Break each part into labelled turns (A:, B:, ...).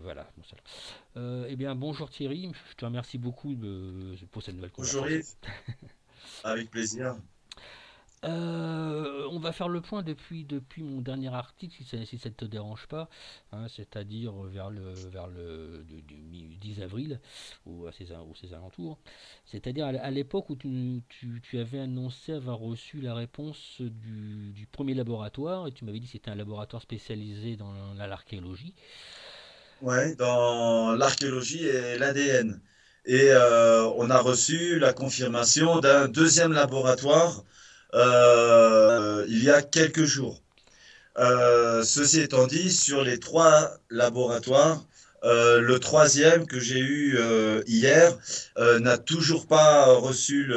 A: voilà. Bon, eh bien, bonjour Thierry, je te remercie beaucoup pour cette nouvelle
B: Bonjour
A: conversation.
B: Yves, avec plaisir.
A: On va faire le point depuis mon dernier article, si ça ne te dérange pas, hein, c'est-à-dire vers le 10 avril ou ses alentours. C'est-à-dire à l'époque où tu avais annoncé avoir reçu la réponse du premier laboratoire, et tu m'avais dit que c'était un laboratoire spécialisé dans l'archéologie.
B: Ouais, dans l'archéologie et l'ADN. Et on a reçu la confirmation d'un deuxième laboratoire il y a quelques jours. Ceci étant dit, sur les trois laboratoires, le troisième que j'ai eu hier n'a toujours pas reçu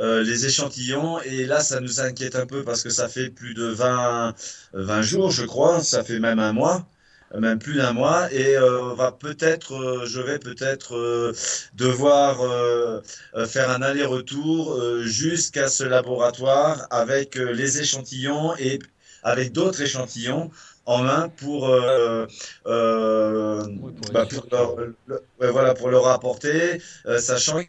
B: les échantillons. Et là, ça nous inquiète un peu parce que ça fait plus de 20 jours, je crois, ça fait même un mois. Même plus d'un mois, et je vais peut-être devoir faire un aller-retour jusqu'à ce laboratoire avec les échantillons et avec d'autres échantillons en main
A: Oui, pour être
B: bah,
A: sûr
B: pour
A: que...
B: ouais, voilà, pour leur apporter, sachant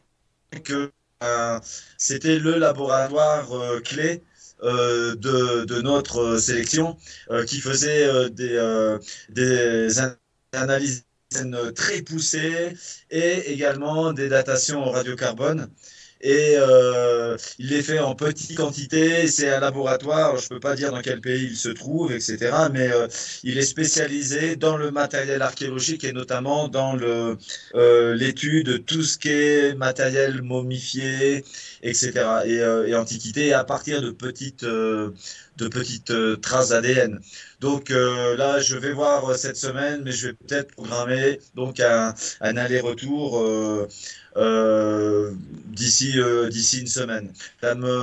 B: que euh, c'était le laboratoire clé de notre sélection qui faisait des analyses très poussées et également des datations au radiocarbone. Et il les fait en petite quantité. C'est un laboratoire, je ne peux pas dire dans quel pays il se trouve, etc. Mais il est spécialisé dans le matériel archéologique et notamment dans l'étude de tout ce qui est matériel momifié, etc. Et antiquité à partir de petites traces ADN. Donc là, je vais voir cette semaine, mais je vais peut-être programmer donc un aller-retour d'ici une semaine.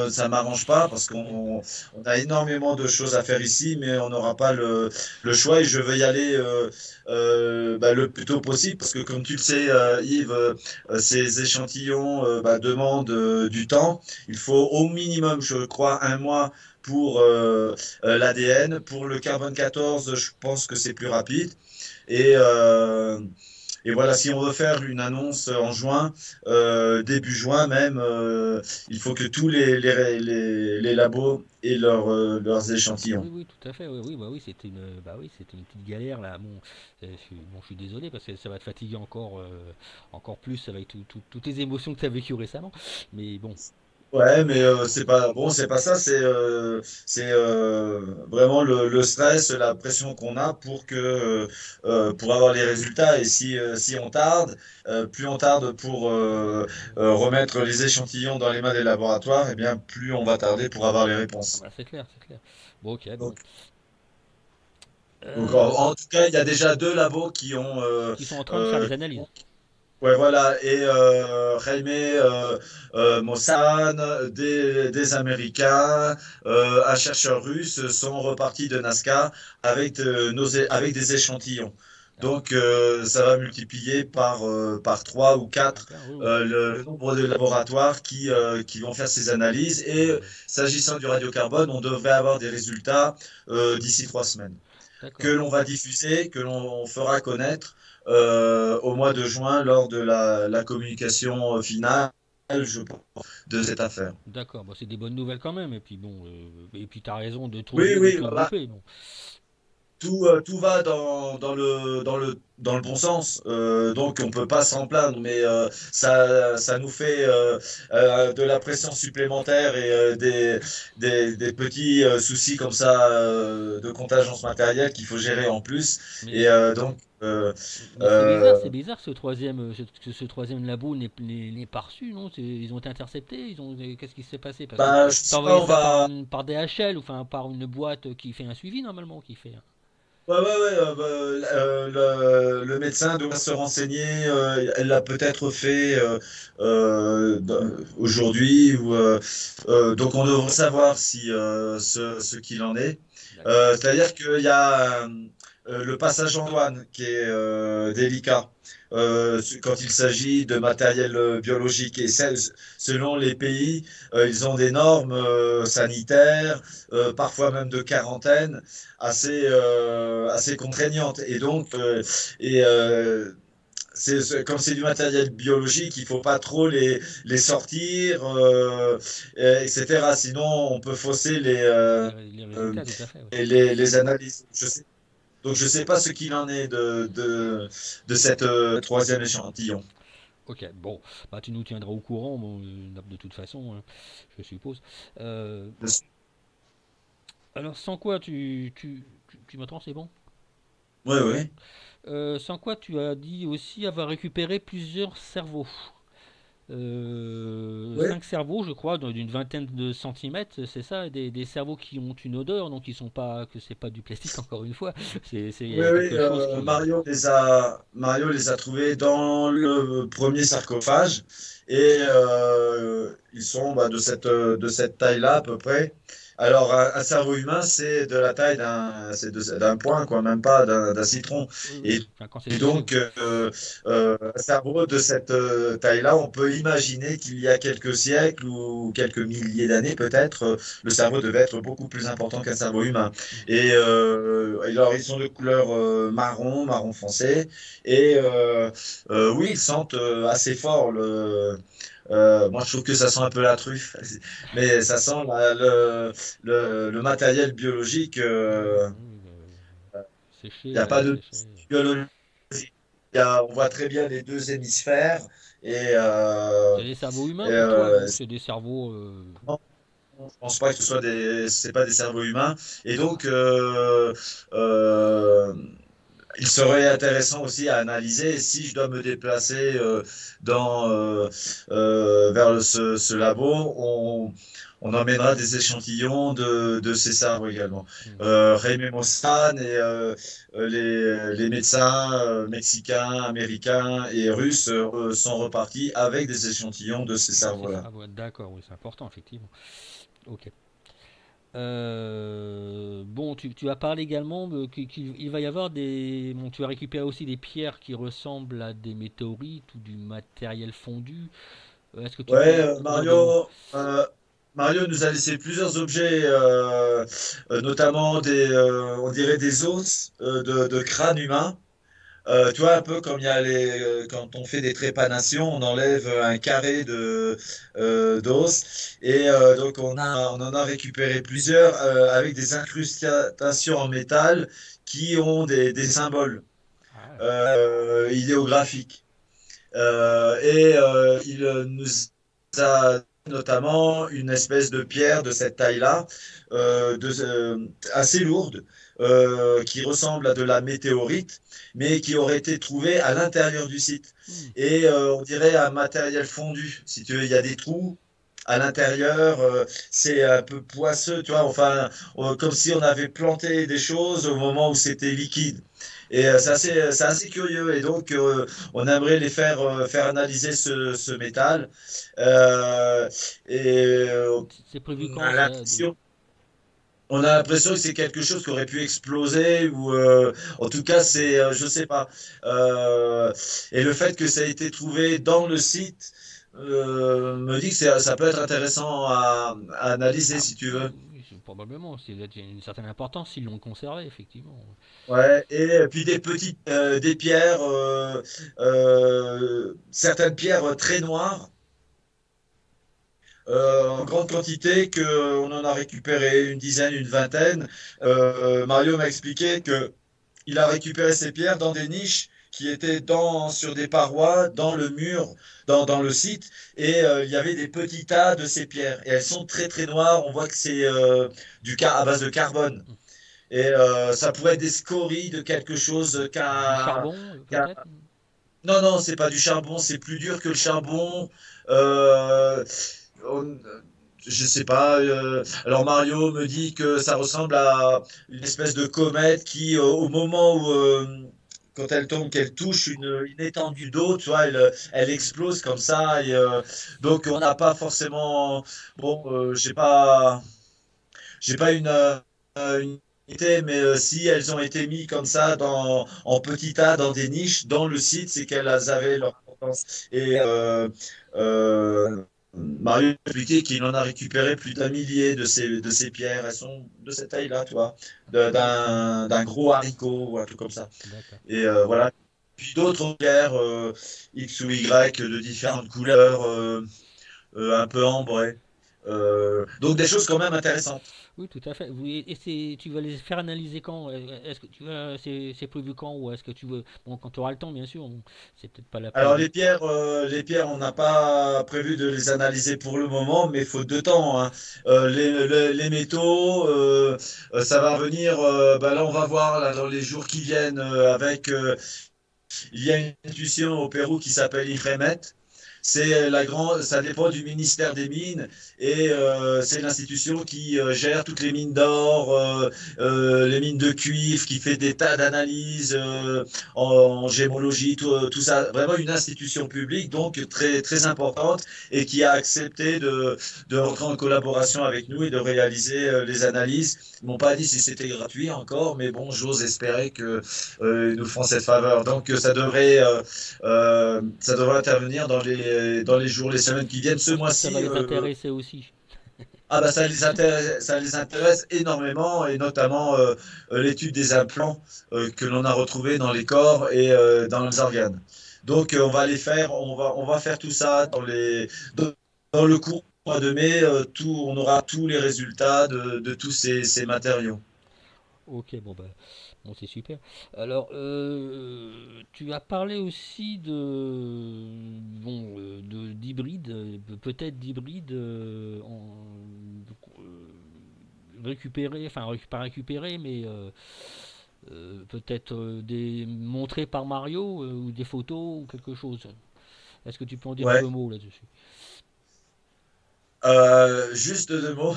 B: Ça m'arrange pas parce on a énormément de choses à faire ici, mais on n'aura pas le choix et je veux y aller le plus tôt possible parce que comme tu le sais, Yves, ces échantillons demandent du temps. Il faut au minimum, je crois, un mois pour l'ADN. Pour le carbone 14, je pense que c'est plus rapide. Et, euh, et voilà, si on veut faire une annonce en juin, début juin même, il faut que tous les labos aient leurs échantillons.
A: Oui, oui, tout à fait. Oui, oui, bah oui, c'était une petite galère là. Bon, je suis désolé parce que ça va te fatiguer encore plus avec toutes les émotions que tu as vécues récemment. Mais bon,
B: Ouais, mais c'est pas bon, c'est pas ça. C'est vraiment le stress, la pression qu'on a pour avoir les résultats. Et si on tarde, plus on tarde pour remettre les échantillons dans les mains des laboratoires, et bien plus on va tarder pour avoir les
A: ah
B: réponses.
A: bah, c'est clair, c'est clair. Bon, ok, bon.
B: Donc, donc,
A: Euh,
B: en tout cas, il y a déjà deux labos qui ont
A: qui sont en train de faire des analyses.
B: ouais, voilà, et Jaime Mossan, des Américains, un chercheur russe sont repartis de Nazca avec des échantillons.
A: Ah,
B: Donc, ça va multiplier par 3 ou
A: par
B: 4
A: rapport, oui, oui.
B: le nombre de laboratoires qui vont faire ces analyses. Et s'agissant du radiocarbone, on devrait avoir des résultats d'ici 3 semaines que
A: D'accord.
B: l'on va diffuser, que l'on fera connaître au mois de juin lors de la communication finale, je pense, de cette affaire.
A: D'accord, bon, c'est des bonnes nouvelles quand même. Et puis bon, et puis t'as raison
B: Oui,
A: de
B: oui,
A: tout
B: bah,
A: regrouper. Bon.
B: tout va dans le bon sens, donc on peut pas s'en plaindre, mais ça nous fait de la pression supplémentaire et des petits soucis comme ça de contingence matérielle qu'il faut gérer en plus.
A: Mais
B: Et donc,
A: Mais
B: euh,
A: c'est bizarre que ce troisième labo n'est pas reçu, non? Ils ont été interceptés, qu'est-ce qui s'est passé? Parce que
B: bah, je
A: t'as
B: sais pas,
A: envoyé
B: on
A: ça
B: va.
A: par DHL, ou enfin par une boîte qui fait un suivi normalement, qui fait.
B: Ouais, ouais, ouais, le médecin doit se renseigner. Elle l'a peut-être fait aujourd'hui. Donc, on devrait savoir si ce qu'il en est.
A: D'accord.
B: C'est-à-dire qu'il y a le passage en douane qui est délicat quand il s'agit de matériel biologique. Et selon les pays, ils ont des normes sanitaires, parfois même de quarantaine, assez contraignantes. Et donc, et, comme c'est du matériel biologique, il faut pas trop les sortir, etc. Sinon, on peut fausser
A: Les
B: euh,
A: résultats, tout à fait. Ouais.
B: les analyses. Donc, je sais pas ce qu'il en est de cette troisième échantillon.
A: Ok, bon, bah, tu nous tiendras au courant, bon, de toute façon, hein, je suppose. Euh, alors, sans quoi tu m'entends, c'est bon?
B: Oui, oui.
A: Sans quoi tu as dit aussi avoir récupéré plusieurs cerveaux.
B: Oui,
A: 5 cerveaux, je crois, d'une vingtaine de centimètres, c'est ça, des cerveaux qui ont une odeur, donc ils sont pas, que c'est pas du plastique encore une fois,
B: oui,
A: c'est
B: oui.
A: quelque chose qui.
B: Mario les a trouvés dans le premier sarcophage et ils sont bah, de cette taille-là à peu près. Alors, un cerveau humain, c'est de la taille d'un point, quoi, même pas d'un citron.
A: Oui, oui,
B: Et,
A: enfin, quand c'est
B: et
A: séché,
B: donc,
A: oui.
B: un cerveau de cette taille-là, on peut imaginer qu'il y a quelques siècles ou quelques milliers d'années, peut-être, le cerveau devait être beaucoup plus important qu'un cerveau humain. Et alors, ils sont de couleur marron foncé. Et oui, ils sentent assez fort moi, je trouve que ça sent un peu la truffe, mais ça sent le matériel biologique.
A: Oui,
B: Il n'y
A: séché,
B: a pas de
A: séché.
B: biologie. On voit très bien les deux hémisphères. Et,
A: C'est des cerveaux humains
B: et,
A: pour toi ou c'est des cerveaux.
B: non, je pense pas que ce soit c'est pas des cerveaux humains. Et donc, euh, il serait intéressant aussi à analyser si je dois me déplacer vers ce labo, on emmènera des échantillons de ces cerveaux également.
A: Hmm.
B: Jaime Maussan et les médecins mexicains, américains et russes sont repartis avec des échantillons de ces
A: De ces
B: cerveaux-là.
A: cerveaux, d'accord, oui, c'est important, effectivement. Ok. Bon, tu as parlé également qu'il va y avoir des. Bon, tu as récupéré aussi des pierres qui ressemblent à des météorites ou du matériel fondu. Est-ce que tu peux
B: Ouais,
A: en dire de.
B: Mario nous a laissé plusieurs objets, notamment on dirait des os de crâne humain. Tu vois, un peu comme il y a quand on fait des trépanations, on enlève un carré d'os. Et donc, on en a récupéré plusieurs avec des incrustations en métal qui ont des symboles
A: Ah ouais.
B: idéographiques. Il nous a notamment une espèce de pierre de cette taille-là, assez lourde, qui ressemble à de la météorite, mais qui aurait été trouvée à l'intérieur du site.
A: Hmm.
B: Et on dirait un matériel fondu. Si tu veux, il y a des trous à l'intérieur, c'est un peu poisseux, tu vois, enfin, comme si on avait planté des choses au moment où c'était liquide. Et c'est assez curieux. Et donc, on aimerait faire analyser ce métal. Euh, et
A: C'est prévu
B: on
A: quand
B: a
A: ça
B: l'impression, on a l'impression que c'est quelque chose qui aurait pu exploser ou en tout cas, je sais pas. Euh, et le fait que ça ait été trouvé dans le site me dit que ça peut être intéressant à analyser
A: Ah
B: si tu veux.
A: oui, oui, probablement. C'est il y a une certaine importance s'ils l'ont conservé, effectivement.
B: Ouais, et puis des pierres, certaines pierres très noires, en grande quantité, que on en a récupéré une dizaine, une vingtaine. Mario m'a expliqué que il a récupéré ces pierres dans des niches qui étaient sur des parois, dans le mur, dans le site, et il y avait des petits tas de ces pierres. Et elles sont très très noires. On voit que c'est à base de carbone. Et ça pourrait être des scories de quelque chose
A: Du charbon, peut-être.
B: Non, non, c'est pas du charbon, c'est plus dur que le charbon. Euh, on- je sais pas. Alors Mario me dit que ça ressemble à une espèce de comète qui, au moment où, quand elle tombe, qu'elle touche une étendue d'eau, tu vois, elle explose comme ça. Et, donc on n'a pas forcément. Bon, j'ai pas une mais si elles ont été mises comme ça en petits tas dans des niches dans le site, c'est qu'elles avaient leur importance. Et Mario expliquait qu'il en a récupéré plus d'un millier de ces pierres. Elles sont de cette taille-là, tu vois, d'un gros haricot ou un truc comme ça.
A: D'accord.
B: Et voilà. Puis d'autres pierres X ou Y de différentes couleurs, un peu ambrées. Donc des choses quand même intéressantes.
A: Oui, tout à fait. Oui, et c'est, tu vas les faire analyser quand? Est-ce que tu vas, c'est prévu quand ou est-ce que tu veux, bon, quand tu auras le temps, bien sûr. Bon, c'est peut-être pas la
B: Alors
A: priorité.
B: les pierres, on n'a pas prévu de les analyser pour le moment, mais faute de temps, hein. Les métaux, ça va venir. Bah là, on va voir là, dans les jours qui viennent il y a une institution au Pérou qui s'appelle IFEMET. C'est la grande, ça dépend du ministère des Mines et c'est l'institution qui gère toutes les mines d'or, les mines de cuivre, qui fait des tas d'analyses en gémologie, tout ça. Vraiment une institution publique, donc très importante et qui a accepté de rentrer en collaboration avec nous et de réaliser les analyses. Ils m'ont pas dit si c'était gratuit encore, mais bon, j'ose espérer que ils nous font cette faveur. Donc ça devrait intervenir dans les jours, les semaines qui viennent.
A: Je
B: Ce
A: pense que ça va
B: mois-ci,
A: les intéresser aussi.
B: ah bah ça les intéresse énormément et notamment l'étude des implants que l'on a retrouvés dans les corps et dans les organes. Donc on va les faire, on va faire tout ça dans le cours du mois de mai. On aura tous les résultats de tous ces matériaux.
A: Ok, bon bah, bon c'est super. Alors, tu as parlé aussi de, bon, d'hybride, peut-être d'hybride récupéré, enfin pas récupéré, mais peut-être des montrés par Mario ou des photos ou quelque chose. Est-ce que tu peux en dire
B: Ouais.
A: deux mots là-dessus?
B: Juste deux mots.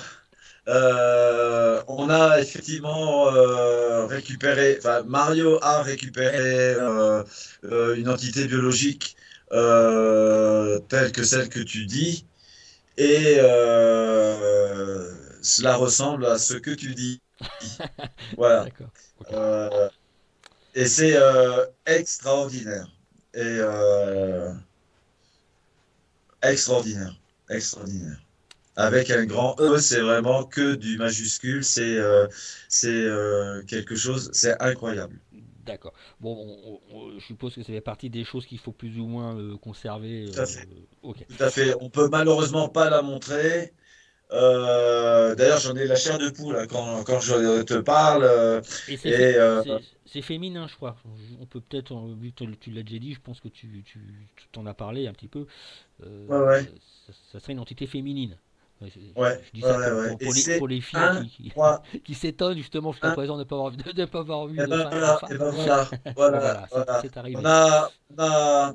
B: On a effectivement récupéré, enfin Mario a récupéré une entité biologique telle que celle que tu dis, et cela ressemble à ce que tu dis. Voilà.
A: D'accord. Ok.
B: Euh, et c'est extraordinaire. Et extraordinaire. Extraordinaire. Avec un grand E, c'est vraiment que du majuscule, c'est quelque chose, c'est incroyable.
A: D'accord. Bon, je suppose que ça fait partie des choses qu'il faut plus ou moins conserver.
B: Tout à fait.
A: Ok.
B: Tout à fait. On peut malheureusement pas la montrer. D'ailleurs, j'en ai la chair de poule hein, quand je te parle.
A: Et c'est
B: Et
A: c'est féminin, je crois. On peut peut-être, vu que tu l'as déjà dit, je pense que tu t'en as parlé un petit peu.
B: ouais, ouais,
A: Ça serait une entité féminine. Ouais,
B: ouais,
A: je dis
B: ouais,
A: ça
B: ouais, ouais. Et
A: pour
B: c'est
A: les filles
B: un, trois,
A: qui s'étonnent justement jusqu'à
B: un.
A: présent de ne pas avoir, de pas avoir vu
B: Et ben
A: de
B: voilà, et
A: femme.
B: ben voilà,
A: Bon
B: voilà,
A: voilà,
B: voilà.
A: c'est arrivé.
B: On a,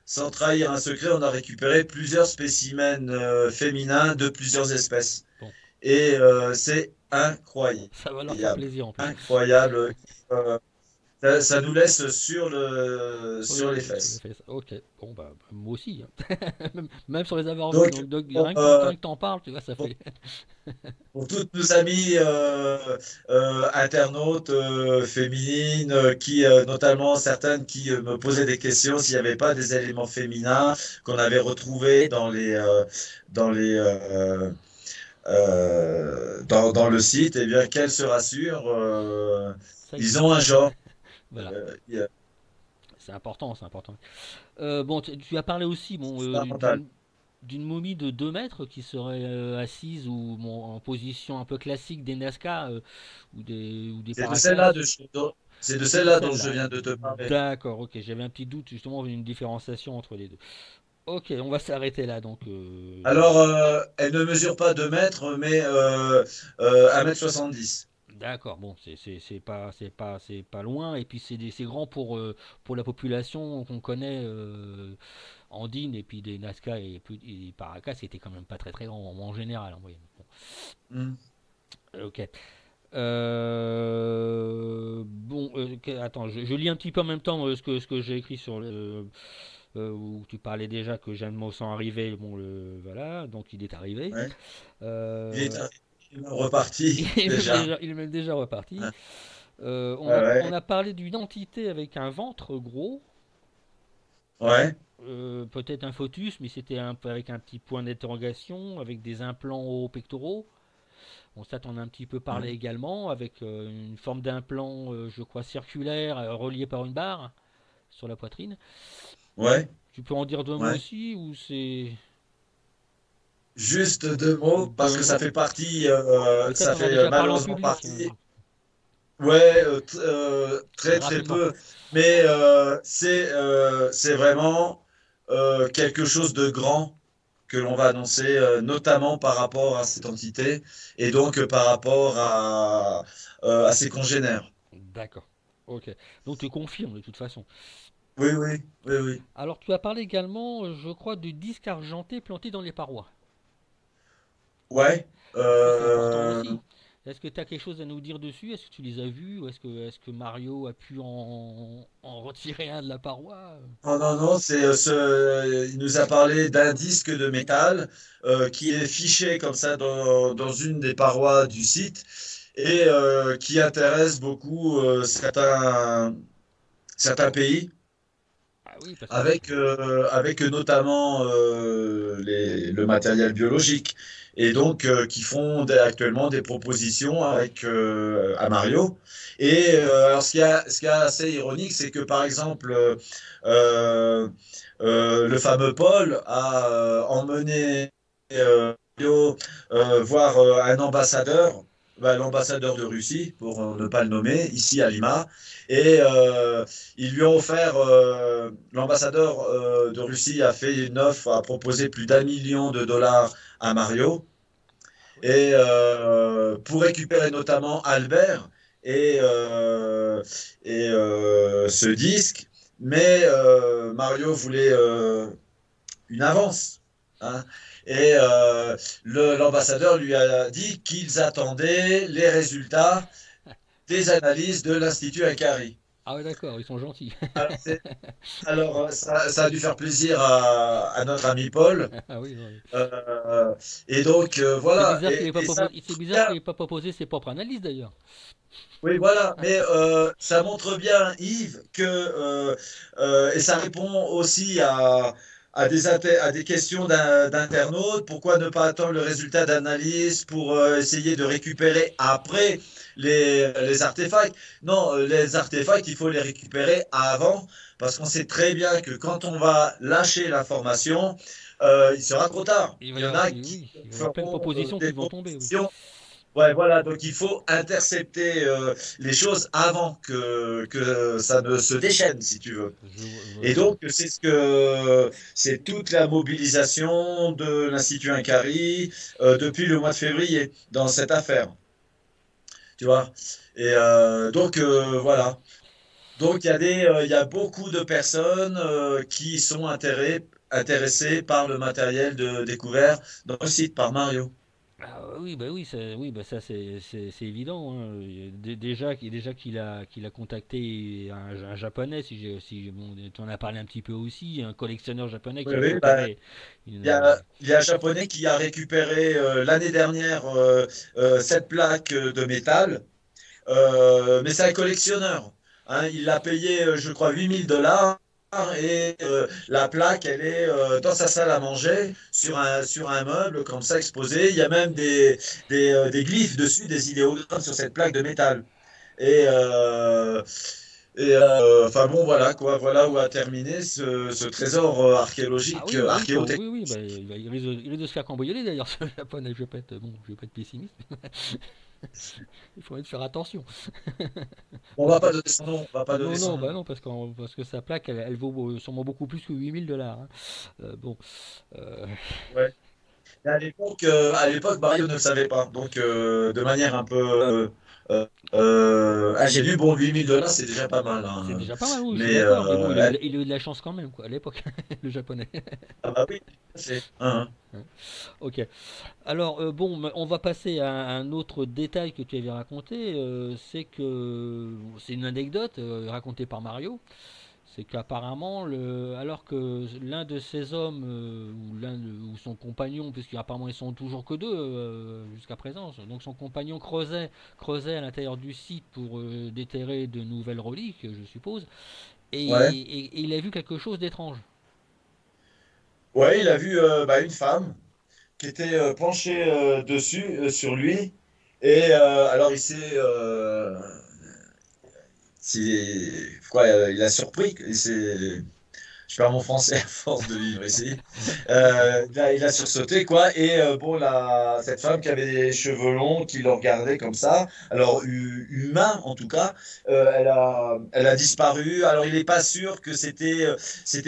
B: sans trahir un secret, on a récupéré plusieurs spécimens féminins de plusieurs espèces.
A: Bon,
B: Et c'est incroyable.
A: ça va leur faire plaisir en plus.
B: Incroyable. Euh, ça nous laisse sur les
A: Sur les
B: fesses.
A: fesses. Ok, bon bah moi aussi, hein. Même sans les avoir vus.
B: Donc,
A: Donc
B: pour,
A: rien que tant que t'en parles, tu vois, ça
B: pour-
A: fait.
B: pour toutes nos amies internautes féminines, qui notamment certaines qui me posaient des questions s'il n'y avait pas des éléments féminins qu'on avait retrouvés dans le site, eh bien qu'elles se rassurent,
A: Ça
B: ils ont
A: existe.
B: un genre.
A: Voilà,
B: Il y a-
A: c'est important, c'est important. Bon, tu as parlé aussi bon,
B: c'est fondamental.
A: d'une momie de 2 mètres qui serait assise ou bon, en position un peu classique des Nazca ou des
B: C'est de
A: Paracas.
B: celle-là c'est de
A: C'est de
B: celle-là dont je
A: celle-là.
B: viens de te parler.
A: D'accord, ok. J'avais un petit doute justement une différenciation entre les deux. Ok, on va s'arrêter là donc.
B: Alors, elle ne mesure pas 2 mètres, mais 1,70 m.
A: D'accord, bon, c'est pas loin et puis c'est grand pour la population qu'on connaît andine et puis des Nazca et Paracas, c'était quand même pas très très grand en général en moyenne. Bon,
B: Hmm.
A: ok. Bon, attends, je lis un petit peu en même temps ce que j'ai écrit sur le où tu parlais déjà que Jeanne Maussan arrivait. Bon, voilà, donc il est arrivé.
B: Ouais. Il est
A: Euh,
B: arrivé. Il est reparti déjà.
A: Il est même déjà reparti.
B: Ouais, ouais,
A: On a parlé d'une entité avec un ventre gros,
B: ouais,
A: peut-être un fœtus, mais c'était avec un petit point d'interrogation, avec des implants aux pectoraux. Bon, ça, t'en as un petit peu
B: ouais,
A: parlé également, avec une forme d'implant, je crois, circulaire, relié par une barre sur la poitrine.
B: ouais,
A: Tu peux en dire deux mots
B: ouais.
A: aussi, ou c'est
B: Juste deux mots, parce
A: deux
B: que ça
A: mots?
B: fait partie,
A: Mais ça,
B: ça
A: t'en as
B: fait
A: déjà parlé en
B: malheureusement
A: public, hein.
B: partie. Ouais, très très
A: Rapidement.
B: peu, mais c'est vraiment quelque chose de grand que l'on va annoncer, notamment par rapport à cette entité et donc par rapport à ses congénères.
A: D'accord. Ok. Donc tu confirmes de toute façon.
B: Oui, oui, oui, oui.
A: Alors tu as parlé également, je crois, du disque argenté planté dans les parois.
B: Ouais.
A: Ça, c'est important
B: euh,
A: aussi. Est-ce que tu as quelque chose à nous dire dessus? Est-ce que tu les as vus? Ou est-ce que Mario a pu en retirer un de la paroi?
B: non, non, non, il nous a parlé d'un disque de métal qui est fiché comme ça dans une des parois du site et qui intéresse beaucoup certains pays,
A: Ah oui, parce que oui.
B: avec notamment le matériel biologique, et donc qui font actuellement des propositions à Mario. Et alors ce qui est assez ironique, c'est que par exemple, euh, le fameux Paul a emmené Mario voir un ambassadeur. L'ambassadeur de Russie, pour ne pas le nommer, ici à Lima, et ils lui ont offert, l'ambassadeur de Russie a fait une offre, a proposé plus d'1 million de dollars à Mario, et pour récupérer notamment Albert et, ce disque, mais Mario voulait une avance, hein. Et l'ambassadeur lui a dit qu'ils attendaient les résultats des analyses de l'Institut Inkari.
A: Ah ouais, d'accord, ils sont gentils.
B: Alors, ça a dû faire plaisir à notre ami Paul.
A: Ah oui, oui.
B: Euh, et donc, voilà.
A: C'est bizarre qu'il n'ait pas proposé ses propres analyses d'ailleurs.
B: Oui, voilà. Mais ça montre bien, Yves, et ça répond aussi à des questions d'internautes. Pourquoi ne pas attendre le résultat d'analyse pour essayer de récupérer après les artefacts? Non, les artefacts, il faut les récupérer avant, parce qu'on sait très bien que quand on va lâcher l'information, il sera trop tard.
A: Il va
B: Il
A: y
B: y en
A: avoir,
B: a qui
A: oui, il va y avoir plein de
B: feront
A: propositions qui
B: des
A: vont tomber, oui.
B: propositions. Ouais, voilà, donc il faut intercepter les choses avant que ça ne se déchaîne, si tu veux. Et
A: Je vois.
B: donc, c'est toute la mobilisation de l'Institut Inkari depuis le mois de février dans cette affaire, tu vois. Et donc, voilà. Donc, il y a beaucoup de personnes qui sont intéressées par le matériel découvert dans le site par Mario.
A: Ah oui, bah oui, oui, bah ça c'est évident, hein. Déjà qu'il a contacté un japonais, bon, tu en as parlé un petit peu aussi, un collectionneur japonais
B: Oui,
A: qui a
B: oui, bah,
A: repéré une.
B: il y a un Japonais qui a récupéré l'année dernière cette plaque de métal, mais c'est un collectionneur, hein. Il l'a payé, je crois, 8 000 dollars, et la plaque, elle est dans sa salle à manger, sur un meuble comme ça exposé. Il y a même des glyphes dessus, des idéogrammes sur cette plaque de métal. Et, enfin bon, voilà quoi, voilà où a terminé ce trésor
A: Ah
B: archéologique,
A: oui, bah oui, oui, oui, bah,
B: archéotechnique.
A: il risque de se faire cambrioler d'ailleurs, ce japonais. Je vais pas être pessimiste. Il faudrait faire attention.
B: On
A: Parce
B: va
A: que,
B: pas donner son nom, on va pas donner
A: non,
B: son
A: non,
B: nom.
A: bah non, parce que sa plaque, elle vaut sûrement beaucoup plus que 8 000 dollars, hein. Bon, euh,
B: Ouais. Et à l'époque, Mario ne le savait pas. Donc, de manière un peu ingénue, bon, 8 000 dollars, c'est déjà pas mal,
A: c'est
B: hein.
A: déjà pas mal, oui, je suis
B: Mais,
A: d'accord. Mais bon, il a eu de la chance quand même, quoi, à l'époque, le japonais.
B: ah bah oui, c'est. Hein,
A: Ok. Alors, bon, on va passer à un autre détail que tu avais raconté. C'est que c'est une anecdote racontée par Mario. C'est qu'apparemment, alors que l'un de ces hommes, ou son compagnon, puisqu'apparemment ils sont toujours que deux jusqu'à présent, donc son compagnon creusait à l'intérieur du site pour déterrer de nouvelles reliques, je suppose,
B: Ouais.
A: et il a vu quelque chose d'étrange.
B: Ouais, il a vu une femme qui était penchée dessus, sur lui. Et alors il a surpris. Je perds mon français à force de vivre ici. Il a sursauté, quoi. Et bon, cette femme qui avait des cheveux longs, qui le regardait comme ça, alors humain en tout cas, elle a disparu. Alors, il n'est pas sûr que c'était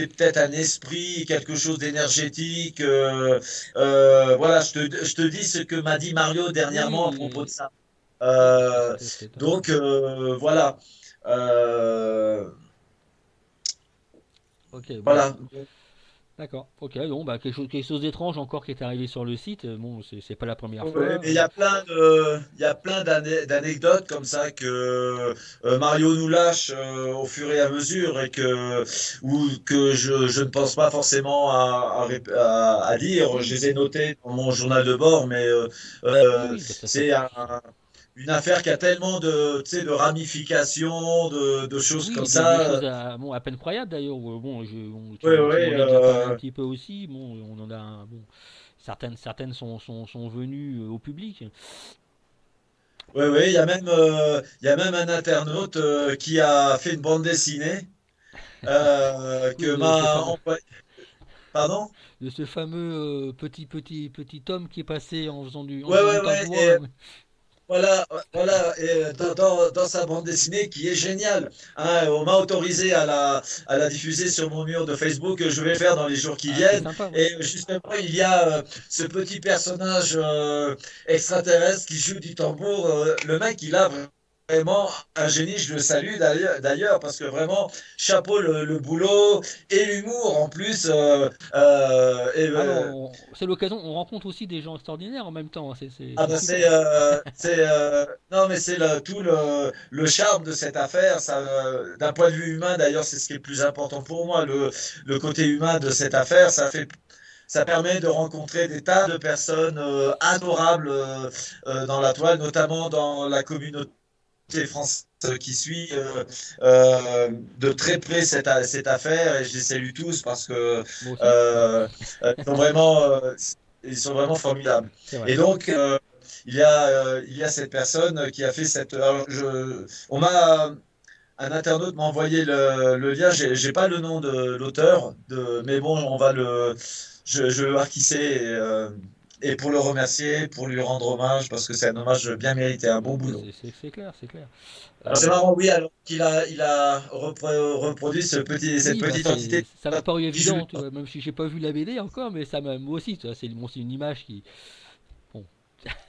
B: peut-être un esprit, quelque chose d'énergétique. Voilà, je te dis ce que m'a dit Mario dernièrement à propos de
A: Oui,
B: ça.
A: c'est
B: Euh,
A: c'est étonnant.
B: donc, voilà. Euh,
A: Ok, bon,
B: voilà.
A: d'accord. Ok, bon, bah, quelque chose d'étrange encore qui est arrivé sur le site. Bon, c'est pas la première
B: Ouais,
A: fois.
B: mais il y a plein d'anecdotes comme ça que Mario nous lâche au fur et à mesure et ou que je ne pense pas forcément à dire. Je
A: Oui,
B: les ai notées dans mon journal de bord, mais
A: oui, oui, bah,
B: c'est une affaire qui a tellement tu sais, de ramifications, de choses comme
A: oui, des
B: ça.
A: choses bon, à peine croyables d'ailleurs. Bon,
B: Oui,
A: tu m'en
B: oui,
A: as déjà parlé un petit peu aussi. Bon, bon, certaines sont venues au public.
B: oui, oui. Il y a même un internaute qui a fait une bande dessinée
A: Oui,
B: que m'a envoyé. Pardon?
A: de ce fameux petit homme qui est passé en
B: Ouais,
A: faisant
B: ouais,
A: du
B: ouais.
A: tambour.
B: Et voilà, voilà. Et dans sa bande dessinée qui est géniale. Hein, on m'a autorisé à la diffuser sur mon mur de Facebook. Je vais le faire dans les jours qui
A: Ah, c'est
B: viennent.
A: sympa, oui.
B: Et justement, il y a ce petit personnage extraterrestre qui joue du tambour. Le mec, il a vraiment un génie. Je le salue d'ailleurs parce que vraiment, chapeau le boulot et l'humour en plus.
A: Ah ben, c'est l'occasion, on rencontre aussi des gens extraordinaires en même temps.
B: Ah
A: C'est
B: bah
A: super.
B: non mais c'est tout le charme de cette affaire. Ça, d'un point de vue humain d'ailleurs, c'est ce qui est le plus important pour moi. Le côté humain de cette affaire, ça permet de rencontrer des tas de personnes adorables dans la toile, notamment dans la communauté française qui suit de très près cette affaire, et je les salue tous parce que
A: Moi aussi,
B: euh, ils sont vraiment formidables.
A: c'est vrai.
B: Et donc, il y a cette personne qui a fait cette. Alors, un internaute m'a envoyé le lien. J'ai pas le nom de l'auteur, mais bon, je vais voir qui c'est. Et pour le remercier, pour lui rendre hommage, parce que c'est un hommage bien mérité, un bon
A: Oui,
B: boulot.
A: c'est clair, c'est clair.
B: Alors c'est marrant, oui, alors il a reproduit cette
A: Oui, bah
B: petite entité
A: ça m'a paru
B: qui joue.
A: évident, tu vois, même si j'ai pas vu la BD encore, mais moi aussi, tu vois, c'est une image qui, bon,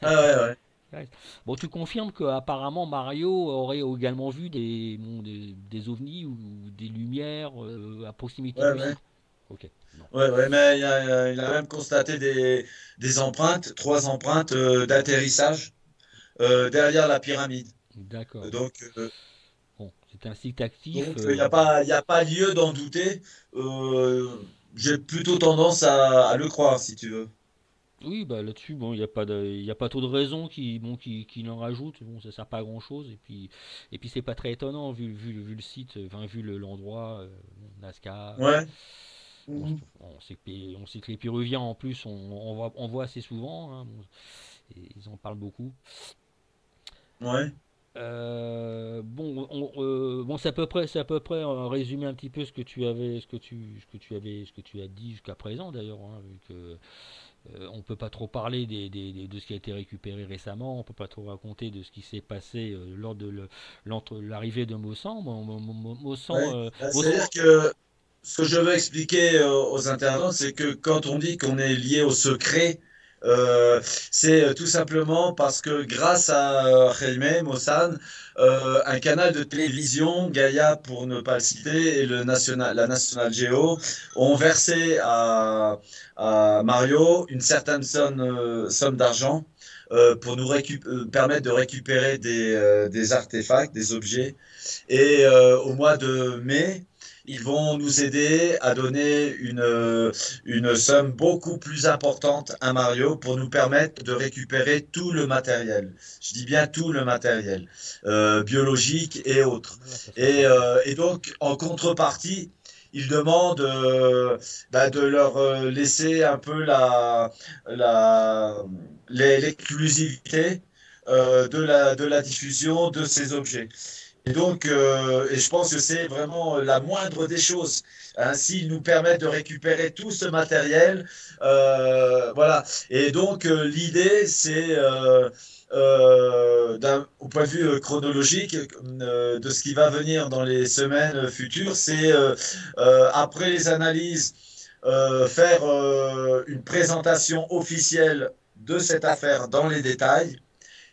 B: Ah ouais, ouais.
A: ouais. Bon, tu confirmes qu'apparemment Mario aurait également vu des ovnis ou des lumières à proximité
B: Ouais,
A: du
B: ouais.
A: site. Ok, bon,
B: Ouais, ouais, mais il a même constaté des empreintes, trois empreintes d'atterrissage derrière la pyramide.
A: d'accord.
B: Donc,
A: Bon, c'est un site actif.
B: il y a pas lieu d'en douter. Euh, j'ai plutôt tendance à le croire, si tu veux.
A: Oui, bah là-dessus, bon, il y a pas trop de raisons qui n'en rajoutent. Bon, ça sert pas à grand chose. Et puis c'est pas très étonnant vu le site, enfin l'endroit, bon, Nazca.
B: Ouais.
A: Bon,
B: Mhm.
A: on sait que les Péruviens en plus, on voit assez souvent. Hein, bon, et ils en parlent beaucoup.
B: Ouais.
A: Bon, c'est à peu près résumé un petit peu ce que tu as dit jusqu'à présent d'ailleurs, hein, vu que on peut pas trop parler de ce qui a été récupéré récemment, on peut pas trop raconter de ce qui s'est passé lors de l'arrivée de Mossan.
B: Ouais. C'est-à-dire que ce que je veux expliquer aux internautes, c'est que quand on dit qu'on est lié au secret, c'est tout simplement parce que grâce à Jaime Maussan, un canal de télévision, Gaïa pour ne pas le citer, et la National Geo ont versé à Mario une certaine somme d'argent pour permettre de récupérer des artefacts, des objets. Et au mois de mai, ils vont nous aider à donner une somme beaucoup plus importante à Mario pour nous permettre de récupérer tout le matériel. Je dis bien tout le matériel, biologique et autres.
A: Voilà, ça sera pas.
B: Et donc, en contrepartie, ils demandent de leur laisser un peu la, l'exclusivité de la diffusion de ces objets. Et donc, et je pense que c'est vraiment la moindre des choses. Ainsi, ils nous permettent de récupérer tout ce matériel. Voilà. Et donc, l'idée, c'est, au point de vue chronologique, de ce qui va venir dans les semaines futures, c'est, après les analyses, faire une présentation officielle de cette affaire dans les détails.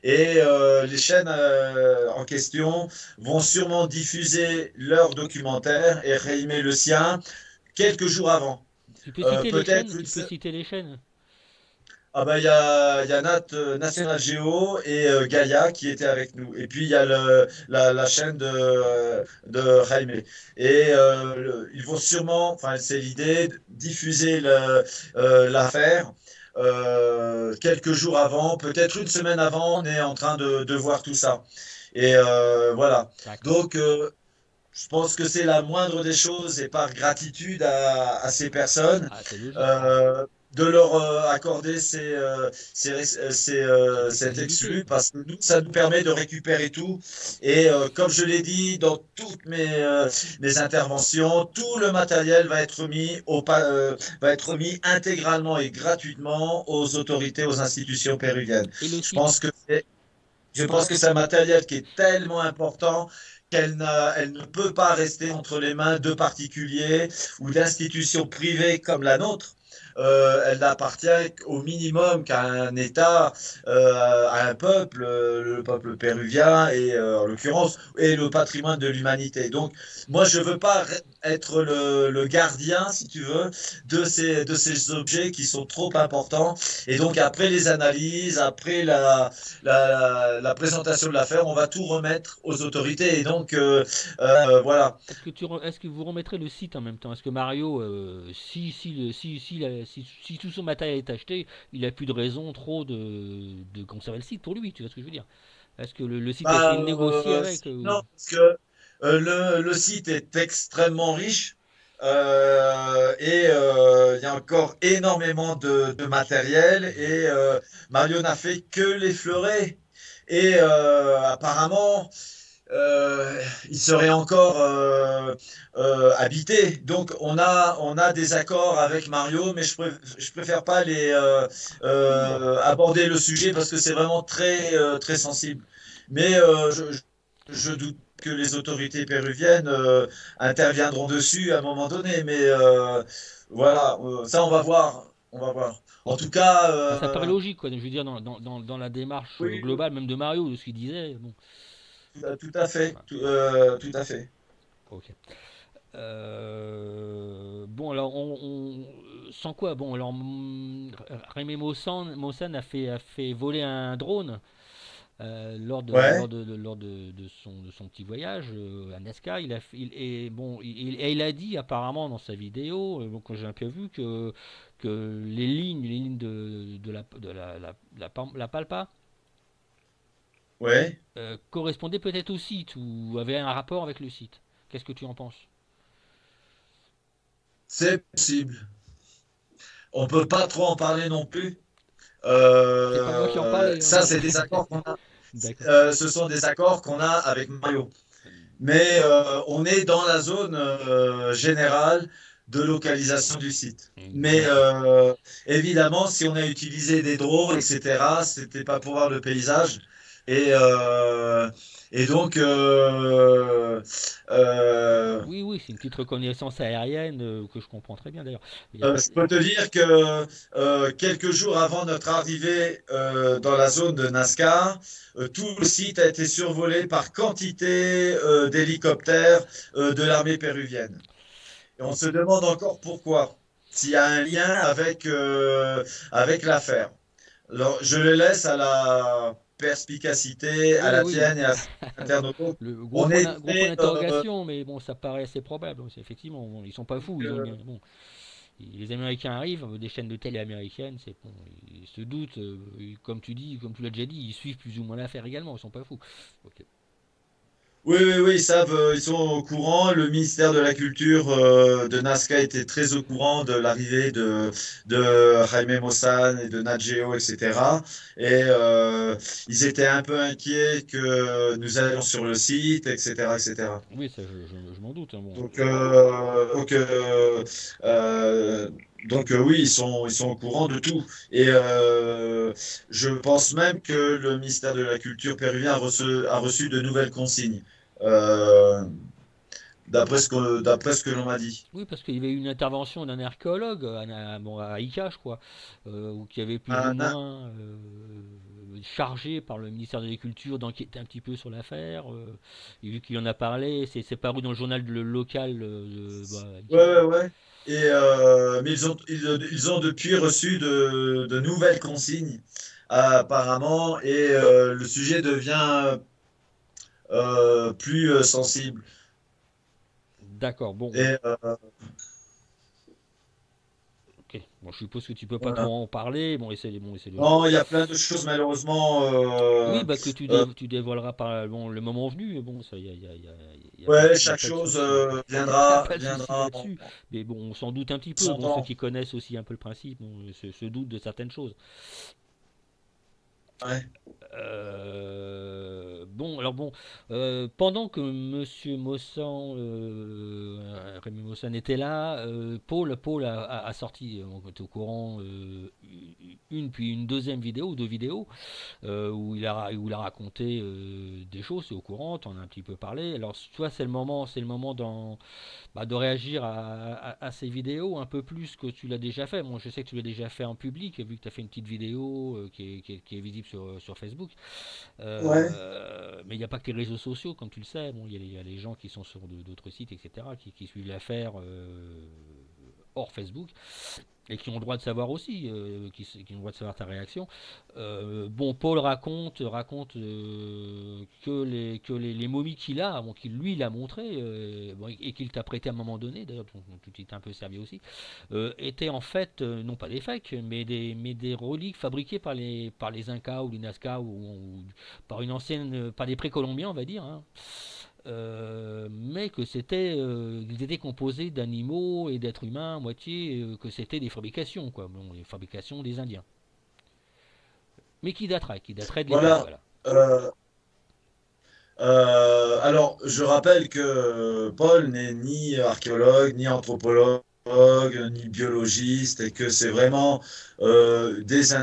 B: Et les chaînes en question vont sûrement diffuser leur documentaire et réaimer le sien quelques jours avant.
A: Tu peux citer les
B: Peut-être
A: chaînes?
B: une
A: Tu peux
B: se-
A: citer les chaînes?
B: Ah bah il y a National Geo et Gaia qui étaient avec nous. Et puis il y a la chaîne de Jaime. Et ils vont sûrement, enfin c'est l'idée, diffuser l'affaire quelques jours avant, peut-être une semaine avant, on est en train de voir tout ça. Et voilà.
A: D'accord.
B: Donc je pense que c'est la moindre des choses et par gratitude à ces personnes,
A: Ah, c'est logique.
B: euh, de leur accorder
A: Cette
B: cet
A: exclusivité.
B: exclu parce que nous, ça nous permet de récupérer tout. Et comme je l'ai dit dans toutes mes interventions, tout le matériel va être mis intégralement et gratuitement aux autorités, aux institutions péruviennes.
A: Et le
B: Je
A: site?
B: pense que je pense que c'est un matériel qui est tellement important elle ne peut pas rester entre les mains de particuliers ou d'institutions privées comme la nôtre. Elle n'appartient au minimum qu'à un État, à un peuple, le peuple péruvien et en l'occurrence et le patrimoine de l'humanité. Donc moi je veux pas être le gardien, si tu veux, de ces objets qui sont trop importants. Et donc après les analyses, après la présentation de l'affaire, on va tout remettre aux autorités. Et donc, voilà.
A: Est-ce que vous remettrez le site en même temps? Est-ce que Mario, si tout son matériel est acheté, il a plus de raison trop de conserver le site pour lui, tu vois ce que je veux dire? Est-ce que le site a été
B: Bah,
A: négocié avec
B: non, parce que le site est extrêmement riche. Et il y a encore énormément de matériel et Mario n'a fait que l'effleurer. Et apparemment, il serait encore habité. Donc on a des accords avec Mario, mais je préfère pas aborder le sujet parce que c'est vraiment très sensible. Mais je doute que les autorités péruviennes interviendront dessus à un moment donné. Mais voilà, ça on va voir. On va voir. En tout cas,
A: Bah, ça paraît logique, quoi. Je veux dire, dans la démarche
B: oui,
A: globale, même de Mario, de ce qu'il disait. Bon,
B: tout à fait,
A: voilà.
B: tout à fait.
A: Ok. Bon, alors, sans quoi? Bon, alors, Rémi Mossan a fait voler un drone
B: Ouais.
A: de son petit voyage à Nazca. Il a dit apparemment dans sa vidéo, bon, que j'ai un peu vu, que les lignes la Palpa
B: Ouais,
A: correspondaient peut-être au site ou avaient un rapport avec le site. Qu'est-ce que tu en penses?
B: c'est possible. On peut pas trop en parler non plus.
A: C'est pas moi qui en parlais, hein.
B: Ça, c'est des accords qu'on a.
A: D'accord.
B: Ce sont des accords qu'on a avec Mario. Mais on est dans la zone générale de localisation du site. Mais
A: D'accord.
B: évidemment, si on a utilisé des drones, etc., c'était pas pour voir le paysage. Et, euh, et donc, euh,
A: Oui, oui, c'est une petite reconnaissance aérienne que je comprends très bien d'ailleurs. Il y a pas...
B: Je peux te dire que quelques jours avant notre arrivée dans la zone de Nazca, tout le site a été survolé par quantité d'hélicoptères de l'armée péruvienne. Et on se demande encore pourquoi, s'il y a un lien avec l'affaire. Alors, je le laisse perspicacité à
A: Oui,
B: la
A: oui.
B: tienne et à internaute.
A: Le
B: On
A: gros point
B: était,
A: d'interrogation, mais bon, ça paraît assez probable. C'est effectivement, bon, ils sont pas fous. Ils ont bien,
B: euh,
A: bon, les Américains arrivent, des chaînes de télé américaines, c'est bon, ils se doutent, comme tu dis, comme tu l'as déjà dit, ils suivent plus ou moins l'affaire également. Ils sont pas fous. Ok.
B: oui, oui, oui, ils savent, ils sont au courant. Le ministère de la Culture de Nazca était très au courant de l'arrivée de Jaime Maussan et de Nat Geo, etc. Et ils étaient un peu inquiets que nous allions sur le site, etc., etc.
A: Oui, ça, je m'en doute, hein, bon.
B: Donc, euh, oui, ils sont au courant de tout. Et je pense même que le ministère de la Culture péruvien a reçu de nouvelles consignes, euh, d'après ce que l'on m'a dit.
A: Oui, parce qu'il y avait eu une intervention d'un archéologue bon, à Ica, je crois, qui avait plus ou
B: Un-
A: moins chargé par le ministère de l'Agriculture d'enquêter un petit peu sur l'affaire. Et vu qu'il en a parlé, c'est paru dans le journal local à
B: ouais,
A: Ica.
B: ouais, ouais. Et, mais ils ont depuis reçu de nouvelles consignes, apparemment, et le sujet devient plus sensible.
A: D'accord, bon,
B: Et
A: ok. Bon, je suppose que tu peux pas
B: voilà.
A: trop en parler. Bon, essaie de.
B: Non, il y a plein de choses malheureusement.
A: Oui, bah que
B: Euh,
A: tu dévoileras par bon, le moment venu. Bon, ça,
B: ouais,
A: y a
B: chaque
A: pas de
B: chose
A: souci. Y a
B: viendra,
A: pas de souci
B: viendra en
A: là-dessus. Mais bon, on s'en doute un petit peu.
B: son
A: Bon, ceux
B: temps.
A: qui connaissent aussi un peu le principe, bon, se doutent de certaines choses.
B: Ouais,
A: Bon, alors bon, pendant que Monsieur Mossan, Rémi Mossan était là, Paul a sorti, on était au courant, une puis une deuxième vidéo, deux vidéos, où il a raconté des choses, c'est au courant, t'en as un petit peu parlé. Alors, toi, c'est le moment de réagir à ces vidéos un peu plus que tu l'as déjà fait. Moi, je sais que tu l'as déjà fait en public, vu que tu as fait une petite vidéo qui est visible sur Facebook.
B: ouais.
A: Mais il n'y a pas que les réseaux sociaux, comme tu le sais. Bon, il y a les gens qui sont sur d'autres sites, etc., qui suivent l'affaire hors Facebook et qui ont le droit de savoir aussi, qui ont le droit de savoir ta réaction. Bon, Paul raconte que les momies qu'il a, bon, qu'il lui l'a montré, bon, et qu'il t'a prêté à un moment donné, d'ailleurs, dont tu t'es un peu servi aussi, étaient en fait, non pas des fakes, mais des reliques fabriquées par les Incas ou les Nazca ou par une ancienne, par des précolombiens, on va dire, hein. Mais que ils étaient composés d'animaux et d'êtres humains à moitié, que c'était des fabrications, quoi, bon, les fabrications des Indiens, mais qui dateraient de l'époque,
B: Voilà.
A: voilà.
B: Euh, alors, je rappelle que Paul n'est ni archéologue, ni anthropologue, ni biologiste, et que c'est vraiment des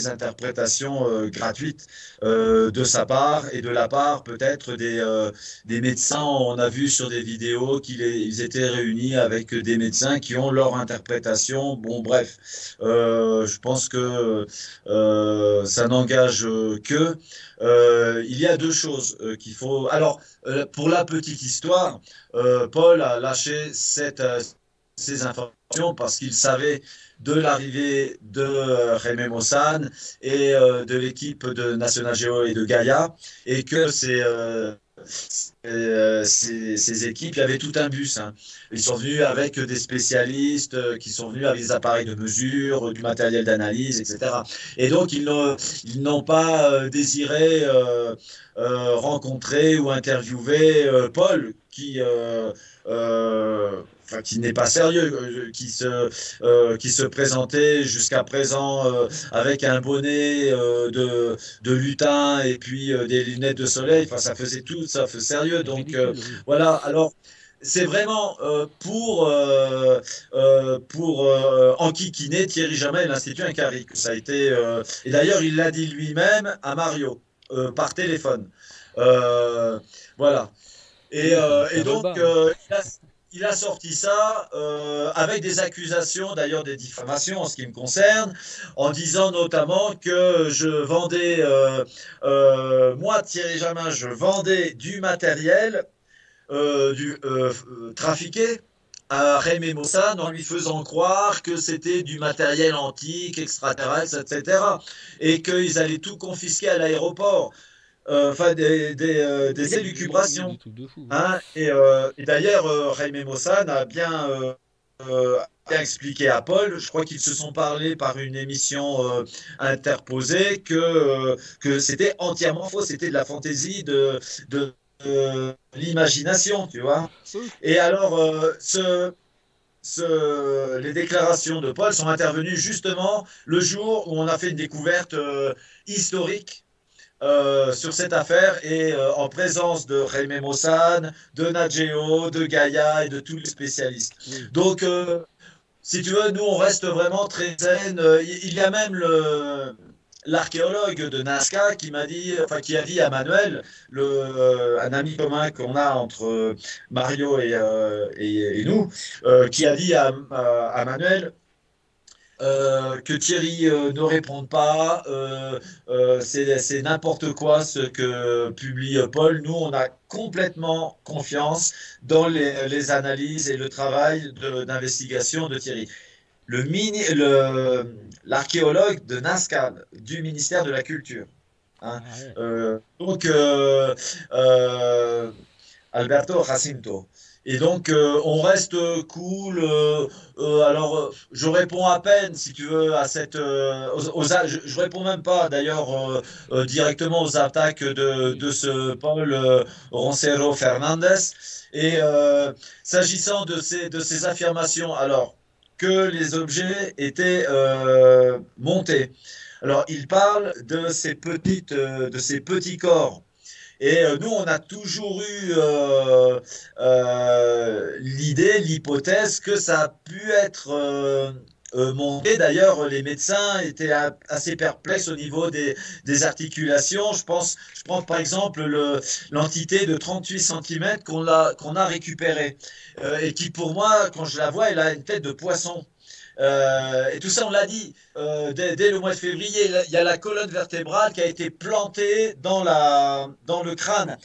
B: interprétations gratuites de sa part et de la part peut-être des médecins. On a vu sur des vidéos ils étaient réunis avec des médecins qui ont leur interprétation. Bon, bref, je pense que ça n'engage que. Il y a deux choses qu'il faut. Alors, pour la petite histoire, Paul a lâché ces informations parce qu'il savait de l'arrivée de Jaime Mossan et de l'équipe de National Geo et de Gaia, et que ces équipes, il y avait tout un bus, hein. Ils sont venus avec des spécialistes qui sont venus avec des appareils de mesure, du matériel d'analyse, etc. Et donc, ils n'ont pas désiré rencontrer ou interviewer Paul, enfin, qui n'est pas sérieux, qui se présentait jusqu'à présent avec un bonnet de lutin et puis des lunettes de soleil. Enfin, ça faisait tout, ça fait sérieux. Donc
A: Ridicule, oui.
B: voilà. Alors. C'est vraiment pour enquiquiner Thierry Jamais et l'Institut Incari que ça a été. Et d'ailleurs, il l'a dit lui-même à Mario par téléphone. Euh, voilà.
A: Oui, c'est
B: Et
A: un vol
B: donc,
A: bas, hein.
B: il a sorti ça avec des accusations, d'ailleurs des diffamations en ce qui me concerne, en disant notamment que je vendais, moi Thierry Jamin, je vendais du matériel trafiqué à Jaime Maussan en lui faisant croire que c'était du matériel antique, extraterrestre, etc. Et qu'ils allaient tout confisquer à l'aéroport. Enfin, des
A: Oui,
B: élucubrations.
A: des trucs de fou. Oui.
B: Hein. Et d'ailleurs, Jaime Maussan a bien expliqué à Paul, je crois qu'ils se sont parlé par une émission interposée, que c'était entièrement faux, c'était de la fantaisie, de l'imagination, tu vois.
A: Oui,
B: Et alors, les déclarations de Paul sont intervenues justement le jour où on a fait une découverte historique sur cette affaire et en présence de Jaime Maussan, de Nageo, de Gaïa et de tous les spécialistes.
A: oui.
B: Donc, si tu veux, nous, on reste vraiment très zen. Il y a même l'archéologue de Nazca qui m'a dit, enfin, qui a dit à Manuel, un ami commun qu'on a entre Mario et nous, qui a dit à Manuel, que Thierry ne réponde pas, c'est n'importe quoi ce que publie Paul. Nous, on a complètement confiance dans les analyses et le travail d'investigation de Thierry. L'archéologue de Nazca, du ministère de la Culture. Hein.
A: Ah ouais.
B: Donc, euh, Alberto Jacinto. Et donc, on reste cool. Alors, je réponds à peine, si tu veux, à je réponds même pas, d'ailleurs, directement aux attaques
A: Oui.
B: de ce Paul Roncero Fernandez. Et s'agissant de ces affirmations, alors que les objets étaient montés. Alors, il parle de ces petits corps et nous, on a toujours eu l'idée, l'hypothèse que ça a pu être monté. D'ailleurs, les médecins étaient assez perplexes au niveau des articulations. Je prends par exemple l'entité de 38 cm qu'on a récupérée et qui, pour moi, quand je la vois, elle a une tête de poisson. Et tout ça, on l'a dit dès le mois de février. Il y a la colonne vertébrale qui a été plantée dans le crâne.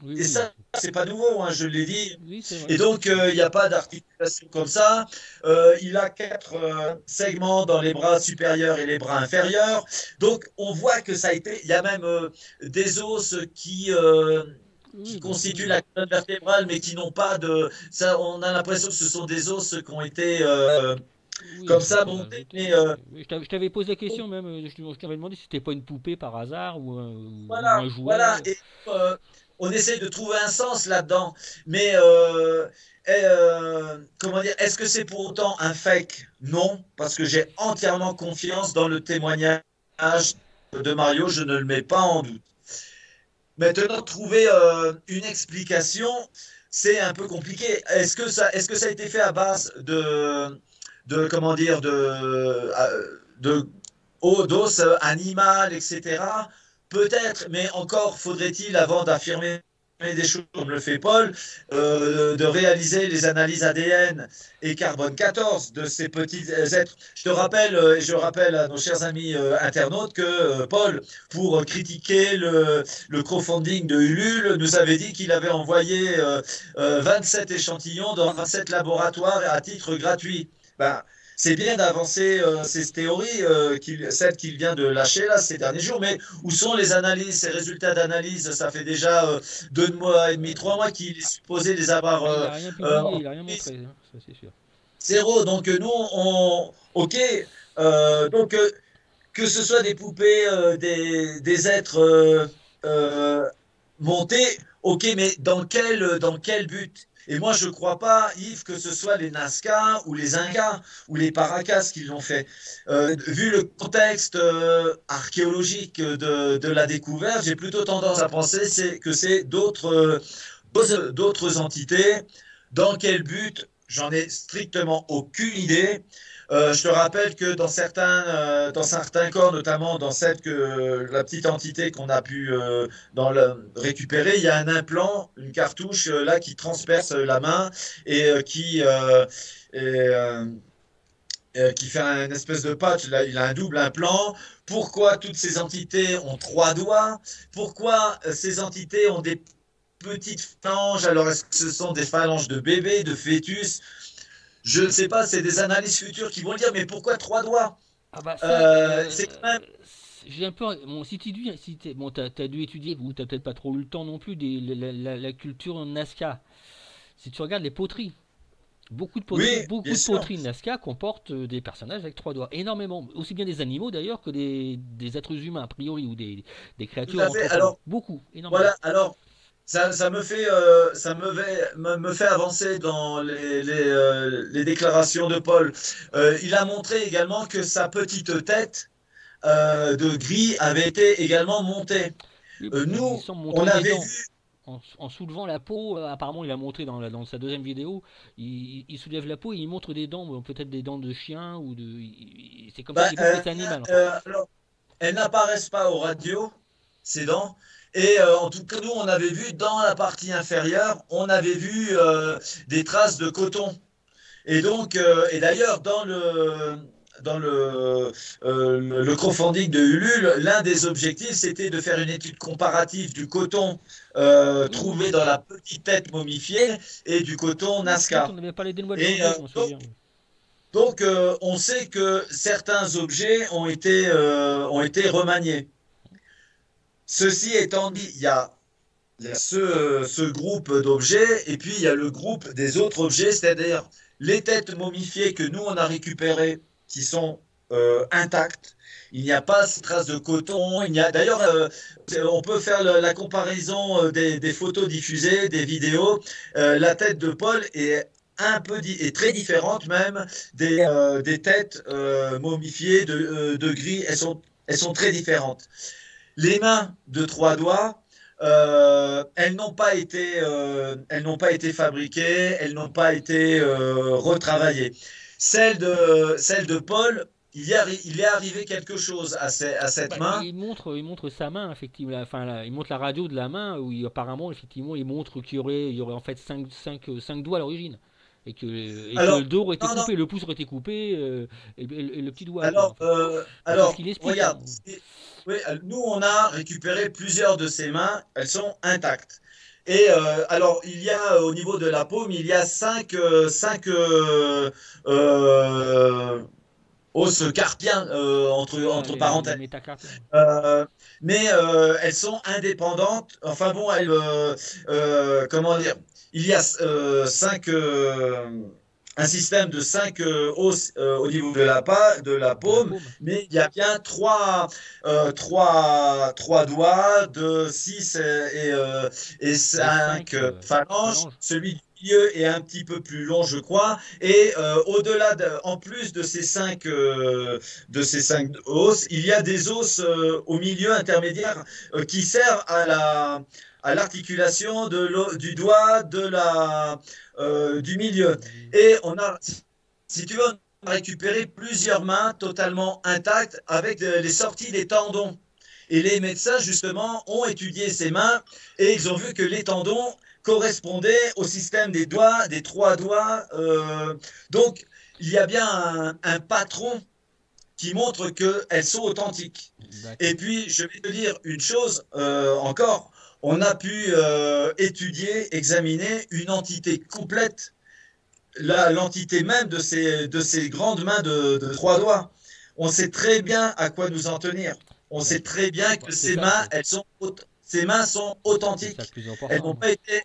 A: Oui,
B: Et
A: oui.
B: ça, c'est pas nouveau, hein, je l'ai dit.
A: Oui, c'est vrai.
B: Et donc, il n'y a pas d'articulation comme ça. Il a quatre segments dans les bras supérieurs et les bras inférieurs. Donc, on voit que ça a été. Il y a même des os qui
A: Oui, bien sûr.
B: constituent la colonne vertébrale, mais qui n'ont pas de. Ça, on a l'impression que ce sont des os qui ont été
A: Oui,
B: comme
A: qui ont
B: ça
A: été
B: montés.
A: rajoutés.
B: Mais
A: Oui, je t'avais posé la question même. Je t'avais demandé si c'était pas une poupée par hasard ou
B: voilà,
A: un
B: voilà.
A: jouet.
B: Et on essaye de trouver un sens là-dedans. Mais comment dire, est-ce que c'est pour autant un fake? Non, parce que j'ai entièrement confiance dans le témoignage de Mario, je ne le mets pas en doute. Maintenant, trouver une explication, c'est un peu compliqué. Est-ce que ça a été fait à base comment dire, de d'os animal, etc. Peut-être, mais encore faudrait-il, avant d'affirmer des choses comme le fait Paul, de réaliser les analyses ADN et carbone 14 de ces petits êtres. Je te rappelle, et je rappelle à nos chers amis internautes que Paul, pour critiquer le crowdfunding de Ulule, nous avait dit qu'il avait envoyé 27 échantillons dans 27 laboratoires à titre gratuit. Ben, c'est bien d'avancer ces théories, celles qu'il vient de lâcher là ces derniers jours, mais où sont les analyses, ces résultats d'analyse? Ça fait déjà 2 mois et demi, 3 mois qu'il est supposé les avoir
A: Il a rien publié,
B: en
A: il a rien
B: coulisses.
A: montré, hein, ça c'est sûr.
B: Zéro. Donc nous, ok. Donc que ce soit des poupées, des êtres euh, montés, ok, mais dans quel but? Et moi, je ne crois pas, Yves, que ce soit les Nazca ou les Incas ou les Paracas qui l'ont fait. Vu le contexte archéologique de la découverte, j'ai plutôt tendance à penser que c'est d'autres entités. Dans quel but? J'en ai strictement aucune idée. Je te rappelle que dans certains corps, notamment dans la petite entité qu'on a pu récupérer, il y a un implant, une cartouche là qui transperce la main et et, euh, qui fait une espèce de patch. Là, il a un double implant. Pourquoi toutes ces entités ont trois doigts? Pourquoi ces entités ont des petites phalanges. Alors, est-ce que ce sont des phalanges de bébés, de fœtus? Je ne sais pas, c'est des analyses futures qui vont dire, mais pourquoi trois doigts?
A: Ah bah ça,
B: C'est quand même...
A: j'ai un peu. Bon, si tu dis, si bon, t'as dû étudier, ou t'as peut-être pas trop eu le temps non plus, la culture Nazca. Si tu regardes les poteries,
B: Oui, bien
A: beaucoup de
B: sûr.
A: poteries Nazca comportent des personnages avec trois doigts. Énormément. Aussi bien des animaux d'ailleurs que des êtres humains, a priori, ou des
B: Tout
A: créatures
B: à fait.
A: anthropomorphes.
B: Alors,
A: Beaucoup, énormément.
B: voilà. Alors, ça me fait, me fait avancer dans les déclarations de Paul. Il a montré également que sa petite tête de gris avait été également montée.
A: Oui, parce qu'il
B: Nous,
A: semble
B: on
A: montrer des
B: avait
A: dents.
B: vu,
A: En soulevant la peau, apparemment il a montré dans sa deuxième vidéo, il soulève la peau et il montre des dents, bon, peut-être des dents de chien ou de. C'est comme ça
B: bah,
A: qu'il prouve que c'est animal en fait.
B: alors, elles n'apparaissent pas au radio, ces dents. Et en tout cas, nous, on avait vu dans la partie inférieure, on avait vu des traces de coton. Et donc, et d'ailleurs, dans le crowdfunding de Ulule, l'un des objectifs, c'était de faire une étude comparative du coton
A: Oui, oui,
B: trouvé dans la petite tête momifiée et du coton
A: oui, oui,
B: Nazca.
A: t'en avais parlé dès le mois de
B: Et
A: janvier, je m'en
B: donc,
A: souviens.
B: on sait que certains objets ont été remaniés. Ceci étant dit, il y a ce groupe d'objets et puis il y a le groupe des autres objets, c'est-à-dire les têtes momifiées que nous on a récupérées qui sont intactes. Il n'y a pas ces traces de coton. Il y a d'ailleurs, on peut faire la comparaison des photos diffusées, des vidéos. La tête de Paul est est très différente même des têtes momifiées de gris. Elles sont très différentes. Les mains de trois doigts, elles n'ont pas été fabriquées, elles n'ont pas été retravaillées. Celle de Paul, il est arrivé quelque chose à cette
A: Bah,
B: main.
A: il montre sa main, effectivement. Enfin, il montre la radio de la main où apparemment, effectivement, il montre il y aurait en fait 5 doigts à l'origine. Et que le
B: Alors,
A: dos aurait été
B: non, non,
A: coupé, le pouce aurait été coupé, et le petit doigt, quoi, en fait. Bah, c'est ce qu'il explique, hein.
B: regarde, oui, nous on a récupéré plusieurs de ces mains, elles sont intactes. Et alors, il y a au niveau de la paume, il y a euh, os carpiens
A: Voilà,
B: entre
A: les
B: parenthèses.
A: métacarpiens.
B: Euh, mais elles sont indépendantes. Enfin bon, comment dire, il y a un système de cinq os au niveau de la
A: De la
B: paume,
A: paume.
B: mais il y a bien trois doigts de 6 et
A: Et
B: 5
A: 5
B: phalanges.
A: phalanges.
B: Celui du milieu est un petit peu plus long, je crois. Et en plus de ces cinq os, il y a des os au milieu intermédiaire qui servent à l'articulation du doigt du milieu. Et si tu veux, on a récupéré plusieurs mains totalement intactes avec les sorties des tendons. Et les médecins, justement, ont étudié ces mains et ils ont vu que les tendons correspondaient au système des doigts, des trois doigts. Donc, il y a bien un patron qui montre qu'elles sont authentiques. Et
A: D'accord.
B: puis, je vais te dire une chose encore. On a pu étudier, examiner une entité complète, l'entité même de ces grandes mains de trois doigts. On sait très bien à quoi nous en tenir. On sait
A: D'accord.
B: très bien
A: Ouais,
B: que ces mains, ces mains sont
A: c'est ça le
B: authentiques.
A: plus
B: Elles
A: important,
B: n'ont
A: hein.
B: pas été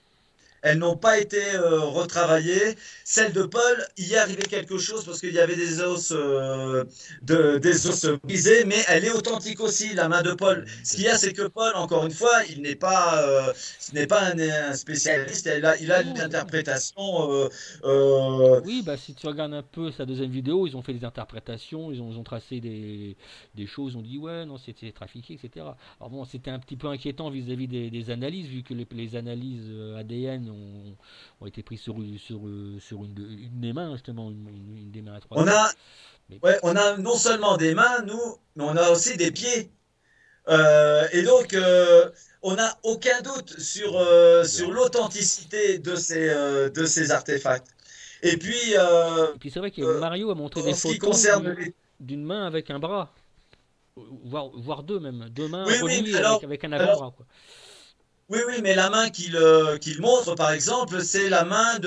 B: elles n'ont pas été retravaillées. Celle de Paul, il y est arrivé quelque chose parce qu'il y avait des os brisés, mais elle est authentique aussi, la main de Paul. Ce qu'il y a, c'est que Paul, encore une fois, ce n'est pas un spécialiste. Il a une
A: Non, non.
B: interprétation. Euh,
A: Oui, bah si tu regardes un peu sa deuxième vidéo, ils ont fait des interprétations, ils ont tracé des choses, ils ont dit ouais, non, c'était trafiqué, etc. Alors bon, c'était un petit peu inquiétant vis-à-vis des analyses, vu que les analyses ADN ont été prises sur une des mains, justement, une des mains à trois
B: on
A: doigts.
B: a,
A: Mais
B: on a non seulement des mains, nous, mais on a aussi des pieds. Et donc, on n'a aucun doute sur
A: voilà.
B: l'authenticité de ces artefacts. Et puis,
A: Et puis c'est vrai que Mario a montré des
B: en ce qui
A: photos
B: concerne les...
A: d'une main avec un bras, voire deux même, deux mains
B: Oui, oui,
A: reliées
B: alors,
A: avec un
B: alors
A: avant-bras, quoi.
B: Oui, oui, mais la main qu'il montre, par exemple, c'est la main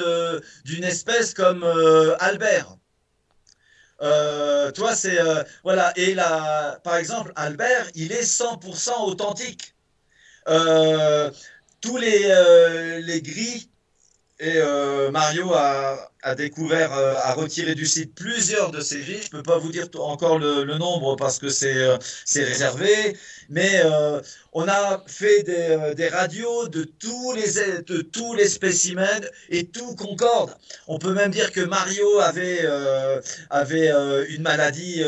B: d'une espèce comme Albert. Toi, c'est voilà. Et là, par exemple, Albert, il est 100% authentique. Euh, tous les gris et Mario a découvert, a retiré du site plusieurs de ces grilles. Je peux pas vous dire encore le nombre parce que c'est réservé, mais on a fait des radios de tous les spécimens et tout concorde. On peut même dire que Mario avait une maladie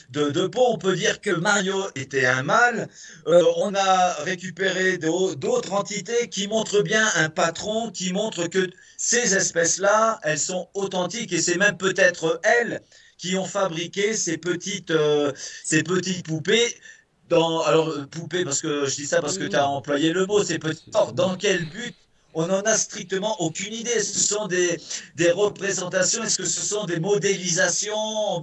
B: de peau. On peut dire que Mario était un mâle. On a récupéré d'autres entités qui montrent bien un patron, qui montre que ces espèces-là, elles sont authentiques et c'est même peut-être elles qui ont fabriqué ces petites poupées. Poupées, parce que je dis ça parce
A: Oui,
B: que tu
A: oui,
B: as employé le mot, ces petites.
A: c'est
B: Or,
A: bon.
B: dans quel but? On n'en a strictement aucune idée. Ce sont des représentations. Est-ce que ce sont des modélisations en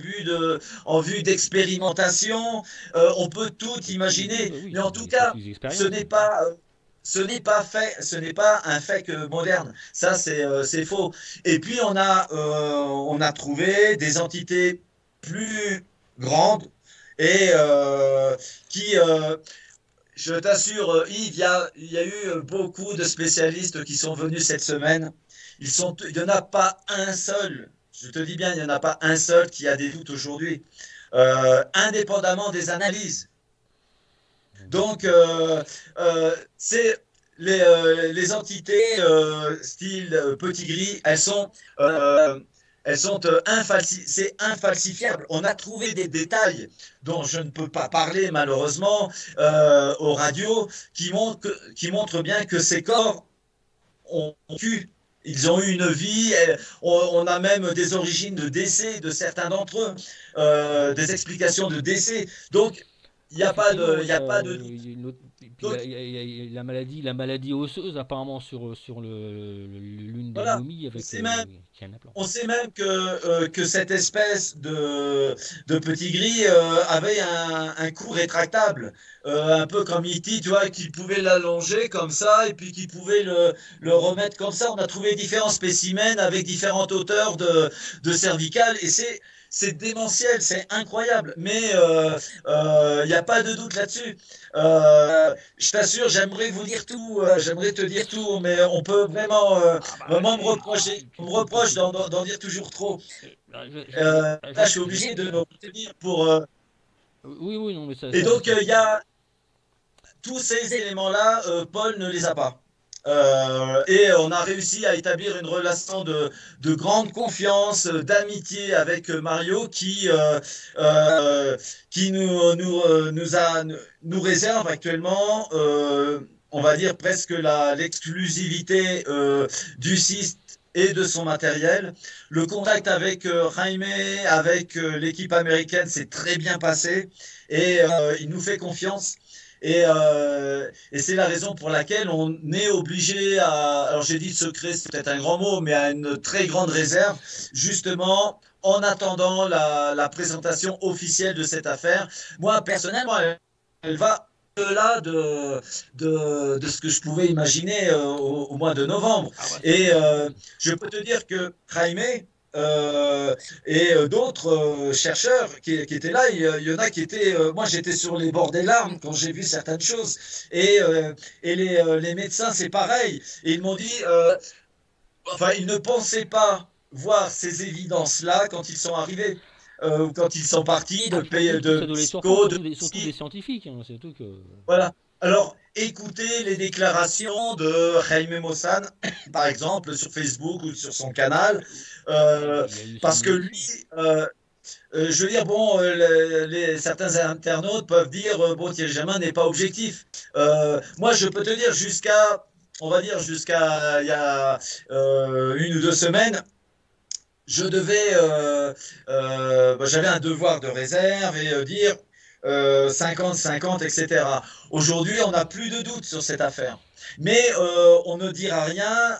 B: vue d'expérimentation? On peut tout
A: Oui,
B: imaginer.
A: bah oui,
B: Mais en tout
A: c'est
B: cas,
A: des
B: ce
A: expériences.
B: n'est pas, ce n'est pas un fait que moderne. Ça, c'est faux. Et puis, on a trouvé des entités plus grandes et qui, je t'assure, Yves, il y a eu beaucoup de spécialistes qui sont venus cette semaine. Il n'y en a pas un seul, je te dis bien, il n'y en a pas un seul qui a des doutes aujourd'hui, indépendamment des analyses. Donc, c'est les entités style petit gris, euh, elles sont c'est infalsifiable. On a trouvé des détails dont je ne peux pas parler malheureusement aux radios qui montrent bien que ces corps ont vécu. Ils ont eu une vie, on a même des origines de décès de certains d'entre eux, des explications de décès. Donc,
A: Ah, effectivement,
B: il
A: ouais,
B: y a
A: ça,
B: pas de doute.
A: il y a et puis
B: Donc,
A: il y a la maladie osseuse apparemment sur l'une des
B: voilà,
A: momies
B: on
A: avec
B: sait même,
A: qui a un implant.
B: on sait même que cette espèce de petit gris avait un cou rétractable, un peu comme E.T., tu vois, qui pouvait l'allonger comme ça et puis qui pouvait le remettre comme ça. On a trouvé différents spécimens avec différentes hauteurs de cervicales et c'est démentiel, c'est incroyable, mais il n'y a pas de doute là-dessus. Je t'assure, j'aimerais vous dire tout, j'aimerais te dire tout, mais on peut vraiment
A: Ah bah,
B: moi, on me reproche d'en dire toujours trop. Là, je suis obligé de me retenir pour.
A: oui, oui, non, mais
B: Et donc, il y a tous ces éléments-là, Paul ne les a pas. Et on a réussi à établir une relation de grande confiance, d'amitié avec Mario qui nous réserve actuellement, on va dire presque l'exclusivité du site et de son matériel. Le contact avec Jaime, avec l'équipe américaine s'est très bien passé et il nous fait confiance. Et c'est la raison pour laquelle on est obligé à, alors j'ai dit secret, c'est peut-être un grand mot, mais à une très grande réserve, justement, en attendant la présentation officielle de cette affaire. Moi, personnellement, elle va au-delà de ce que je pouvais imaginer au mois de novembre.
A: ah bah
B: Et
A: c'est
B: je peux te dire que Jaime euh, et d'autres chercheurs qui étaient là, il y en a qui étaient, moi j'étais sur les bords des larmes quand j'ai vu certaines choses. Et les médecins, c'est pareil. Et ils m'ont dit, enfin, ils ne pensaient pas voir ces évidences-là quand ils sont arrivés, ou quand ils sont partis
A: ah, je me doute que ça
B: de
A: doit les surprendre,
B: psycho, de
A: surtout des
B: psy.
A: scientifiques, hein, surtout que
B: Voilà. Alors, écoutez les déclarations de Jaime Maussan, par exemple, sur Facebook ou sur son canal,
A: et
B: euh,
A: puis il y a eu aussi
B: parce que
A: Mehdi
B: lui,
A: aussi.
B: je veux dire, bon, certains internautes peuvent dire, bon, Thierry Germain n'est pas objectif. Moi, je peux te dire, on va dire, jusqu'à il y a 1 ou 2 semaines, je devais, j'avais un devoir de réserve et dire 50-50, etc. Aujourd'hui, on n'a plus de doute sur cette affaire. Mais on ne dira rien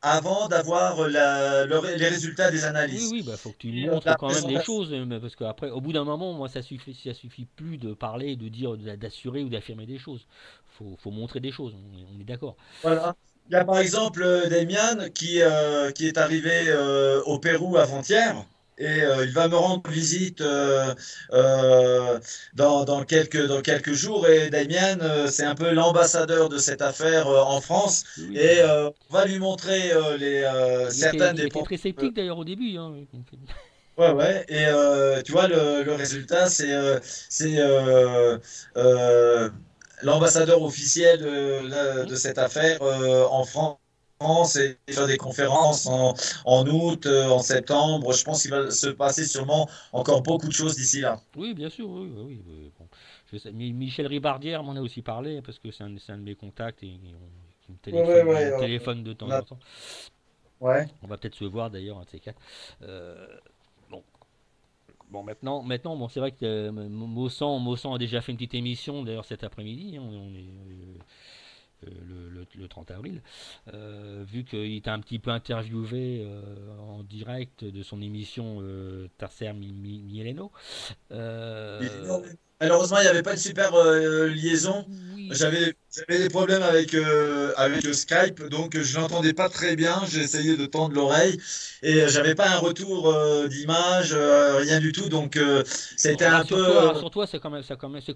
B: avant d'avoir les résultats des
A: Oui,
B: analyses.
A: oui, bah faut que tu
B: Et,
A: montres
B: la
A: quand même les
B: présentation.
A: choses, parce qu'après, au bout d'un moment, moi, ça suffit plus de parler, de dire, d'assurer ou d'affirmer des choses. Faut montrer des choses. On est d'accord.
B: Voilà. Il y a par exemple Damian qui est arrivé au Pérou avant-hier et il va me rendre visite dans quelques jours. Et Damian, c'est un peu l'ambassadeur de cette affaire en France
A: Oui, oui,
B: et on va lui montrer certaines
A: il
B: des
A: était
B: points.
A: très sceptique d'ailleurs au début, hein.
B: Ouais, ouais. Et tu vois, le résultat, c'est euh, l'ambassadeur officiel
A: Hmm.
B: de cette affaire en France et faire des conférences en août, en septembre. Je pense qu'il va se passer sûrement encore beaucoup de choses d'ici là.
A: Oui, bien sûr, oui, oui, oui, bon. Michel Ribardière m'en a aussi parlé, parce que c'est un de mes contacts, qui
B: Ouais, ouais,
A: me
B: ouais.
A: téléphone de
B: On
A: temps
B: a-
A: en temps.
B: ouais.
A: On va peut-être se voir d'ailleurs, un de ces quatre. Euh, bon, bon, maintenant, bon, c'est vrai que Maussan a déjà fait une petite émission, d'ailleurs cet après-midi, hein, on est le 30 avril, vu qu'il t'a un petit peu interviewé en direct de son émission Tercer Mieleno. Euh,
B: Malheureusement, il n'y avait pas de super liaison.
A: oui,
B: J'avais des problèmes avec Skype, donc je l'entendais pas très bien. J'ai essayé de tendre l'oreille et j'avais pas un retour d'image, rien du tout. Donc
A: bon,
B: c'était un peu
A: rassure-toi, c'est quand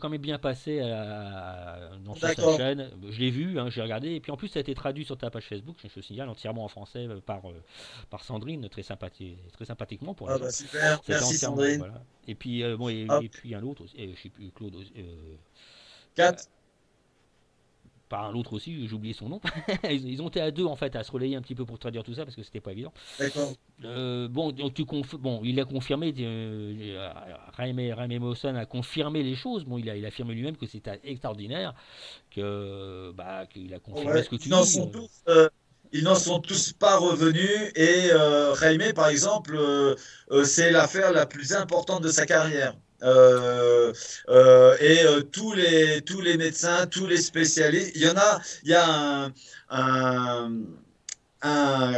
A: même bien passé sur sa
B: d'accord.
A: chaîne. Je l'ai vu, hein, j'ai regardé, et puis en plus ça a été traduit sur ta page Facebook, je te signale, entièrement en français par Sandrine, très sympathiquement pour
B: Ah
A: les gens.
B: bah super,
A: C'était
B: merci
A: entièrement,
B: Sandrine.
A: voilà. Et puis bon,
B: Hop,
A: et puis un autre, je sais plus, Claude, euh,
B: 4,
A: pas un autre aussi, j'ai oublié son nom. Ils ont été à deux en fait à se relayer un petit peu pour traduire tout ça parce que c'était pas évident.
B: d'accord.
A: Bon, donc bon, il a confirmé, Raime Mawson a confirmé les choses. Bon, il a affirmé lui-même que c'était extraordinaire, qu'il a confirmé
B: Ouais,
A: ce que tu dis.
B: ils n'en sont tous pas revenus et Jaime, par exemple, c'est l'affaire la plus importante de sa carrière. Et tous les médecins, tous les spécialistes, il y a un,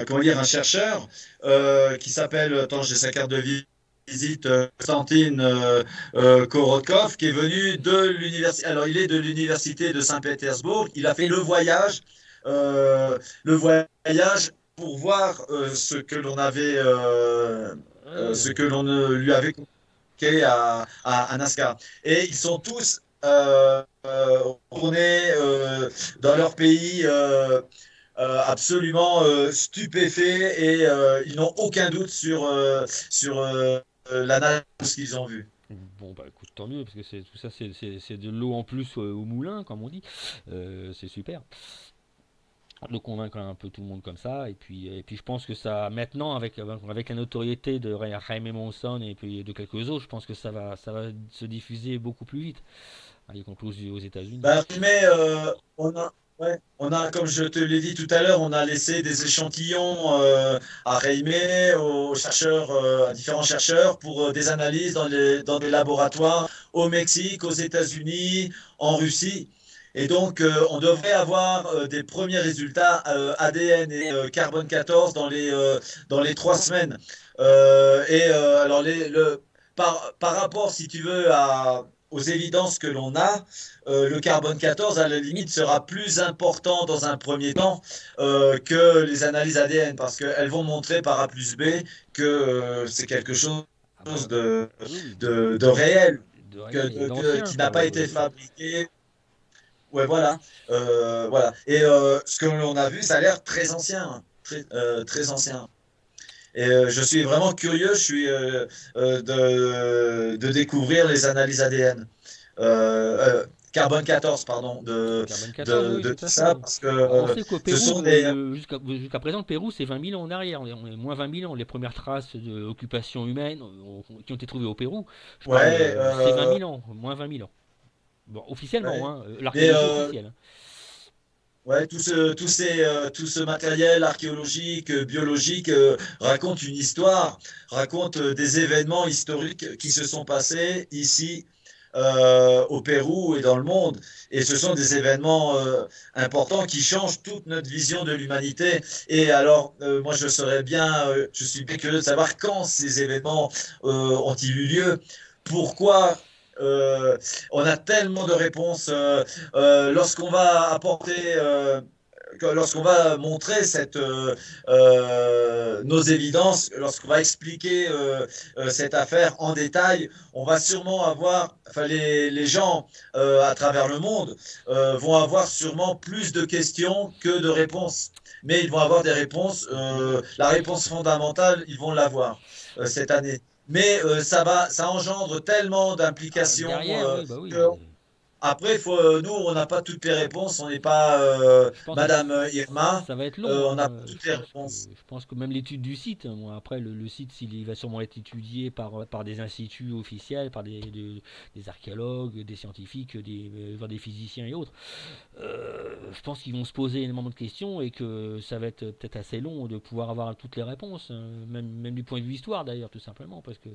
B: comment dire, un chercheur qui s'appelle, attends, j'ai sa carte de visite, Konstantin Korotkov, qui est venu de l'université. Alors, il est de l'université de Saint-Pétersbourg. Il a fait le voyage pour voir ce
A: Ouais,
B: que l'on lui avait communiqué à Nazca. Et ils sont tous retournés dans leur pays. Absolument stupéfaits et ils n'ont aucun doute sur l'analyse qu'ils ont vue.
A: bon, bah écoute, tant mieux, parce que tout ça, c'est de l'eau en plus au moulin, comme on dit. C'est super. De convaincre un peu tout le monde comme ça. Et puis je pense que ça, maintenant, avec la notoriété de Jaime Monson et puis de quelques autres, je pense que ça va se diffuser beaucoup plus vite, hein, y compris aux États-Unis.
B: Ben, mais ouais, comme je te l'ai dit tout à l'heure, on a laissé des échantillons à Reimé, aux chercheurs, à différents chercheurs pour des analyses dans des laboratoires au Mexique, aux États-Unis, en Russie. Et donc, on devrait avoir des premiers résultats ADN et carbone 14 dans les 3 semaines. Alors, par rapport, si tu veux, aux évidences que l'on a, le carbone 14, à la limite, sera plus important dans un premier temps que les analyses ADN, parce qu'elles vont montrer par A plus B que c'est quelque chose
A: Ah bah, oui, oui,
B: de réel,
A: de réel et d'ancien,
B: qui n'a
A: quoi.
B: pas été fabriqué. Ouais, voilà. Voilà. Et ce que l'on a vu, ça a l'air très ancien, hein, très ancien. Et je suis vraiment curieux, de découvrir les analyses ADN. Carbone 14, pardon,
A: Carbone 14, oui,
B: de
A: tout
B: tout
A: à fait.
B: ça,
A: Oui.
B: parce que
A: Alors, on sait qu'au
B: ce
A: Pérou,
B: sont des...
A: jusqu'à présent, le Pérou, c'est 20 000 ans en arrière. On est moins 20 000 ans. Les premières traces d'occupation humaine qui ont été trouvées au Pérou, je parle,
B: Ouais,
A: c'est 20 000 ans, moins 20 000 ans. Bon, officiellement,
B: ouais.
A: hein,
B: Mais
A: l'archéologie officielle, hein.
B: ouais, tout ce matériel archéologique, biologique raconte une histoire, raconte des événements historiques qui se sont passés ici au Pérou et dans le monde. Et ce sont des événements importants qui changent toute notre vision de l'humanité. Et alors, moi, je suis bien curieux de savoir quand ces événements ont-ils eu lieu, pourquoi. euh, on a tellement de réponses. Lorsqu'on va apporter lorsqu'on va montrer nos évidences, lorsqu'on va expliquer cette affaire en détail, on va sûrement avoir, enfin les gens à travers le monde vont avoir sûrement plus de questions que de réponses. Mais ils vont avoir des réponses. La réponse fondamentale, ils vont l'avoir cette année. Mais ça engendre tellement d'implications
A: Derrière, oui, bah
B: que
A: oui.
B: après, nous, on n'a pas toutes les réponses. On n'est pas
A: Je pense que
B: Madame Irma.
A: ça va être long,
B: On n'a
A: hein.
B: pas toutes les réponses.
A: Je pense que même l'étude du site, hein, bon, après le site, il va sûrement être étudié par des instituts officiels, par des archéologues, des scientifiques, voire des physiciens et autres. Je pense qu'ils vont se poser énormément de questions et que ça va être peut-être assez long de pouvoir avoir toutes les réponses, hein, même du point de vue histoire d'ailleurs, tout simplement, parce que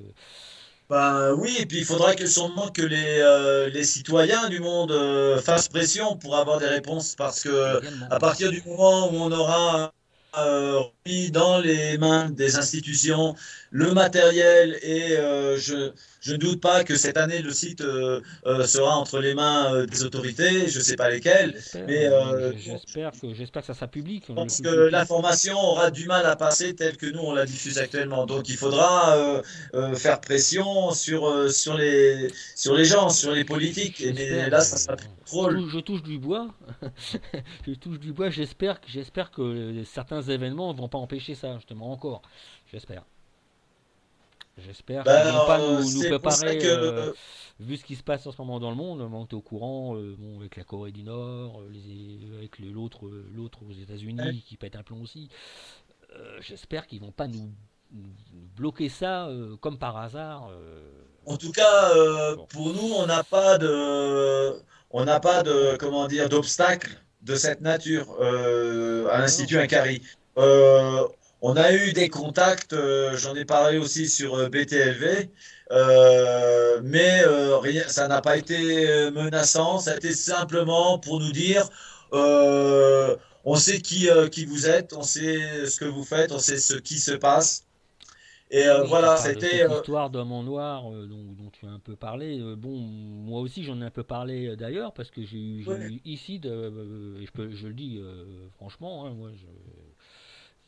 B: Ben oui, et puis il faudra que sûrement que les citoyens du monde fassent pression pour avoir des réponses, parce que
A: également,
B: à
A: oui.
B: partir du moment où on aura remis dans les mains des institutions le matériel, et je ne doute pas que cette année le site sera entre les mains des autorités, je ne sais pas lesquelles,
A: J'espère,
B: mais
A: j'espère que ça sera public
B: pense que l'information aura du mal à passer telle que nous on la diffuse actuellement. Donc il faudra faire pression sur les gens, sur les politiques. Mais
A: j'espère.
B: là, ça sera plus notre rôle.
A: Je touche du bois. Je touche du bois. J'espère que certains événements ne vont pas empêcher ça, justement, encore. J'espère. J'espère qu'ils
B: Ben,
A: vont pas nous
B: c'est pour ça
A: préparer,
B: que
A: vu ce qui se passe en ce moment dans le monde, on est au courant, bon, avec la Corée du Nord, avec l'autre aux États-Unis qui pète un plomb aussi. J'espère qu'ils vont pas nous bloquer ça comme par hasard.
B: en tout cas,
A: Bon.
B: pour nous, on n'a pas de, comment dire, d'obstacle de cette nature à
A: Non, non.
B: l'Institut Inkari. Euh, on a eu des contacts, j'en ai parlé aussi sur BTLV, mais ça n'a pas été menaçant, ça a été simplement pour nous dire, on sait qui vous êtes, on sait ce que vous faites, on sait ce qui se passe. Et
A: Oui, tu
B: voilà,
A: parles de
B: c'était
A: cette histoire d'homme en noir dont tu as un peu parlé. Bon, moi aussi j'en ai un peu parlé d'ailleurs parce que j'ai
B: ouais,
A: eu ici, et je le dis franchement, hein, moi,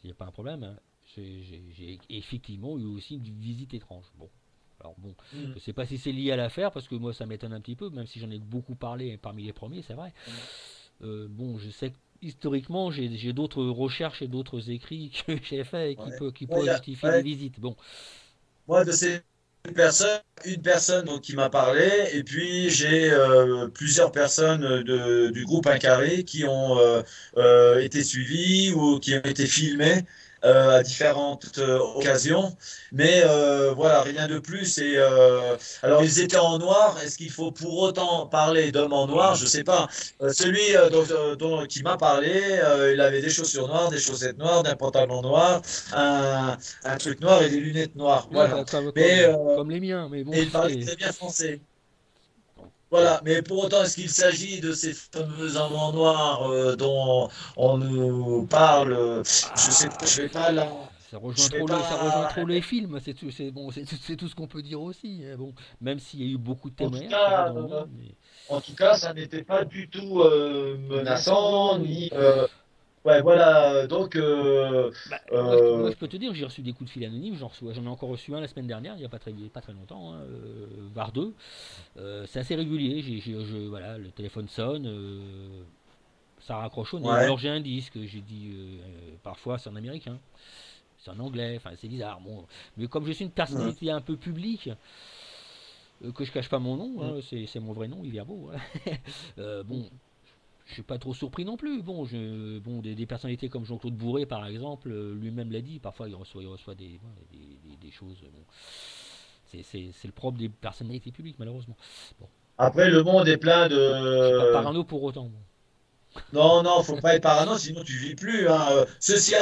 A: il n'y a pas un problème, hein, j'ai effectivement eu aussi une visite étrange. Bon, alors bon, je ne sais pas si c'est lié à l'affaire parce que moi ça m'étonne un petit peu, même si j'en ai beaucoup parlé parmi les premiers, c'est vrai. Bon, je sais que historiquement, j'ai d'autres recherches et d'autres écrits que j'ai faits et
B: ouais.
A: qui
B: Ouais,
A: pourraient justifier des
B: ouais.
A: visites. Bon,
B: Moi, de ces une personne donc, qui m'a parlé, et puis j'ai plusieurs personnes du groupe Incaré qui ont été suivies ou qui ont été filmées à différentes occasions. Mais voilà, rien de plus. Et alors, ils étaient en noir. Est-ce qu'il faut pour autant parler d'homme en noir? Je sais pas. Celui qui m'a parlé, il avait des chaussures noires, des chaussettes noires, un pantalon noir, un truc noir et des lunettes noires.
A: oui,
B: Voilà.
A: bah,
B: Mais
A: comme les miens, mais bon,
B: et il parlait
A: c'est.
B: très bien français.
A: Bon, bon.
B: Voilà, mais pour autant, est-ce qu'il s'agit de ces fameux amants noirs dont on nous parle? Je sais pas,
A: Ah,
B: je vais
A: ça rejoint
B: pas.
A: trop les films, c'est bon, c'est tout ce qu'on peut dire aussi, hein, bon, même s'il y a eu beaucoup de
B: En tout
A: témoignages, c'est vrai,
B: cas,
A: dans le monde, mais
B: ça n'était pas du tout menaçant ni. Ouais, voilà. Donc,
A: bah, moi,
B: euh,
A: je peux te dire, j'ai reçu des coups de fil anonymes, j'en ai encore reçu un la semaine dernière, il n'y a pas très longtemps, hein, voire deux. C'est assez régulier, voilà, le téléphone sonne, ça raccroche au nez, ou
B: ouais.
A: alors j'ai un disque, j'ai dit, parfois c'est en américain, c'est en anglais, enfin c'est bizarre, bon. Mais comme je suis une
B: Mhm.
A: personnalité un peu publique, que je cache pas mon nom,
B: Mhm.
A: hein, c'est mon vrai nom, Iverbo, hein. Bon, je suis pas trop surpris non plus. Bon, des personnalités comme Jean-Claude Bourré, par exemple, lui-même l'a dit. Parfois, il reçoit des choses. Bon, c'est le propre des personnalités publiques, malheureusement. Bon,
B: Après, le monde est plein
A: je suis pas
B: de.
A: parano pour autant. Bon.
B: Non, non, faut pas être parano, sinon tu vis plus, hein. Ceci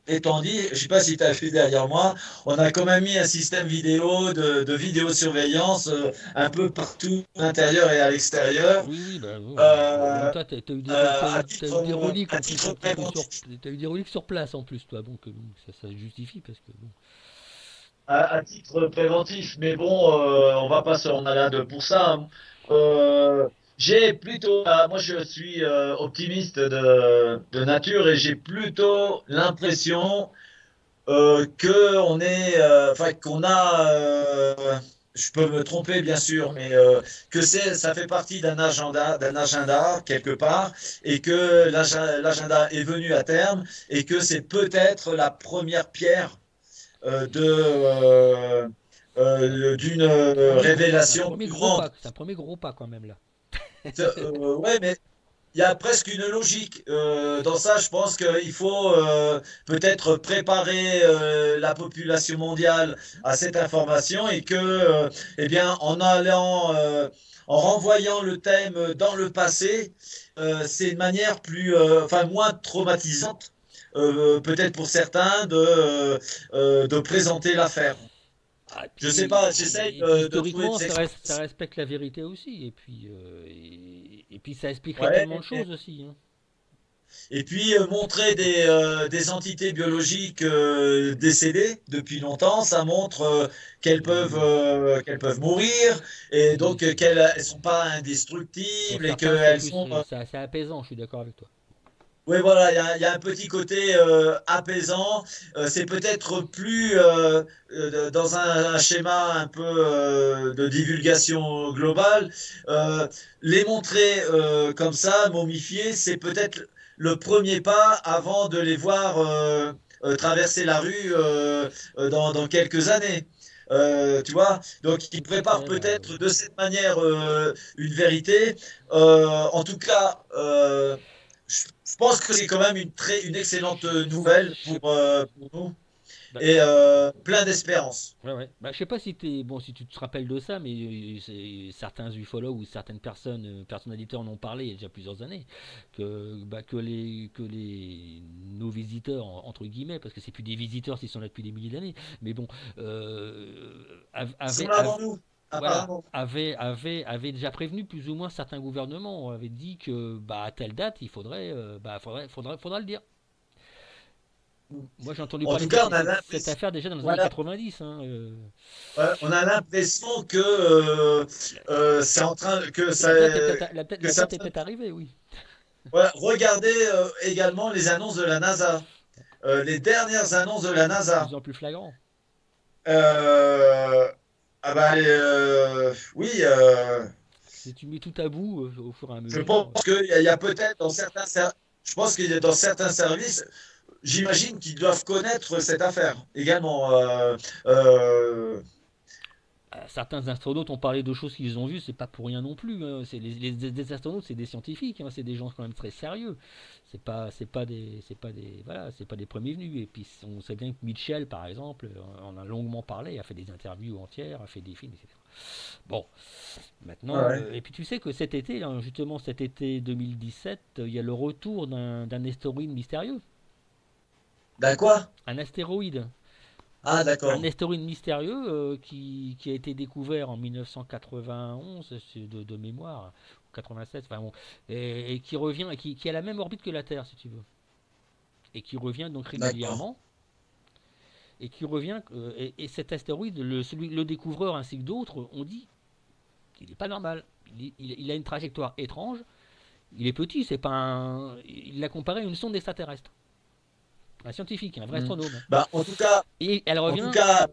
B: étant dit, je sais pas si tu as vu derrière moi, on a quand même mis un système vidéo de vidéosurveillance un peu partout, à l'intérieur et à l'extérieur.
A: Oui, oui, bah, bon,
B: Euh,
A: toi, t'as
B: à
A: eu des reliques
B: à
A: en plus,
B: titre
A: un petit peu
B: préventif.
A: t'as eu des reliques sur place en plus, toi, bon, bon, ça justifie parce que bon.
B: À titre préventif, mais bon, on va pas se en malade pour ça, hein. J'ai plutôt, moi je suis optimiste de nature et j'ai plutôt l'impression que on est, enfin qu'on a, je peux me tromper bien sûr, mais que ça fait partie d'un agenda quelque part, et que l'agenda est venu à terme, et que c'est peut-être la première pierre d'une
A: C'est un
B: révélation
A: premier
B: plus
A: gros
B: grande.
A: pas, c'est un premier gros pas quand même là.
B: Ouais, mais il y a presque une logique dans ça. Je pense qu'il faut peut-être préparer la population mondiale à cette information, et que, eh bien, en renvoyant le thème dans le passé, c'est une manière enfin, moins traumatisante, peut-être pour certains, de présenter l'affaire.
A: Ah,
B: Je sais pas, j'essaye
A: et puis
B: de trouver
A: historiquement,
B: des
A: ça
B: explications.
A: respecte la vérité aussi, et puis ça expliquerait
B: Ouais,
A: tellement de choses aussi, hein.
B: et puis montrer des entités biologiques décédées depuis longtemps, ça montre
A: Oui,
B: qu'elles peuvent mourir, et
A: oui,
B: donc qu'elles ne sont pas
A: pour
B: indestructibles, et
A: certains, c'est
B: qu'elles
A: plus,
B: sont...
A: c'est apaisant, je suis d'accord avec toi.
B: Oui, voilà, il y a un petit côté apaisant. C'est peut-être plus dans un schéma un peu de divulgation globale. Euh, les montrer comme ça, momifiés, c'est peut-être le premier pas avant de les voir traverser la rue dans quelques années. Tu vois? Donc, ils
A: Tout à
B: préparent
A: fait, bah,
B: peut-être de cette manière une vérité. En tout cas, je pense que c'est quand même une excellente nouvelle
A: je sais
B: pour nous,
A: bah,
B: et plein d'espérance.
A: ouais, ouais. Bah, je sais pas si bon, si tu te rappelles de ça, mais certains ufologues ou certaines personnes, personnalités en ont parlé il y a déjà plusieurs années, que nos visiteurs, entre guillemets, parce que c'est plus des visiteurs s'ils sont là depuis des milliers d'années, mais bon,
B: Ils sont là avant nous,
A: voilà,
B: apparemment.
A: avait déjà prévenu plus ou moins certains gouvernements, avait dit que bah, à telle date, faudra le dire. Moi, j'ai entendu
B: En
A: parler
B: tout
A: de
B: cas,
A: cette affaire déjà dans les années
B: voilà,
A: 90, hein,
B: ouais, on a l'impression que c'est en train
A: la
B: que ça.
A: date est peut-être arrivée, oui.
B: Ouais, regardez également les annonces de la NASA, les dernières annonces de la
A: De plus
B: NASA.
A: en plus flagrant.
B: Euh, ah bah, oui,
A: Si tu mets tout à bout au fur et à
B: je
A: mesure.
B: pense qu'il y a peut-être je pense qu'il y a dans certains services. J'imagine qu'ils doivent connaître cette affaire également. Euh,
A: Certains astronautes ont parlé de choses qu'ils ont vues, c'est pas pour rien non plus, hein. Les astronautes, c'est des scientifiques, hein, c'est des gens quand même très sérieux. C'est pas des premiers venus. Et puis on sait bien que Mitchell, par exemple, en a longuement parlé, a fait des interviews entières, a fait des films, etc. Bon, maintenant,
B: ouais.
A: et puis tu sais que cet été, hein, justement cet été 2017, il y a le retour d'un astéroïde mystérieux.
B: D'un quoi?
A: Un astéroïde.
B: Ah,
A: Un
B: d'accord.
A: astéroïde mystérieux qui a été découvert en 1991 de mémoire, 87, enfin bon, et qui revient, qui a la même orbite que la Terre, si tu veux, et qui revient donc
B: D'accord.
A: régulièrement, et qui revient, et cet astéroïde, le découvreur ainsi que d'autres ont dit qu'il n'est pas normal, il a une trajectoire étrange, il est petit, c'est pas il l'a comparé à une sonde extraterrestre, un scientifique, un vrai
B: Hmm.
A: astronome,
B: Bah,
A: et elle
B: en tout
A: revient
B: cas,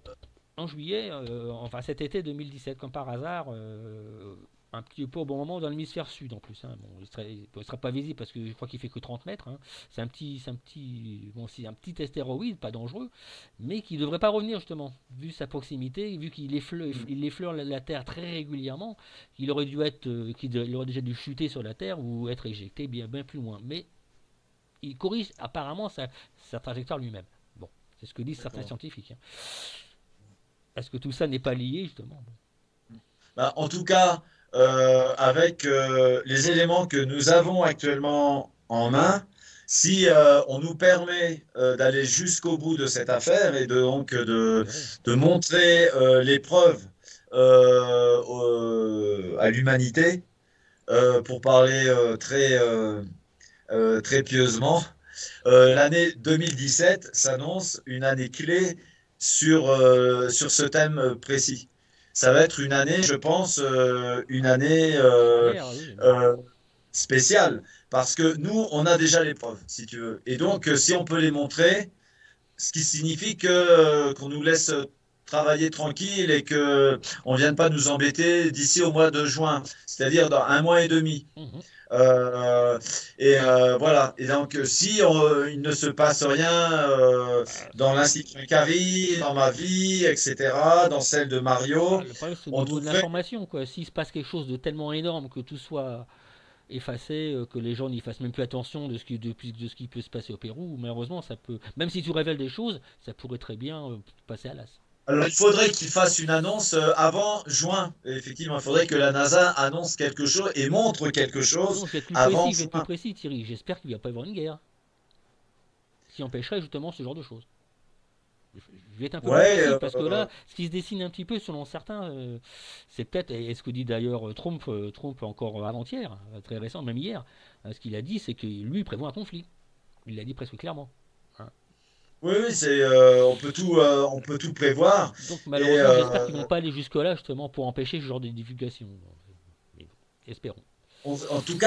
A: en juillet, enfin cet été 2017, comme par hasard, un petit peu au bon moment dans l'hémisphère sud en plus, hein. Bon, il sera pas visible parce que je crois qu'il fait que 30 mètres, hein. C'est un petit astéroïde, pas dangereux, mais qui ne devrait pas revenir justement, vu sa proximité, vu il effleure la Terre très régulièrement, il aurait déjà dû chuter sur la Terre ou être éjecté bien plus loin. Mais il corrige apparemment sa trajectoire lui-même. Bon, c'est ce que disent certains
B: d'accord.
A: scientifiques, hein. Est-ce que tout ça n'est pas lié justement?
B: Bah, en tout cas, avec les éléments que nous avons actuellement en main, si on nous permet d'aller jusqu'au bout de cette affaire et donc
A: Espérons.
B: de montrer les preuves à l'humanité, pour parler très pieusement, l'année 2017 s'annonce une année clé sur ce thème précis. Ça va être une année, je pense, une année
A: Charnière, oui.
B: spéciale, parce que nous, on a déjà les preuves, si tu veux. Et donc, si on peut les montrer, ce qui signifie que qu'on nous laisse travailler tranquille et que on vienne pas nous embêter d'ici au mois de juin, c'est-à-dire dans un mois et demi.
A: Mhm.
B: Euh, voilà. Et donc, si il ne se passe rien
A: Ah,
B: dans l'Institut Carrie, dans ma vie, etc., dans celle de Mario,
A: le problème, c'est au
B: on
A: niveau de
B: trouverait.
A: l'information, quoi. S'il se passe quelque chose de tellement énorme que tout soit effacé, que les gens n'y fassent même plus attention de ce qui peut se passer au Pérou, malheureusement, ça peut. Même si tu révèles des choses, ça pourrait très bien passer à l'as.
B: Alors, il faudrait qu'il fasse une annonce avant juin. Effectivement, il faudrait que la NASA annonce quelque chose et montre quelque
A: Non,
B: chose
A: je vais être plus
B: avant
A: précis, je vais être plus
B: juin.
A: précis, Thierry. J'espère qu'il ne va pas y avoir une guerre qui empêcherait justement ce genre de choses. Je vais être un peu plus
B: Ouais,
A: précis parce que là, ce qui se dessine un petit peu selon certains, c'est peut-être, et ce que dit d'ailleurs Trump encore avant-hier, très récent, même hier, ce qu'il a dit, c'est que lui prévoit un conflit. Il l'a dit presque clairement. Hein.
B: oui, oui, on peut tout prévoir.
A: Donc
B: Et
A: malheureusement, j'espère qu'ils vont pas aller jusque-là justement pour empêcher ce genre de divulgation. Mais bon, espérons.
B: en tout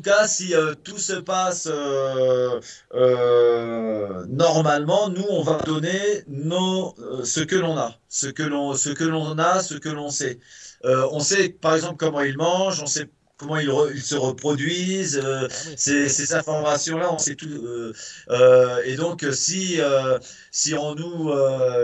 B: cas, si tout se passe normalement, nous, on va donner ce que l'on a, ce que l'on a, ce que l'on sait. On sait, par exemple, comment ils mangent, on sait comment ils se reproduisent,
A: Ah oui, c'est vrai.
B: ces informations-là, on sait tout. Et donc, si on nous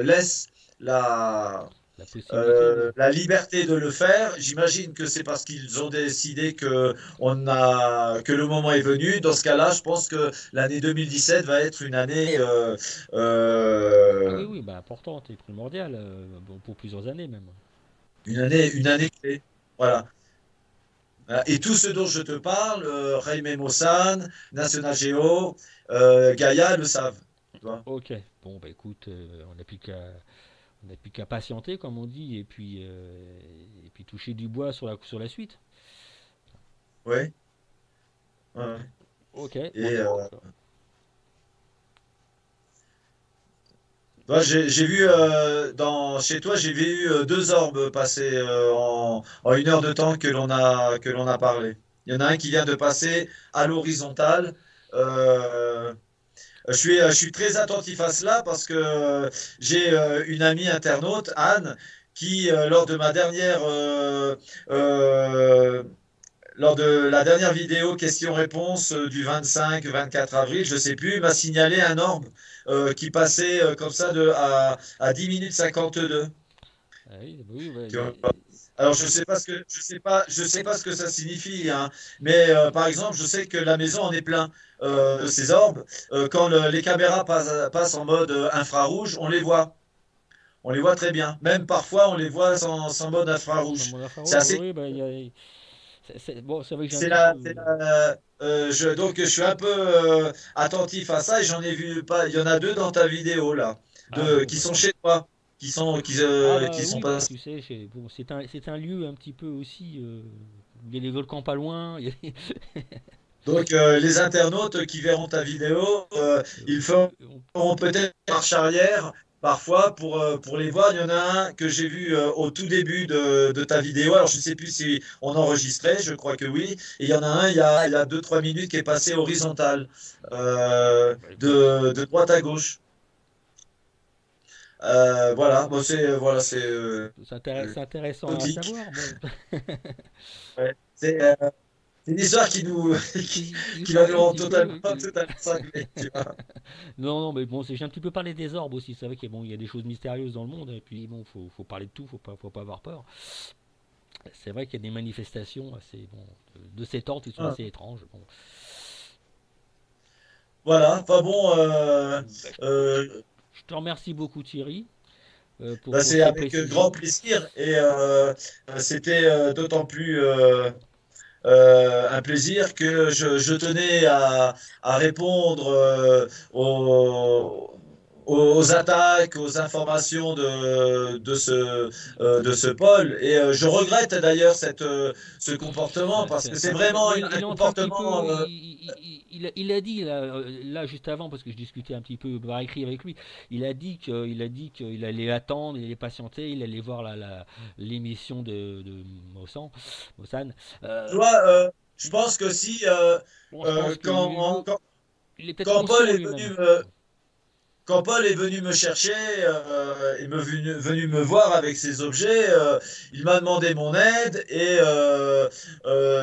B: laisse la
A: La possibilité, oui.
B: la liberté de le faire. J'imagine que c'est parce qu'ils ont décidé que le moment est venu. Dans ce cas-là, je pense que l'année 2017 va être une année
A: Ah oui, oui, bah importante et primordiale, bon, pour plusieurs années même.
B: une année clé. Voilà. Et tout ce dont je te parle, Jaime Maussan, National Geo, Gaïa le savent. Tu vois.
A: Ok, bon bah écoute, on n'a plus qu'à patienter comme on dit et puis toucher du bois sur la suite.
B: Ouais. Ouais.
A: Ok, bon
B: Et
A: bah écoute.
B: toi, j'ai vu chez toi, j'ai vu deux orbes passer en une heure de temps que l'on a parlé. Il y en a un qui vient de passer à l'horizontale. Euh, je suis très attentif à cela parce que j'ai une amie internaute, Anne, qui euh, lors de la dernière vidéo question-réponse du 25-24 avril, je ne sais plus, m'a signalé un orbe qui passait comme ça à 10 minutes 52.
A: Ah oui, bah oui, bah,
B: Tu vois. Alors je sais pas ce que ça signifie, hein, mais par exemple, je sais que la maison en est plein de ces orbes. Quand les caméras passent en mode infrarouge, on les voit très bien. Même parfois, on les voit sans mode
A: sans
B: infrarouge.
A: mon
B: C'est
A: infrarouge,
B: assez.
A: oui, bah, bon, c'est vrai que j'ai un
B: C'est
A: petit peu.
B: donc je suis un peu attentif à ça et j'en ai vu pas. Il y en a deux dans ta vidéo là,
A: Ah bon,
B: qui
A: bah.
B: sont chez toi,
A: Ah bah
B: qui sont
A: oui,
B: pas.
A: bah tu sais, bon, c'est un lieu un petit peu aussi. Il y a des volcans pas loin.
B: Donc les internautes qui verront ta vidéo, ils
A: On-
B: feront peut-être marche arrière parfois pour les voir. Il y en a un que j'ai vu au tout début de ta vidéo. Alors je ne sais plus si on enregistrait, je crois que oui. Et il y en a un il y a 2-3 minutes qui est passé horizontal
A: bah écoute,
B: de droite à gauche. Voilà, bon, c'est
A: c'est intéressant à
B: anecdotique.
A: savoir. Bon,
B: Ouais. C'est une histoire qui va nous
A: ouais, un
B: rendre
A: petit peu.
B: totalement cinglés, tu vois.
A: Non, non, mais bon, j'ai un petit peu parlé des orbes aussi. C'est vrai qu'il y a, bon, il y a des choses mystérieuses dans le monde. Et puis bon, faut parler de tout. Faut pas avoir peur. C'est vrai qu'il y a des manifestations assez, bon, de cet ordre qui sont
B: Ah.
A: assez étranges. Bon.
B: Voilà, enfin bon,
A: Bah,
B: euh,
A: je te remercie beaucoup, Thierry.
B: Ben,
A: pour
B: c'est
A: ces
B: avec grand
A: précisions.
B: plaisir et c'était d'autant plus un plaisir que je tenais à répondre aux attaques, aux informations de ce Paul. Et je regrette d'ailleurs ce comportement parce que c'est vraiment
A: Mais il
B: un
A: est en train un petit peu.
B: comportement.
A: Il a dit là, là, juste avant, parce que je discutais un petit peu par écrit avec lui, il a dit qu'il allait attendre, il allait patienter, il allait voir l'émission de Mossan.
B: Tu
A: Euh,
B: vois, je pense que si
A: bon, je pense qu'il
B: quand,
A: veut, il est peut-être
B: quand Paul
A: conscient
B: est
A: lui-même.
B: venu quand Paul est venu me chercher et venu me voir avec ses objets, il m'a demandé mon aide et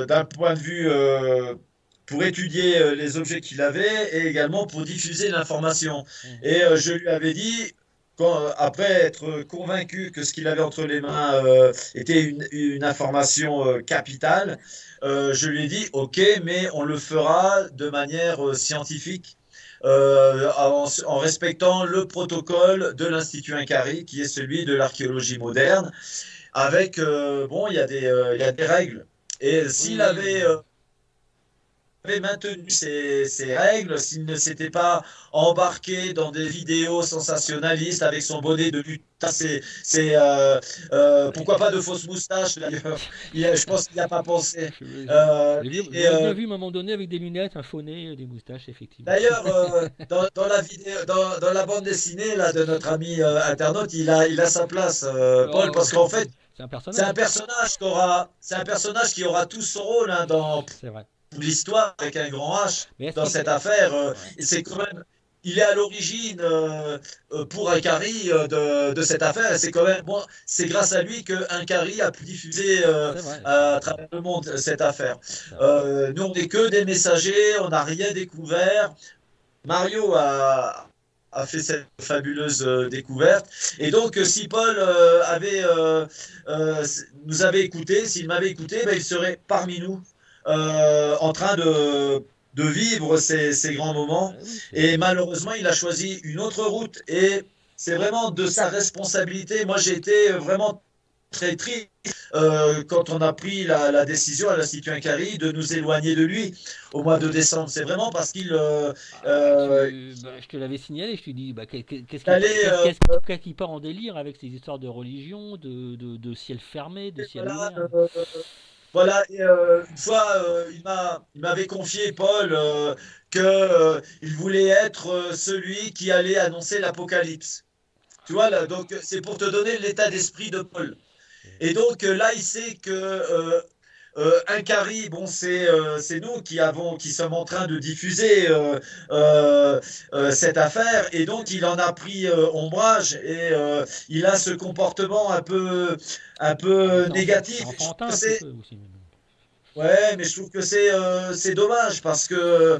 B: d'un point de vue pour étudier les objets qu'il avait et également pour diffuser l'information.
A: Mhm.
B: Et je lui avais dit, après être convaincu que ce qu'il avait entre les mains était une information capitale, je lui ai dit, OK, mais on le fera de manière scientifique en respectant le protocole de l'Institut Inkari, qui est celui de l'archéologie moderne, avec, bon, il y a des règles. Et
A: Oui,
B: s'il
A: oui.
B: avait maintenu ces règles, s'il ne s'était pas embarqué dans des vidéos sensationnalistes avec son bonnet de lutin, pourquoi pas de fausses moustaches d'ailleurs. Je pense qu'il n'y a pas pensé.
A: Je l'aurais bien vu à un moment donné avec des lunettes, un faux nez, des moustaches, effectivement.
B: D'ailleurs, dans la vidéo, dans la bande dessinée là, de notre ami internaute, il a sa place, Paul,
A: Oh,
B: parce qu'en fait,
A: c'est un personnage,
B: c'est un personnage qui aura tout son rôle hein, dans
A: c'est vrai.
B: l'histoire avec un grand H
A: Mais est-ce
B: dans
A: qu'il.
B: cette affaire.
A: Ouais.
B: Et c'est quand même, il est à l'origine pour Inkari de cette affaire. Et c'est quand même, bon, c'est grâce à lui que Inkari a pu diffuser
A: C'est vrai,
B: à travers le monde cette affaire.
A: c'est vrai.
B: Nous, on n'est que des messagers, on n'a rien découvert. Mario a fait cette fabuleuse découverte. Et donc, si Paul nous avait écouté, s'il m'avait écouté, ben, il serait parmi nous, en train de vivre ces grands moments.
A: Oui,
B: Et malheureusement, il a choisi une autre route. Et c'est vraiment de sa responsabilité. Moi, j'ai été vraiment très triste quand on a pris la décision à l'Institut Inkari de nous éloigner de lui au mois de décembre. C'est vraiment parce qu'il
A: je te l'avais signalé, je te dis, bah,
B: allait
A: qu'est-ce qui part en délire avec ces histoires de religion, de ciel fermé, de ciel
B: voilà,
A: ouvert.
B: voilà. Et, une fois, il m'avait confié, Paul, que il voulait être celui qui allait annoncer l'Apocalypse. Tu vois, là, donc c'est pour te donner l'état d'esprit de Paul. Et donc là, il sait que un Cari, bon, c'est nous qui sommes en train de diffuser cette affaire, et donc il en a pris ombrage et il a ce comportement un
A: Ouais,
B: peu
A: c'est
B: négatif. Et je trouve
A: enfantin
B: que
A: un petit
B: c'est
A: peu aussi.
B: ouais, mais je trouve que c'est dommage parce que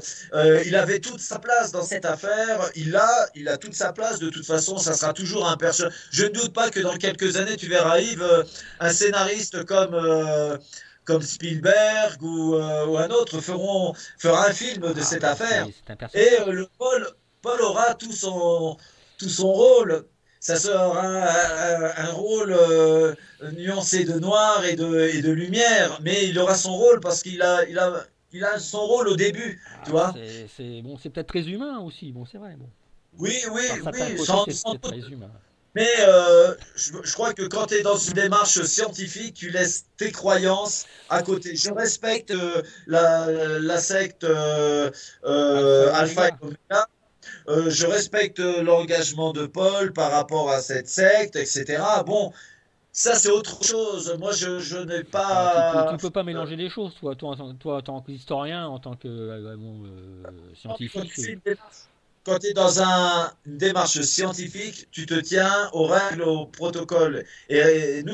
B: il avait toute sa place dans cette affaire. Il a toute sa place. De toute façon, ça sera toujours un personnage. Je ne doute pas que dans quelques années, tu verras Yves, un scénariste comme Spielberg ou un autre fera un film de
A: Ah,
B: cette
A: bah,
B: affaire.
A: c'est un
B: Et
A: personnage.
B: Paul aura tout son rôle. Ça sera un rôle nuancé de noir et de lumière, mais il aura son rôle parce il a son rôle au début, tu
A: Ah,
B: vois.
A: bon, c'est peut-être très humain aussi. Bon, c'est vrai. Bon,
B: Oui, oui,
A: par certains
B: oui,
A: côtés, c'est
B: sans
A: peut-être
B: doute.
A: très humain.
B: Mais je crois que quand tu es dans une démarche scientifique, tu laisses tes croyances à côté. Je respecte la secte
A: Alpha et
B: Alpha et
A: Oméga.
B: Omega. Je respecte l'engagement de Paul par rapport à cette secte, etc. Bon, ça c'est autre chose. Moi, je n'ai
A: Enfin,
B: pas.
A: tu peux pas mélanger les choses, toi, en tant qu'historien, en tant que
B: Quand tu
A: scientifique.
B: fais une démarche, quand tu es dans une démarche scientifique, tu te tiens aux règles, au protocole. Et nous,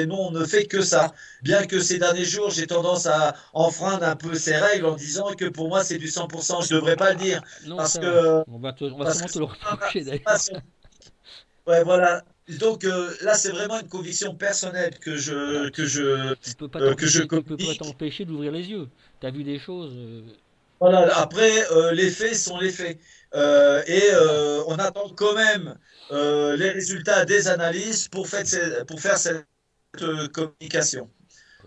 B: nous, on ne fait que ça. Bien que ces derniers jours, j'ai tendance à enfreindre un peu ces règles en disant que pour moi, c'est du 100%. Je ne devrais pas le dire
A: Non,
B: parce
A: c'est vrai.
B: que
A: On va
B: parce que
A: sûrement te le reprocher
B: c'est pas
A: d'ailleurs.
B: ouais, voilà. Donc là, c'est vraiment une conviction personnelle
A: Voilà,
B: que
A: tu peux pas
B: que je
A: t'empêcher, tu peux pas
B: communique.
A: t'empêcher d'ouvrir les yeux. T'as vu des choses.
B: Voilà, après, les faits sont les faits.
A: Voilà.
B: On attend quand même les résultats des analyses pour faire cette communication.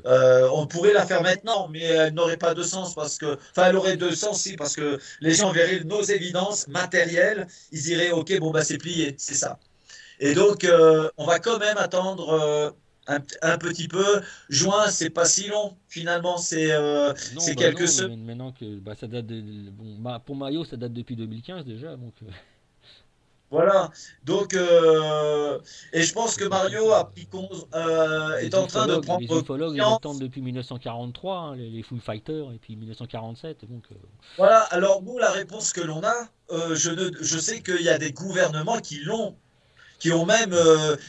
B: On pourrait la faire maintenant, mais elle n'aurait pas de sens parce que, enfin, elle aurait de sens si, parce que les gens verraient nos évidences matérielles, ils diraient, ok, bon bah c'est plié, c'est ça. Et donc, on va quand même attendre un petit peu. Juin, c'est pas si long finalement,
A: Non,
B: c'est
A: bah
B: quelques
A: non,
B: semaines.
A: maintenant que bah, ça date bon, pour Mario, ça date depuis 2015 déjà, donc
B: Voilà. Donc, et je pense
A: c'est
B: que
A: facile
B: Mario
A: quoi.
B: est en train de
A: Les
B: prendre
A: ufologues, ils attendent
B: conscience.
A: depuis 1943, hein, les Foo Fighters, et puis 1947, donc
B: Voilà. Alors nous, la réponse que l'on a, je sais qu'il y a des gouvernements qui ont même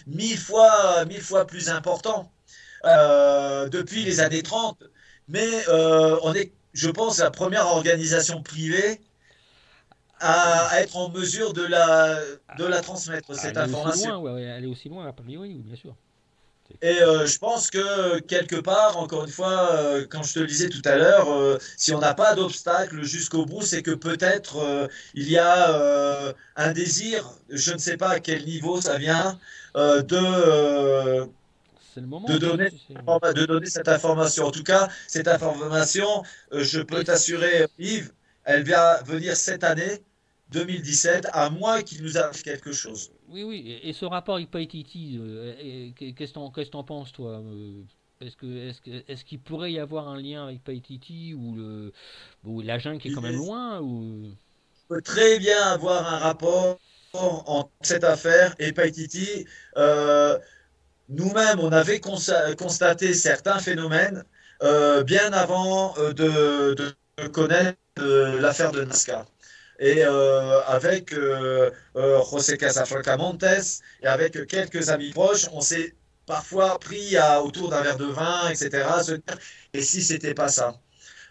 B: mille fois plus important depuis les
A: mhm.
B: années 30. Mais on est, je pense, la première organisation privée
A: Ah oui.
B: à être en mesure de
A: Ah,
B: la transmettre, cette
A: aller aussi
B: information.
A: loin, ouais, ouais, aller aussi loin, a priori, oui, bien sûr. C'est-
B: Et je pense que quelque part, encore une fois, quand je te le disais tout à l'heure, si on n'a pas d'obstacle jusqu'au bout, c'est que peut-être il y a un désir, je ne sais pas à quel niveau ça vient, euh, de, euh,
A: C'est le moment, quoi.
B: de donner cette information. En tout cas, cette information, je peux
A: Et
B: t'assurer, Yves, elle va venir cette année, 2017, à moins qu'il nous arrive quelque chose.
A: oui, oui, et ce rapport avec Paititi, qu'est-ce que t'en penses, toi est-ce qu'il pourrait y avoir un lien avec Paititi ou la jungle qui est quand
B: Il
A: même
B: est,
A: loin ou...
B: peut très bien avoir un rapport entre cette affaire et Paititi. Nous-mêmes, on avait constaté certains phénomènes bien avant de connaître l'affaire de Nazca. Et avec José Casafranca Montes et avec quelques amis proches, on s'est parfois pris autour d'un verre de vin, etc. À se dire, et si c'était pas ça?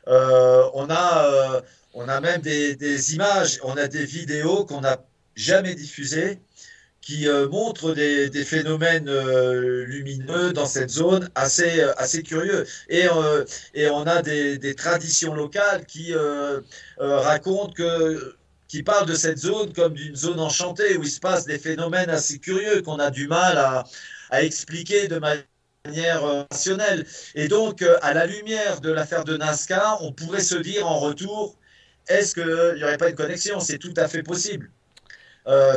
B: Euh, on a, euh, on a même des images, on a des vidéos qu'on n'a jamais diffusées qui montrent phénomènes lumineux dans cette zone assez curieux. Et on a des traditions locales racontent qui parlent de cette zone comme d'une zone enchantée où il se passe des phénomènes assez curieux qu'on a du mal à expliquer de manière rationnelle. Et donc, à la lumière de l'affaire de Nazca, on pourrait se dire en retour, est-ce qu'il n'y aurait pas une connexion? C'est tout à fait possible.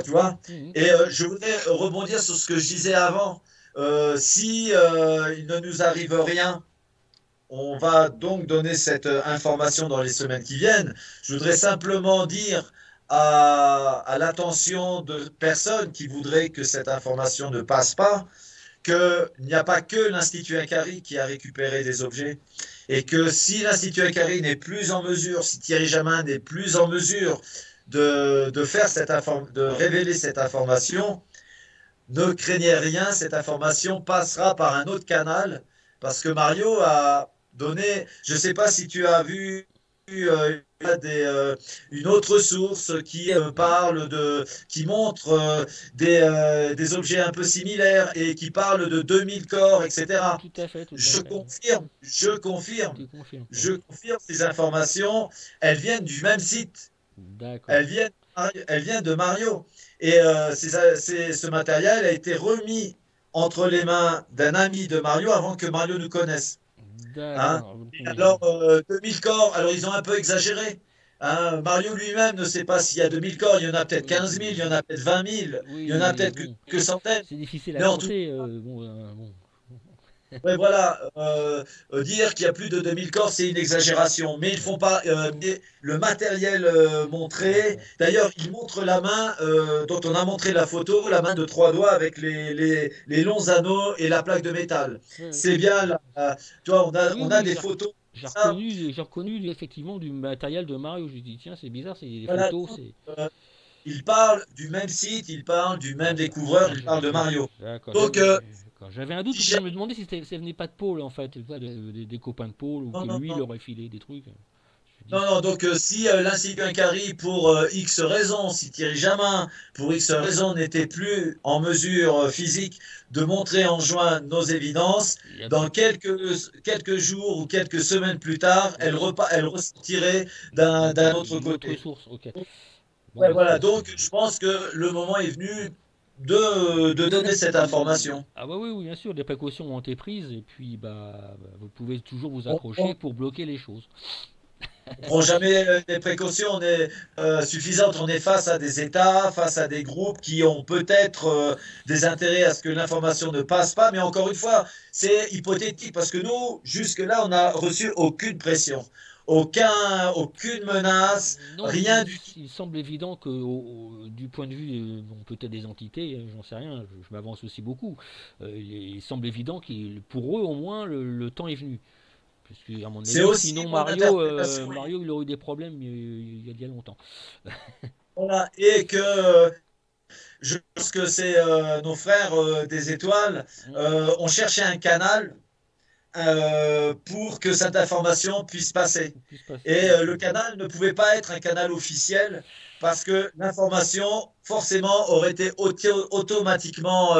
B: Tu vois?
A: Mhm.
B: Et je voudrais rebondir sur ce que je disais avant. Si il ne nous arrive rien, on va donc donner cette information dans les semaines qui viennent. Je voudrais simplement dire à l'attention de personnes qui voudraient que cette information ne passe pas, qu'il n'y a pas que l'Institut Incari qui a récupéré des objets et que si l'Institut Incari n'est plus en mesure, si Thierry Jamin n'est plus en mesure de faire de révéler cette information, ne craignez rien, cette information passera par un autre canal parce que Mario a donné, je ne sais pas si tu as vu une autre source qui montre des objets un peu similaires et qui parle de 2000 corps, etc.
A: Tout à fait, tout à fait. Tu confirmes.
B: Je
A: Ok.
B: confirme ces informations. Elles viennent du même site.
A: D'accord.
B: Elle vient de Mario. Et ce matériel a été remis entre les mains d'un ami de Mario avant que Mario nous connaisse. Hein.
A: D'accord.
B: Et alors, 2000 corps, alors ils ont un peu exagéré. Hein. Mario lui-même ne sait pas s'il y a 2000 corps, il y en a peut-être 15 000, il y en a peut-être 20 000, il y en a
A: Oui,
B: peut-être
A: bon,
B: que centaines.
A: c'est difficile à
B: Mais en tout
A: compter. Bon, bon.
B: ouais, voilà, dire qu'il y a plus de 2000 corps, c'est une exagération. Mais ils font pas. Mais le matériel montré.
A: D'accord.
B: D'ailleurs, ils montrent la main dont on a montré la photo, la main de trois doigts avec les longs anneaux et la plaque de métal.
A: Oui, oui.
B: C'est bien. Tu vois,
A: Oui,
B: on a
A: oui,
B: des photos. Ça,
A: j'ai reconnu effectivement du matériel de Mario. Je dis, tiens, c'est bizarre, c'est des
B: voilà.
A: photos, c'est.
B: Euh, ils parlent du même site, ils parlent du même découvreur, ils parlent de Mario.
A: D'accord.
B: Donc,
A: J'avais un doute
B: si
A: parce que je
B: jamais-
A: me demandais si ça venait pas de Paul en fait, tu vois, des copains de Paul ou
B: non,
A: que
B: non,
A: lui il
B: non.
A: aurait filé des trucs. Tu dis,
B: Non, non, donc si l'Institut Quinquari, pour X raisons, si Thierry Jamin, pour X raisons, n'était plus en mesure physique de montrer en juin nos évidences,
A: il y a
B: dans quelques jours ou quelques semaines plus tard,
A: oui,
B: elle ressortirait d'un autre
A: d'une autre
B: côté.
A: source, ok. Bon,
B: Ouais,
A: bah,
B: voilà, donc je pense que le moment est venu de donner cette information.
A: ah bah oui, oui, bien sûr, des précautions ont été prises et puis vous pouvez toujours vous
B: On
A: accrocher
B: on-
A: pour bloquer les choses.
B: on prend jamais des précautions suffisantes. On est face à des États, face à des groupes qui ont peut-être des intérêts à ce que l'information ne passe pas. Mais encore une fois, c'est hypothétique parce que nous, jusque-là, on n'a reçu aucune pression, aucune menace,
A: Non, mais
B: rien du tout.
A: il semble évident que du point de vue, bon, peut-être des entités, j'en sais rien, je m'avance aussi beaucoup, il semble évident que pour eux au moins le temps est venu. Parce que, à mon
B: C'est
A: avis,
B: aussi
A: sinon
B: mon interprétation.
A: Mario il aurait eu des problèmes il y a longtemps.
B: Voilà. Et que je pense que c'est nos frères des étoiles
A: Mm,
B: ont cherché un canal pour que cette information puisse passer.
A: ça puisse passer,
B: Et
A: ok.
B: le canal ne pouvait pas être un canal officiel parce que l'information forcément aurait été automatiquement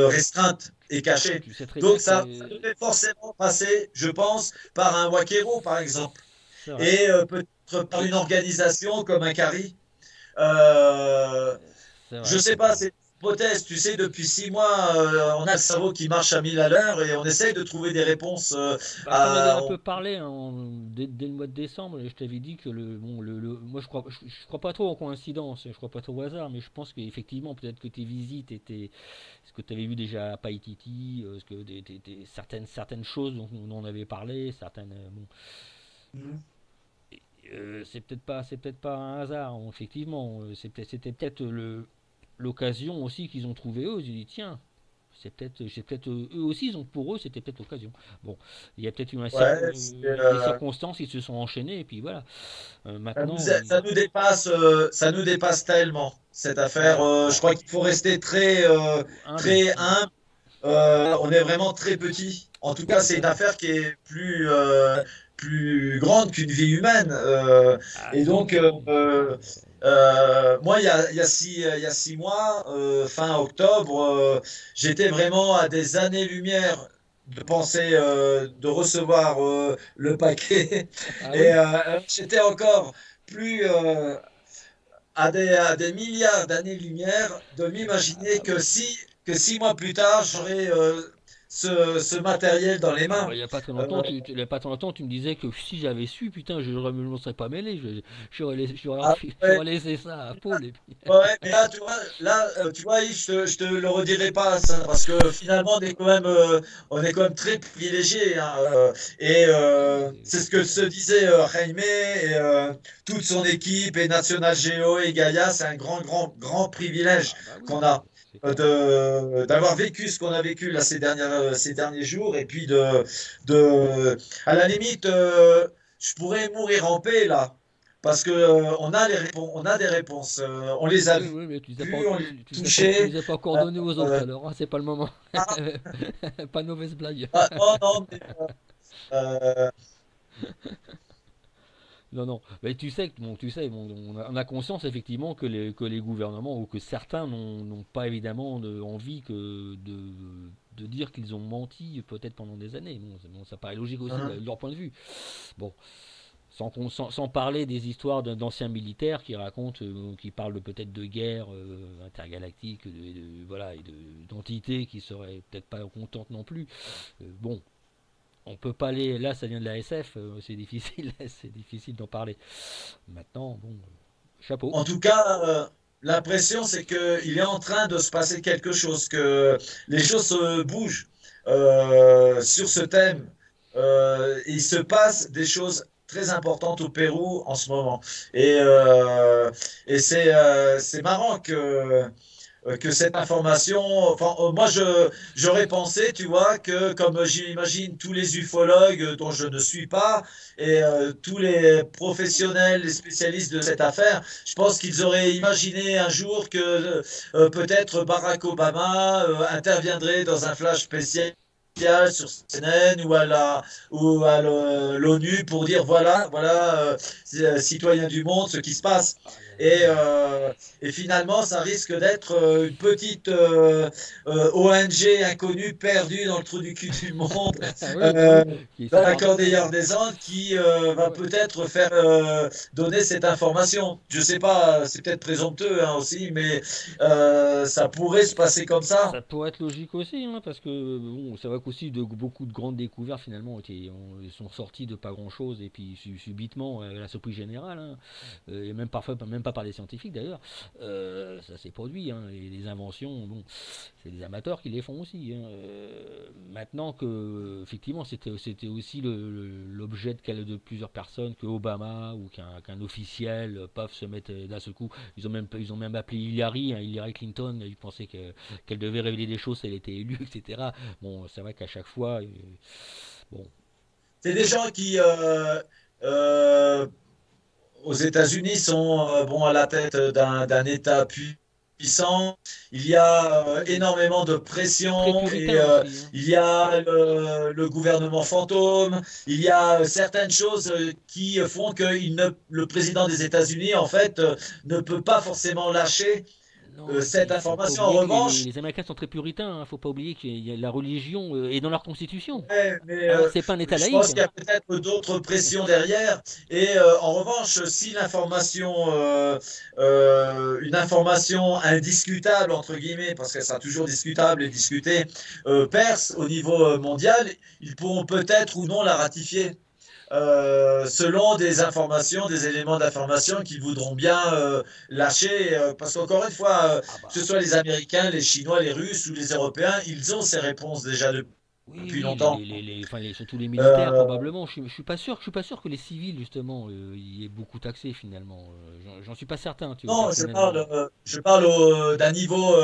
B: restreinte et cachée.
A: Tu sais très bien
B: Donc
A: que
B: ça devait forcément passer, je pense, par un Wakero par exemple,
A: c'est vrai.
B: et peut-être par une organisation comme un CARI. Euh,
A: C'est
B: je
A: vrai.
B: sais pas, c'est une hypothèse. Tu sais, depuis 6 mois, on a le cerveau qui marche à 1000 à l'heure et on essaye de trouver des réponses
A: Bah, je t'en avais
B: à.
A: un peu parlé hein, dès le mois de décembre, et je t'avais dit que moi je crois pas trop aux coïncidences, je crois pas trop au hasard, mais je pense qu'effectivement peut-être que tes visites étaient, ce que tu avais vu déjà à Paititi, ce que certaines choses dont on avait parlé, certaines, bon,
B: Mhm.
A: c'est peut-être pas un hasard, hein, effectivement, c'était peut-être l'occasion aussi qu'ils ont trouvé eux, ils ont dit tiens. C'est peut-être eux aussi, pour eux, c'était peut-être l'occasion. Bon, il y a peut-être eu
B: Ouais,
A: des circonstances qui se sont enchaînées, et puis voilà. Maintenant,
B: ça nous dépasse tellement cette affaire.
A: ouais,
B: Je crois qu'il faut rester
A: humble.
B: très
A: Mm.
B: humble. On est vraiment très petit. En tout cas,
A: Tout
B: c'est
A: à
B: une
A: fait.
B: affaire qui est plus grande qu'une vie humaine.
A: Ah,
B: Et donc,
A: absolument.
B: moi, il y a 6 mois, fin octobre, j'étais vraiment à des années-lumière de penser de recevoir le paquet.
A: Ah
B: Et
A: oui.
B: j'étais encore plus à des milliards d'années-lumière de
A: Ah
B: m'imaginer
A: bah oui.
B: que 6 mois plus tard, j'aurais ce matériel dans les
A: Ah bah
B: mains.
A: il y a pas très longtemps,
B: Euh,
A: il y a pas très longtemps, tu me disais que si j'avais su, putain, je me serais pas mêlé,
B: ah ouais,
A: j'aurais laissé ça à Paul et puis.
B: ouais, mais tu vois, Yves, je te le redirai pas ça, parce que finalement, on est quand même très privilégiés, hein, et
A: Ah oui,
B: c'est ce
A: tout à
B: que
A: fait.
B: se disait Jaime et toute son équipe et National Geo et Gaia, c'est un grand privilège
A: Ah bah oui,
B: qu'on a
A: c'est clair.
B: d'avoir vécu ce qu'on a vécu là ces derniers jours, et puis à la limite, je pourrais mourir en paix là. Parce que on a des réponses, on les a
A: Oui, oui, mais
B: vues, on les a
A: tu
B: touchées.
A: les as pas encore
B: Euh,
A: donné aux autres
B: euh,
A: alors, hein, c'est pas le moment.
B: ah,
A: Pas de mauvaise blague.
B: non, non, mais euh,
A: Non, non. Mais tu sais, bon, on a conscience effectivement que les gouvernements ou que certains n'ont pas évidemment envie de dire qu'ils ont menti peut-être pendant des années. Bon, ça paraît logique aussi
B: hein,
A: de leur point de vue. Bon, sans parler des histoires d'anciens militaires qui racontent, qui parlent peut-être de guerres intergalactiques, voilà, d'entités qui seraient peut-être pas contentes non plus. Bon, on peut pas aller là, ça vient de la SF, c'est difficile, c'est difficile d'en parler. Maintenant, bon, chapeau.
B: en tout cas, l'impression, c'est qu'il est en train de se passer quelque chose, que les choses se bougent sur ce thème. Il se passe des choses très importantes au Pérou en ce moment. Et, euh, et c'est marrant que cette information, enfin, j'aurais pensé, tu vois, que comme j'imagine tous les ufologues dont je ne suis pas et tous les professionnels, les spécialistes de cette affaire, je pense qu'ils auraient imaginé un jour que peut-être Barack Obama interviendrait dans un flash spécial sur CNN ou à l'ONU pour dire voilà, citoyens du monde, ce qui se passe.
A: Ah, il y a-
B: Et,
A: oui,
B: euh, et finalement, ça risque d'être une petite ONG inconnue perdue dans le trou du cul du monde,
A: oui, bah
B: euh,
A: oui, qui
B: dans
A: essaie
B: la
A: par-dessus.
B: cordillère des Andes, qui va
A: Ouais.
B: peut-être faire donner cette information. Je sais pas, c'est peut-être présomptueux hein, aussi, mais ça pourrait se passer comme ça.
A: Ça pourrait être logique aussi, hein, parce que bon, c'est vrai qu'aussi beaucoup de grandes découvertes finalement ils sont sortis de pas grand chose et puis subitement la surprise générale, hein, et même parfois même pas par des scientifiques d'ailleurs, ça s'est produit, hein, et les inventions, bon, c'est des amateurs qui les font aussi, hein. Maintenant que effectivement c'était aussi l'objet de plusieurs personnes, que Obama ou qu'un officiel peuvent se mettre d'un seul coup, ils ont même appelé Hillary, hein, Hillary Clinton, ils pensaient qu'elle devait révéler des choses si elle était élue, etc. Bon, c'est vrai qu'à chaque fois, bon,
B: C'est des gens qui, euh, aux États-Unis, sont bon, à la tête d'un État puissant. Il y a énormément de
A: très
B: pression et
A: puritain aussi, hein.
B: il y a le gouvernement fantôme. Il y a certaines choses qui font que le président des États-Unis, en fait, ne peut pas forcément lâcher
A: Non, et puis
B: cette
A: il faut pas
B: information. En
A: oublier que
B: revanche,
A: les Américains sont très puritains, hein. Faut pas oublier que la religion est dans leur constitution.
B: ouais, mais
A: Hein, c'est pas un État
B: je
A: laïque,
B: pense
A: hein.
B: qu'il y a peut-être d'autres pressions derrière. Et en revanche, si l'information, une information indiscutable, entre guillemets, parce que ça sera toujours discutable et discuté, perce au niveau mondial, ils pourront peut-être ou non la ratifier. Selon des informations, des éléments d'information qu'ils voudront bien lâcher. Parce qu'encore une fois,
A: Ah
B: que ce
A: bah
B: soit les Américains, les Chinois, les Russes ou les Européens, ils ont ces réponses déjà
A: oui,
B: depuis
A: oui,
B: longtemps.
A: enfin, surtout les militaires
B: Euh,
A: probablement. Je suis pas sûr que les civils justement y aient beaucoup taxé finalement. J'en suis pas certain, tu vois,
B: non,
A: personnellement.
B: je parle d'un niveau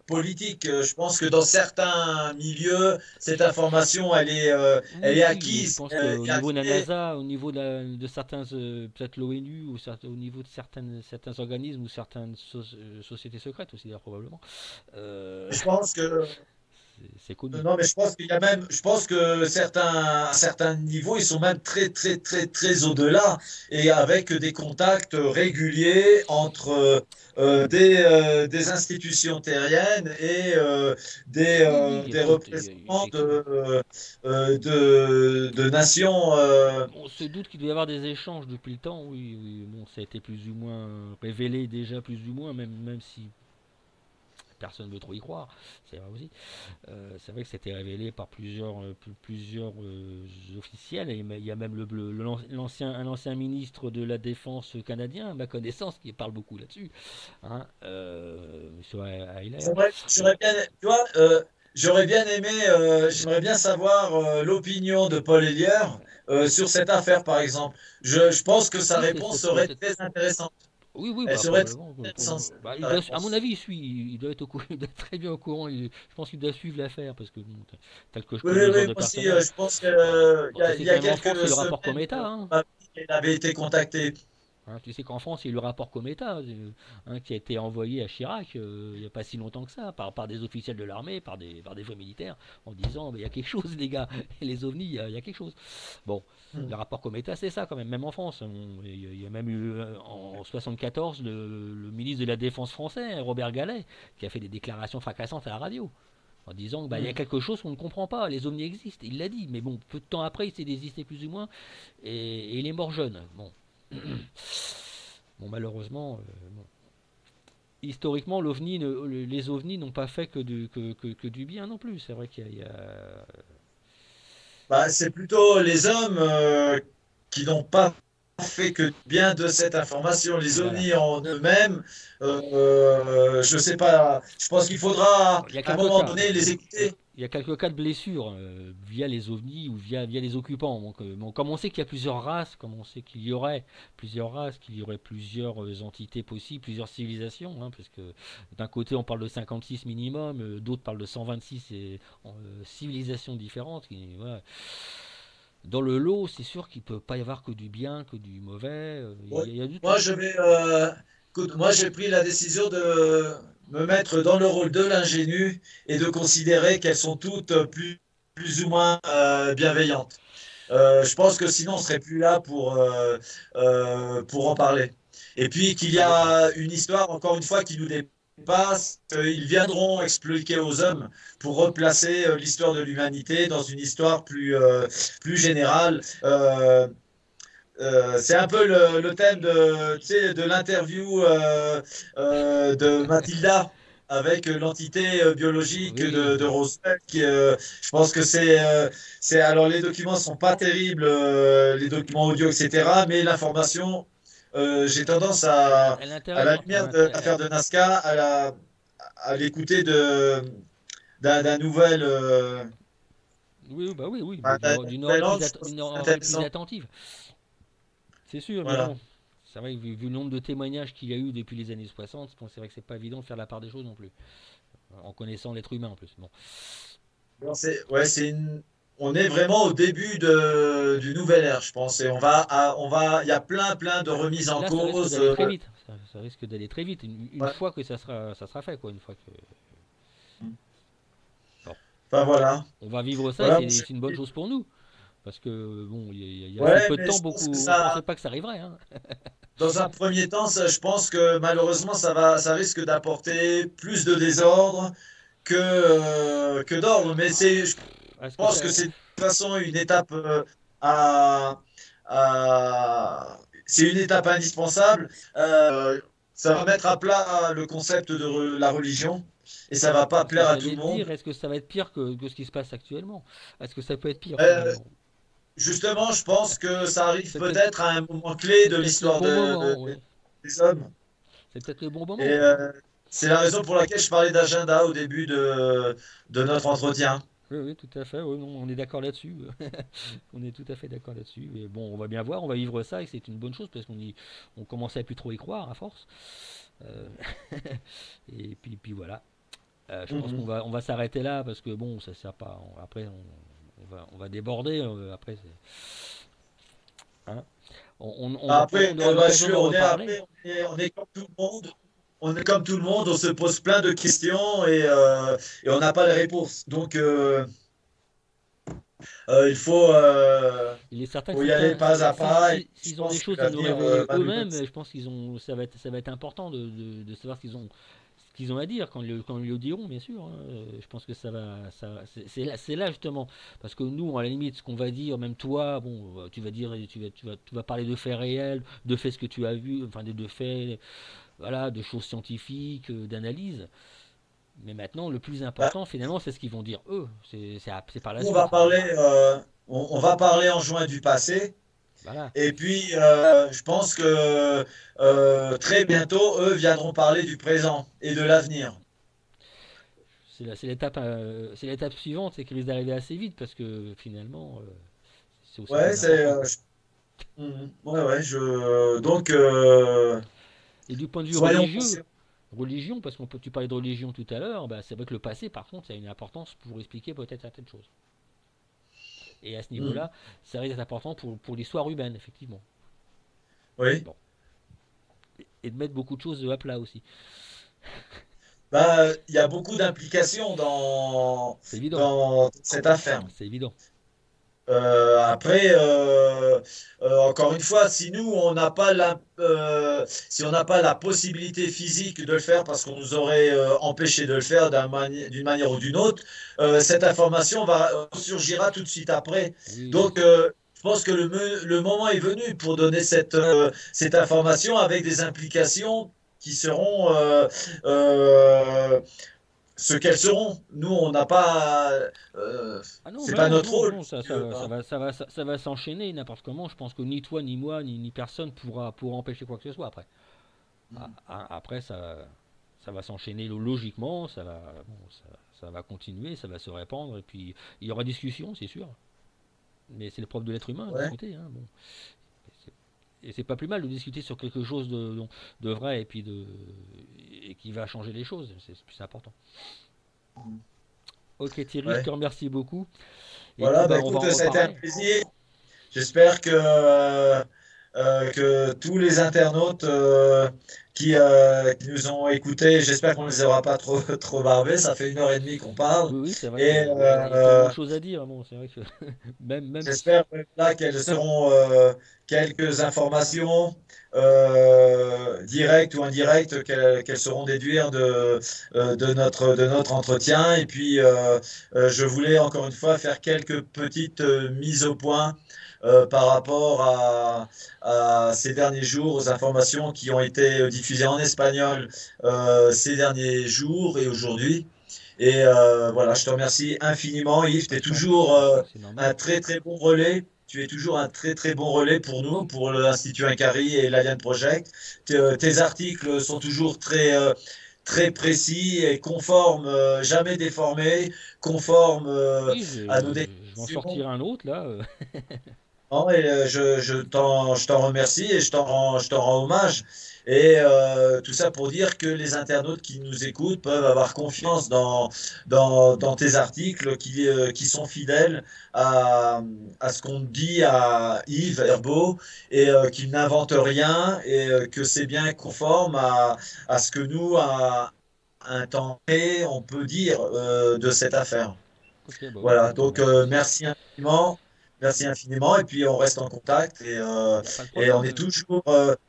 B: politique. Je pense que dans certains milieux, cette information, elle
A: Oui,
B: est
A: oui, mais je
B: acquise,
A: pense qu'au
B: et
A: niveau de la
B: actée.
A: NASA, au niveau de certains, peut-être l'ONU, ou au niveau de certains organismes ou certaines sociétés secrètes aussi, d'ailleurs, probablement, euh,
B: Je pense que
A: c'est connu.
B: non, mais je pense qu'il y a même, je pense que à certains niveaux, ils sont même très au-delà et avec des contacts réguliers entre des institutions terriennes et
A: Oui, oui,
B: des représentants
A: effectivement.
B: de nations.
A: On se doute qu'il doit y avoir des échanges depuis le temps, oui, oui. Bon, ça a été plus ou moins révélé déjà, plus ou moins, même si personne ne veut trop y croire, c'est vrai aussi. C'est vrai que c'était révélé par plusieurs officiels. Et il y a même un ancien ministre de la Défense canadien, à ma connaissance, qui parle beaucoup là-dessus. Hein, Monsieur Ayler. Euh,
B: Tu vois, j'aimerais bien savoir l'opinion de Paul Elière sur cette affaire, par exemple. Je pense que sa
A: oui,
B: réponse
A: pourrait
B: serait
A: être.
B: très intéressante.
A: Oui, oui,
B: Elle
A: bah
B: serait très
A: probablement.
B: intéressante,
A: Bah,
B: sa
A: à mon
B: réponse.
A: avis, il suit. Il doit être il doit être très bien au courant. Je pense qu'il doit suivre l'affaire parce que bon, tel que je
B: Oui, oui,
A: connais ce
B: oui,
A: genre de
B: moi aussi,
A: personnage.
B: je pense
A: Bon, tu
B: il
A: sais
B: y
A: quand
B: a
A: même en France, il y a
B: quelques
A: le rapport
B: semaines,
A: Cometa, hein.
B: ma fille, elle avait été contactée.
A: Hein, tu sais qu'en France, il y a eu le rapport Cometa, hein, qui a été envoyé à Chirac il n'y a pas si longtemps que ça, par des officiels de l'armée, par des vrais militaires, en disant il y a quelque chose, les gars, et les ovnis, il y a quelque chose. Bon, le rapport Cometa, c'est ça quand même en France. Il y a même eu en 74 le ministre de la Défense français, Robert Gallet, qui a fait des déclarations fracassantes à la radio. En disant qu'il y a
B: Hmm.
A: quelque chose qu'on ne comprend pas, les ovnis existent, il l'a dit, mais bon, peu de temps après, il s'est désisté plus ou moins, et il est mort jeune. Bon, bon, malheureusement, bon. Historiquement, les ovnis n'ont pas fait que du bien non plus. C'est vrai qu'il y a-
B: Bah, c'est plutôt les hommes qui n'ont pas fait que bien de cette information. Les
A: Voilà.
B: ovnis en eux-mêmes, je sais pas, je pense qu'il faudra
A: Bon, il y a
B: à un
A: quelques
B: moment
A: cas.
B: donné les écouter.
A: Il y a quelques cas de blessures via les ovnis ou via les occupants. Donc, bon, comme on sait qu'il y a plusieurs races, comme on sait qu'il y aurait plusieurs races, qu'il y aurait plusieurs entités possibles, plusieurs civilisations, hein, parce que d'un côté on parle de 56 minimum, d'autres parlent de 126 civilisations différentes. Voilà. Dans le lot, c'est sûr qu'il ne peut pas y avoir que du bien, que du mauvais.
B: Ouais.
A: Il y a du
B: Moi,
A: tout.
B: écoute, moi, j'ai pris la décision de me mettre dans le rôle de l'ingénu et de considérer qu'elles sont toutes plus plus ou moins bienveillante. Je pense que sinon on serait plus là pour en parler. Et puis qu'il y
A: Ça dépend.
B: a une histoire, encore une fois, qui nous dépasse, ils viendront expliquer aux hommes pour replacer l'histoire de l'humanité dans une histoire plus générale. C'est un peu le thème de, tu sais, de l'interview de Mathilda avec l'entité biologique
A: Oui,
B: de Roswell. Je pense que alors les documents sont pas terribles, les documents audio, etc. Mais l'information, j'ai tendance
A: elle est
B: à la
A: intéressante.
B: lumière de l'affaire de Nazca, à l'écouter d'un nouvel,
A: Oui, bah oui, oui, mais
B: d'un nouvel angle. Je pense
A: d'une
B: que c'est
A: oreille plus
B: intéressant.
A: attentive. C'est sûr, mais
B: Voilà.
A: bon. C'est vrai que vu le nombre de témoignages qu'il y a eu depuis les années 60, bon, c'est vrai que c'est pas évident de faire la part des choses non plus. En connaissant l'être humain en plus. Bon.
B: Non, ouais, on est vraiment au début du nouvel ère, je pense. Et il y a plein de remises en
A: Là, ça risque
B: cause.
A: d'aller très vite. Ça risque d'aller très vite. Une
B: Ouais.
A: fois que ça sera fait, quoi. Une fois que. Bon.
B: Enfin, voilà.
A: On va vivre ça et
B: Voilà, mon cher
A: c'est une bonne
B: Philippe.
A: chose pour nous. Parce que, bon, il y a assez
B: Ouais,
A: peu de
B: mais
A: temps,
B: je pense que
A: beaucoup. On pensait
B: ça,
A: pas que ça arriverait, hein.
B: dans un premier temps, je pense que malheureusement, ça risque d'apporter plus de désordre que d'ordre. Mais je
A: Est-ce que
B: pense
A: ça.
B: que c'est de toute façon une étape à, c'est une étape indispensable. Ça va mettre à plat le concept de la religion et ça va pas
A: C'est ce que
B: plaire à tout
A: j'allais
B: le
A: te
B: monde.
A: dire. Est-ce que ça va être pire que ce qui se passe actuellement? Est-ce que ça peut être pire
B: Euh,
A: finalement?
B: Justement, je pense que ça arrive
A: C'est peut-être
B: peut-être à un moment clé
A: c'est
B: de
A: peut-être le
B: l'histoire
A: bon moment, oui.
B: des hommes.
A: C'est peut-être le bon moment,
B: Et
A: quoi.
B: c'est la raison pour laquelle je parlais d'agenda au début de notre entretien.
A: Oui, oui, tout à fait. Oui, non, on est d'accord là-dessus. On est tout à fait d'accord là-dessus. Et bon, on va bien voir, on va vivre ça et c'est une bonne chose parce on commençait à plus trop y croire à force. Euh, et puis voilà. Je pense
B: Mhm.
A: on va s'arrêter là parce que bon, ça sert pas. Après, on va déborder. Après, hein.
B: Après,
A: On aura
B: bah,
A: l'occasion d'en reparler.
B: on est comme tout le monde. On est comme tout le monde, on se pose plein de questions et on n'a pas les réponses. Donc, il
A: Il est certain que
B: faut y aller pas à pas. Et je
A: s'ils ont des
B: pense que
A: choses à nous
B: l'avenir
A: révéler
B: va nous donner ça.
A: eux-mêmes, je pense ça va être important de savoir ce qu'ils ont à dire quand ils le diront, bien sûr, hein. Je pense que c'est là justement, parce que nous, à la limite, ce qu'on va dire, même toi, bon, tu vas dire, tu vas parler de faits réels, de faits ce que tu as vu, enfin de faits, voilà, de choses scientifiques, d'analyses. Mais maintenant, le plus
B: Bah,
A: important, finalement, c'est ce qu'ils vont dire eux. C'est par la
B: nous,
A: suite.
B: on va parler en juin du passé.
A: Voilà.
B: Et puis, je pense que très bientôt, eux viendront parler du présent et de l'avenir.
A: C'est l'étape suivante, c'est qu'il risque d'arriver assez vite parce que finalement, c'est aussi
B: Ouais,
A: très important, quoi.
B: ouais, ouais, donc,
A: Et du point de vue
B: soyons
A: religieux,
B: conscients.
A: religion, parce tu parlais de religion tout à l'heure, bah, c'est vrai que le passé, par contre, ça a une importance pour expliquer peut-être certaines choses. Et à ce
B: Mhm.
A: niveau-là, ça risque d'être important pour l'histoire humaine, effectivement.
B: Oui.
A: Bon. Et de mettre beaucoup de choses à plat aussi.
B: Bah, il y a beaucoup d'implications
A: C'est évident.
B: dans cette affaire.
A: C'est évident.
B: Après, encore une fois, si nous, si on n'a pas la possibilité physique de le faire parce qu'on nous aurait empêché de le faire d'une manière ou d'une autre, cette information surgira tout de suite après.
A: Oui, bien
B: Donc,
A: sûr.
B: je pense que le moment est venu pour donner cette information avec des implications qui seront euh, ce qu'elles seront. Nous, on n'a pas,
A: Ah non,
B: c'est
A: bah
B: pas
A: non,
B: notre
A: non,
B: rôle.
A: non, ça va s'enchaîner n'importe comment. Je pense que ni toi, ni moi, ni personne pourra empêcher quoi que ce soit après. Après, ça va s'enchaîner logiquement, ça va continuer, ça va se répandre, et puis il y aura discussion, c'est sûr. Mais c'est le propre de l'être humain,
B: Ouais.
A: discuter, hein, bon. Et c'est pas plus mal de discuter sur quelque chose de vrai et qui va changer les choses, c'est plus important. Ok Thierry, je
B: Ouais.
A: te remercie beaucoup. Et puis
B: Voilà, bah
A: bah on va
B: écoute,
A: en
B: ça a été un
A: reparler.
B: plaisir. J'espère que tous les internautes qui nous ont écoutés. J'espère qu'on ne les aura pas trop, trop barbés. Ça fait 1 heure et demie qu'on parle.
A: Oui, oui, c'est vrai
B: Et
A: qu'il y a tellement de choses à dire. Bon, c'est vrai que même
B: j'espère là qu'elles seront quelques informations directes ou indirectes qu'elles sauront déduire de notre entretien. Et puis, je voulais encore une fois faire quelques petites mises au point par rapport à ces derniers jours, aux informations qui ont été diffusées en espagnol ces derniers jours et aujourd'hui. Et voilà, je te remercie infiniment, Yves. Tu
A: bah,
B: es
A: je t'en
B: toujours
A: prie, c'est normal.
B: un très très bon relais. Tu es toujours un très très bon relais pour nous, pour l'Institut Inkari et l'Alien Project. Tes articles sont toujours très précis et conformes, jamais déformés, conformes
A: Oui,
B: à nos
A: je vais en
B: définitions.
A: sortir un autre là.
B: Non, et je t'en remercie et je t'en rends hommage. Et tout ça pour dire que les internautes qui nous écoutent peuvent avoir confiance dans tes articles qui sont fidèles à ce qu'on dit à Yves Herbeau et qu'il n'invente rien et que c'est bien conforme à ce que nous, à un temps donné, on peut dire de cette affaire.
A: Ok, bah oui, bah,
B: Voilà,
A: je te
B: donc
A: remercie aussi.
B: merci infiniment. Merci infiniment. Et puis on reste en contact
A: Il n'y a pas de
B: et on
A: problème.
B: est toujours.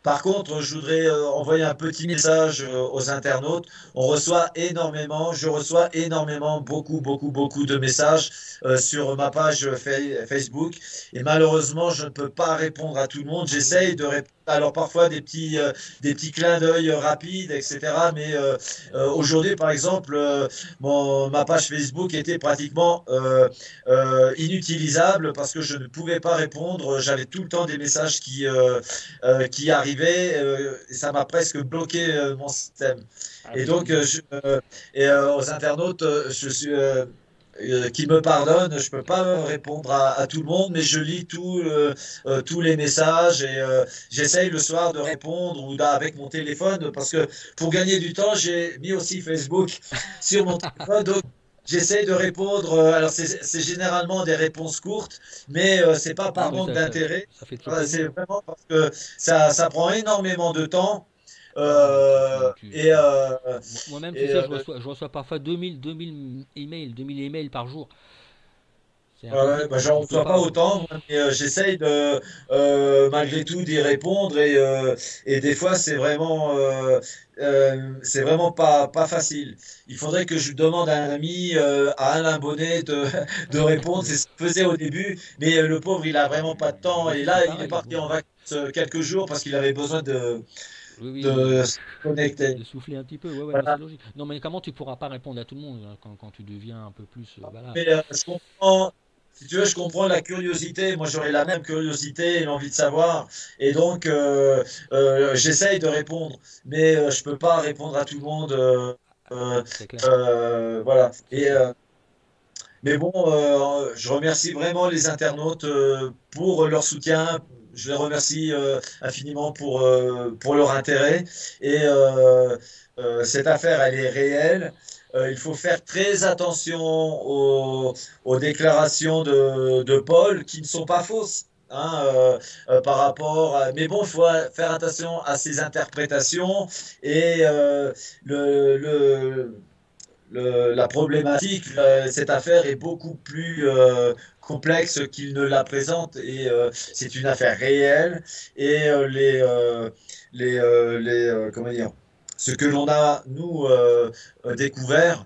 B: Par contre, je voudrais envoyer un petit message aux internautes. On reçoit énormément, je reçois énormément, beaucoup de messages sur ma page Facebook. Et malheureusement, je ne peux pas répondre à tout le monde.
A: Ah oui,
B: J'essaye
A: oui.
B: de répondre. Alors parfois des petits clins d'œil rapides, etc. Mais aujourd'hui, par exemple, ma page Facebook était pratiquement inutilisable parce que je ne pouvais pas répondre. J'avais tout le temps des messages qui arrivaient et ça m'a presque bloqué mon système.
A: Ah,
B: Et
A: c'est
B: donc,
A: dommage.
B: aux internautes, je suis qui me pardonnent, je peux pas répondre à tout le monde, mais je lis tous les messages et j'essaye le soir de répondre ou avec mon téléphone parce que pour gagner du temps, j'ai mis aussi Facebook sur mon téléphone. Donc, j'essaye de répondre. Alors, c'est généralement des réponses courtes, mais c'est pas
A: Non,
B: par
A: mais
B: manque d'intérêt.
A: ça fait toujours plaisir.
B: C'est vraiment parce que ça prend énormément de temps.
A: Non, mais
B: Euh, et euh,
A: moi-même, tu
B: et
A: sais,
B: euh,
A: je reçois parfois 2000 emails par jour. C'est
B: Ouais, ouais,
A: impossible.
B: bah, j'en
A: Je peux
B: reçois pas
A: pas.
B: autant, moi, mais j'essaye de malgré tout d'y répondre et des fois c'est vraiment pas facile. Il faudrait que je demande à un ami, à Alain Bonnet, de répondre. C'est ce qu'il faisait au début, mais le pauvre, il a vraiment pas de temps.
A: Moi
B: Et
A: aussi, c'est
B: là, il est
A: pareil.
B: parti
A: Bon,
B: en vacances quelques jours parce qu'il avait besoin
A: oui,
B: de
A: oui,
B: se connecter.
A: de souffler un petit peu. Ouais, ouais, bah, c'est
B: Voilà.
A: logique. Non, mais comment tu pourras pas répondre à tout le monde hein, quand tu deviens un peu plus. Voilà.
B: Mais je comprends, si tu veux, je comprends la curiosité. Moi, j'aurais la même curiosité et l'envie de savoir. Et donc, j'essaye de répondre, mais je peux pas répondre à tout le monde.
A: C'est clair.
B: Voilà.
A: C'est sûr.
B: Mais bon, je remercie vraiment les internautes pour leur soutien. Je les remercie infiniment pour leur intérêt. Et cette affaire, elle est réelle. Il faut faire très attention aux déclarations de Paul qui ne sont pas fausses. Hein, par rapport mais bon, il faut faire attention à ses interprétations et le la problématique, cette affaire est beaucoup plus complexe qu'il ne la présente et c'est une affaire réelle et comment dire, ce que l'on a nous découvert,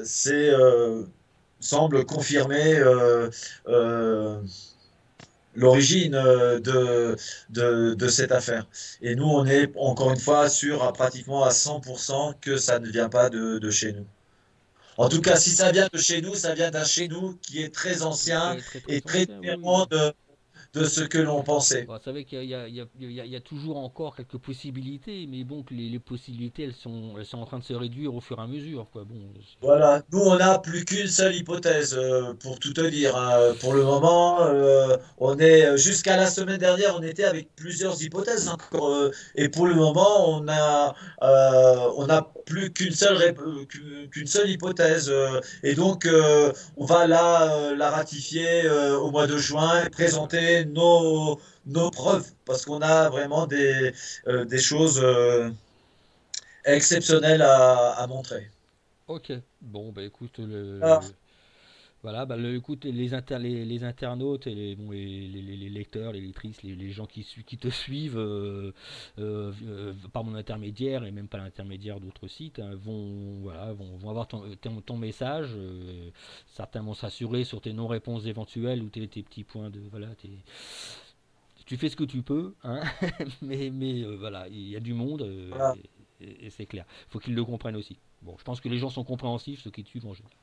B: c'est semble confirmer euh, l'origine de cette affaire. Et nous, on est encore une fois sûr à pratiquement à 100% que ça ne vient pas de chez nous. En tout cas, si ça vient de chez nous, ça vient d'un chez nous qui est très ancien
A: Très, très,
B: et
A: très
B: très
A: ancien. Oui,
B: différent
A: oui.
B: de ce que l'on pensait.
A: Bon, vous savez qu'il y a, il y a toujours encore quelques possibilités, mais bon, que les possibilités, elles sont en train de se réduire au fur et à mesure, quoi. Bon,
B: Voilà, nous on n'a plus qu'une seule hypothèse pour tout te dire, hein. Pour le moment, on est jusqu'à la semaine dernière, on était avec plusieurs hypothèses encore, et pour le moment, on n'a plus qu'une seule hypothèse, et donc on va la ratifier au mois de juin, et présenter montrer nos preuves, parce qu'on a vraiment des choses exceptionnelles à montrer.
A: Ok, bon, bah écoute,
B: Ah,
A: voilà, bah écoute, les internautes et les lecteurs, les lectrices, les gens qui te suivent par mon intermédiaire et même par l'intermédiaire d'autres sites hein, vont avoir ton message. Certains vont s'assurer sur tes non-réponses éventuelles ou tes petits points de voilà, tu fais ce que tu peux, hein, mais voilà, il y a du monde
B: voilà.
A: et c'est clair. Il faut qu'ils le comprennent aussi. Bon, je pense que les gens sont compréhensifs, ceux qui te suivent en général.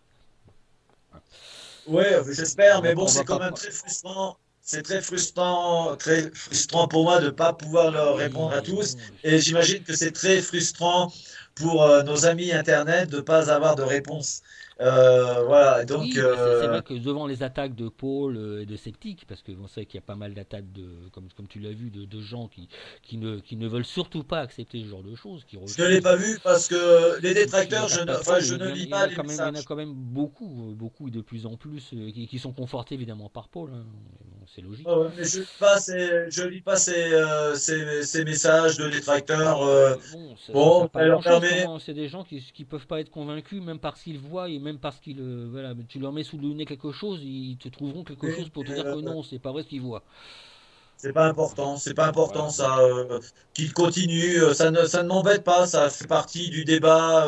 B: Ouais, j'espère, mais bon,
A: On
B: c'est
A: va
B: quand
A: pas.
B: même très frustrant. C'est très frustrant pour moi de ne pas pouvoir leur répondre
A: Oui,
B: à
A: mais
B: tous.
A: bon.
B: Et j'imagine que c'est très frustrant pour nos amis Internet de ne pas avoir de réponse. Voilà, donc,
A: Oui, bah c'est vrai que devant les attaques de Paul et de sceptiques, parce que on sait qu'il y a pas mal d'attaques comme tu l'as vu, de gens qui ne veulent surtout pas accepter ce genre de choses, qui
B: je ne l'ai
A: refusent,
B: pas vu parce que les
A: qui
B: détracteurs,
A: n'attaquent pas
B: enfin,
A: trop, mais
B: je ne lis
A: il y en
B: pas
A: a
B: les
A: quand même, il y en a
B: messages.
A: quand même beaucoup, beaucoup et de plus en plus qui sont confortés évidemment par Paul, hein. Bon, c'est
B: Ouais,
A: logique.
B: ouais, mais je lis pas ces messages de détracteurs.
A: Mais bon, ça
B: Bon,
A: sert pas
B: ça
A: à
B: leur
A: grand chose.
B: permet.
A: Comment c'est des gens qui peuvent pas être convaincus, même parce qu'ils voient et même parce qu'ils voilà, tu leur mets sous le nez quelque chose, ils te trouveront quelque chose
B: Oui,
A: pour te
B: mais,
A: dire que non, c'est pas vrai ce qu'ils voient.
B: c'est pas important
A: Voilà, donc
B: ça. Qu'ils continuent, ça ne m'embête pas, ça fait partie du débat.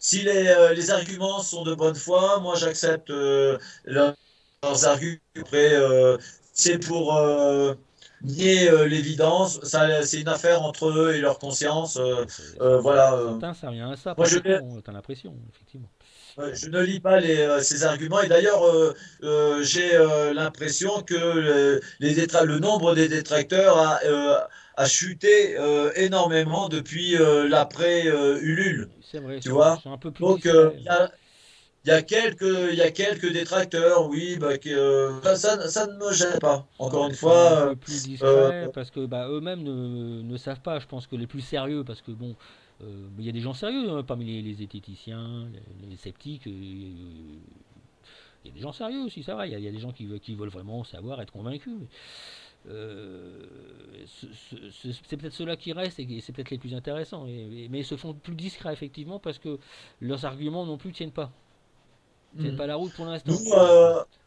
B: Si les arguments sont de bonne foi, moi j'accepte leurs arguments. Après, c'est pour nier l'évidence, ça c'est une affaire entre eux et leur conscience. Voilà.
A: certains ça revient à ça
B: Moi je,
A: pratiquement, t'as l'impression, effectivement.
B: je ne lis pas ces arguments et d'ailleurs j'ai l'impression que le nombre des détracteurs a chuté énormément depuis l'après Ulule,
A: C'est vrai,
B: tu vois.
A: c'est un peu plus
B: Donc
A: discret.
B: il y a quelques détracteurs, oui, bah, ça ne me gêne pas. Encore une
A: C'est un
B: fois,
A: peu plus
B: euh,
A: discret parce que bah, eux-mêmes ne savent pas. Je pense que les plus sérieux, parce que bon, il y a des gens sérieux hein, parmi les zététiciens, les sceptiques. Il y a des gens sérieux aussi, c'est vrai. Il y a des gens qui veulent vraiment savoir, être convaincus. Euh, c'est peut-être ceux-là qui restent et c'est peut-être les plus intéressants. Mais ils se font plus discrets effectivement parce que leurs arguments non plus tiennent pas la route pour
B: nous,
A: l'instant.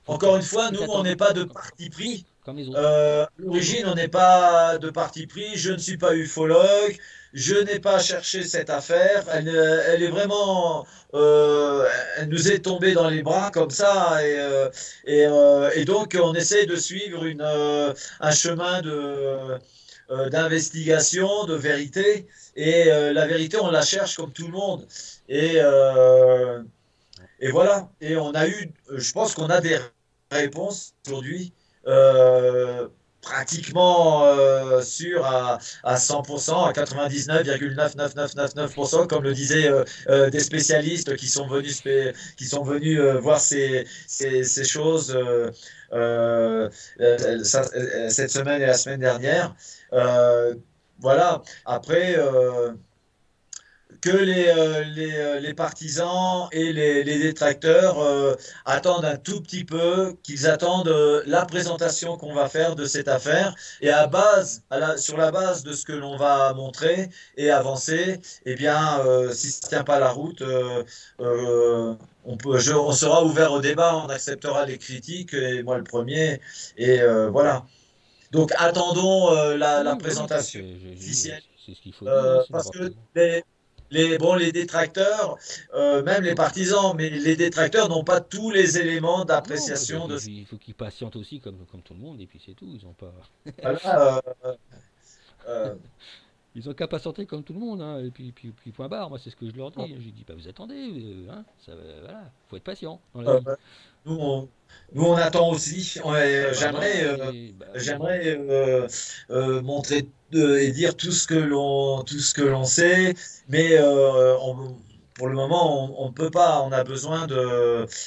A: Faut
B: encore une fois,
A: qu'ils
B: nous, on
A: attendent
B: n'est pas de parti pris.
A: comme les autres.
B: À l'origine, on n'est pas de parti pris. Je ne suis pas ufologue. Je n'ai pas cherché cette affaire. Elle est vraiment, euh, elle nous est tombée dans les bras comme ça, et donc on essaie de suivre un chemin d'investigation, de vérité. Et la vérité, on la cherche comme tout le monde. Et, euh, et voilà. Et on a eu, je pense qu'on a des réponses aujourd'hui euh, pratiquement sûres à 100%, à 99,99999%, comme le disaient des spécialistes qui sont venus voir ces choses cette semaine et la semaine dernière. Euh, voilà. Après. Que les partisans et les détracteurs attendent un tout petit peu, qu'ils attendent la présentation qu'on va faire de cette affaire et sur la base de ce que l'on va montrer et avancer, eh bien, si ça ne tient pas la route, euh, on sera ouvert au débat, on acceptera les critiques, et moi le premier, et voilà. Donc attendons la
A: Oui, bah oui,
B: présentation
A: oui,
B: officielle
A: c'est ce qu'il faut dire, hein, c'est
B: parce que
A: important.
B: les détracteurs, même les partisans, mais les détracteurs n'ont pas tous les éléments
A: Non, bah,
B: d'appréciation de
A: il faut qu'ils patientent aussi comme tout le monde et puis c'est tout. Ils ont pas,
B: voilà, euh,
A: ils ont qu'à patienter comme tout le monde, hein, et puis point barre. Moi c'est ce que je leur dis. Je dis bah vous attendez, hein, voilà, faut être patient dans la
B: euh,
A: vie.
B: nous, nous, on attend aussi.
A: Bah voilà, et bah oui.
B: J'aimerais montrer et dire tout ce que l'on sait, mais pour le moment, on ne peut pas. On a besoin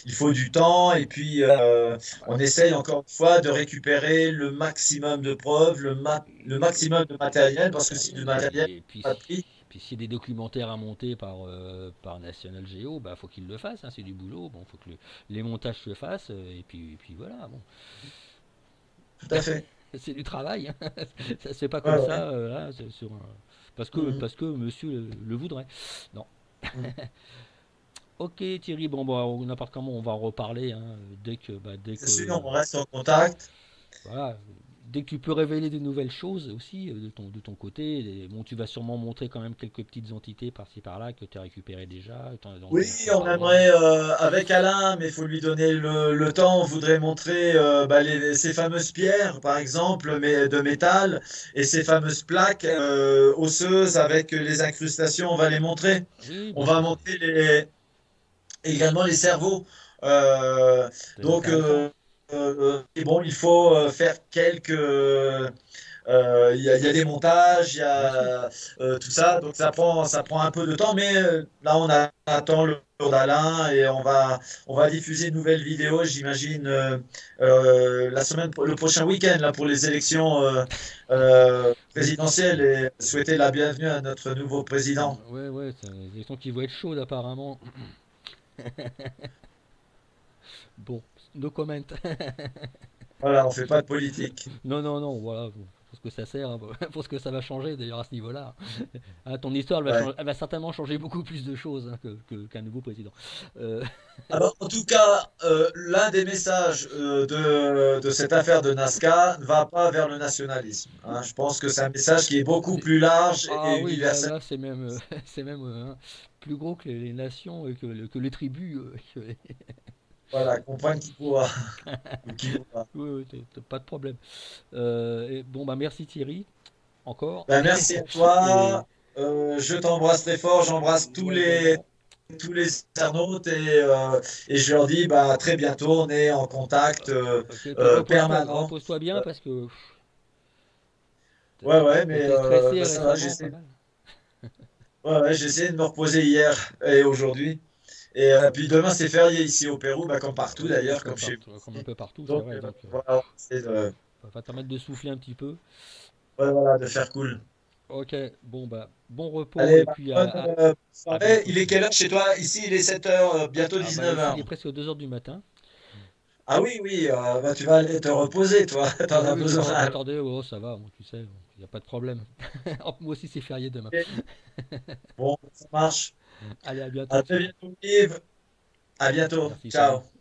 B: il faut du temps, et puis
A: Bah,
B: on essaye encore une fois de récupérer le maximum de preuves, le maximum de matériel, parce que si du
A: matériel.
B: matériel
A: Et puis,
B: n'est pas pris,
A: puis s'il y a des documentaires à monter par National Geo, bah faut qu'ils le fassent, hein, c'est du boulot. Bon, faut que les montages se fassent, et puis voilà. Bon.
B: tout à fait.
A: C'est du travail, hein. Ça se fait pas
B: Ouais,
A: comme
B: ouais.
A: ça, là,
B: Mhm,
A: parce que monsieur le voudrait. Non.
B: mhm.
A: Ok Thierry, bon bah n'importe comment on va en reparler, hein, dès
B: C'est
A: que
B: sûr, on reste en contact.
A: voilà, dès que tu peux révéler de nouvelles choses aussi de ton côté. Bon, tu vas sûrement montrer quand même quelques petites entités par-ci par-là que tu as récupérées déjà, dont
B: Oui,
A: on
B: on
A: parlait.
B: aimerait avec Alain, mais il faut lui donner le temps. On voudrait montrer ces fameuses pierres, par exemple, mais de métal, et ces fameuses plaques osseuses avec les incrustations. On va les montrer.
A: Oui,
B: On
A: bien
B: va
A: sûr,
B: montrer également les cerveaux. Euh,
A: c'est
B: donc,
A: intéressant.
B: et bon, il faut faire quelques. Il y a des montages, il y
A: Bien sûr.
B: a tout ça, donc ça prend un peu de temps, mais là attend le tour d'Alain et on va diffuser une nouvelle vidéo, j'imagine, le prochain week-end là, pour les élections
A: Oui.
B: présidentielles et souhaiter la bienvenue à notre nouveau président.
A: Ouais, ouais, c'est des élections qui vont être chaudes apparemment. Bon, no comment.
B: Voilà, on fait pas de politique.
A: Non, non, non, voilà, pour ce que ça sert, hein, pour ce que ça va changer d'ailleurs à ce niveau-là. Ah, ton histoire
B: Ouais.
A: elle va certainement changer beaucoup plus de choses, hein, qu'un nouveau président. Euh,
B: Alors, en tout cas, l'un des messages de cette affaire de Nazca ne va pas vers le nationalisme, hein. Je pense que c'est un message qui est beaucoup
A: c'est-
B: plus large
A: ah
B: et
A: oui,
B: universel.
A: là c'est même, c'est même hein, plus gros que les nations et que les tribus.
B: Voilà, comprendre qui pourra ou qui pourra.
A: Oui, oui, pas de problème. Bon, bah merci Thierry, encore.
B: Ben, merci à
A: Et
B: toi. Je t'embrasse très fort. J'embrasse tous
A: moi
B: les
A: également.
B: tous les internautes et je leur dis bah, à très bientôt. On est en contact
A: Ok, puis
B: permanent.
A: repose-toi bien
B: Euh,
A: parce que
B: ouais, ouais, mais
A: t'étais stressé
B: bah, ça va.
A: récemment, pas mal.
B: J'ai essayé de me reposer hier et aujourd'hui. Et puis demain, c'est férié ici au Pérou, bah, comme partout
A: Oui, oui,
B: d'ailleurs, comme chez vous
A: comme un
B: aussi.
A: peu partout, c'est
B: Donc
A: vrai. Donc,
B: voilà, c'est
A: ça va te permettre de souffler un petit peu.
B: ouais, voilà, de faire cool.
A: Ok, bon bah bon repos
B: Allez,
A: et
B: bah,
A: puis
B: bonne
A: à
B: soirée.
A: bientôt
B: Il est
A: Thierry.
B: quelle heure chez toi? Ici, il est 7h, bientôt
A: Ah bah ici
B: 19h.
A: il est presque 2 heures du matin.
B: Ah oui, oui, bah, tu vas aller te reposer, toi. T'en
A: Oui,
B: as
A: oui, je
B: besoin
A: vais pas
B: alors.
A: tarder, oh, ça va, bon, tu sais, il n'y a pas de problème. Moi aussi c'est férié demain.
B: Ok. Bon, ça marche.
A: Allez, à
B: À
A: bientôt
B: très
A: Thierry.
B: bientôt, Yves. À bientôt.
A: Merci, salut.
B: Ciao.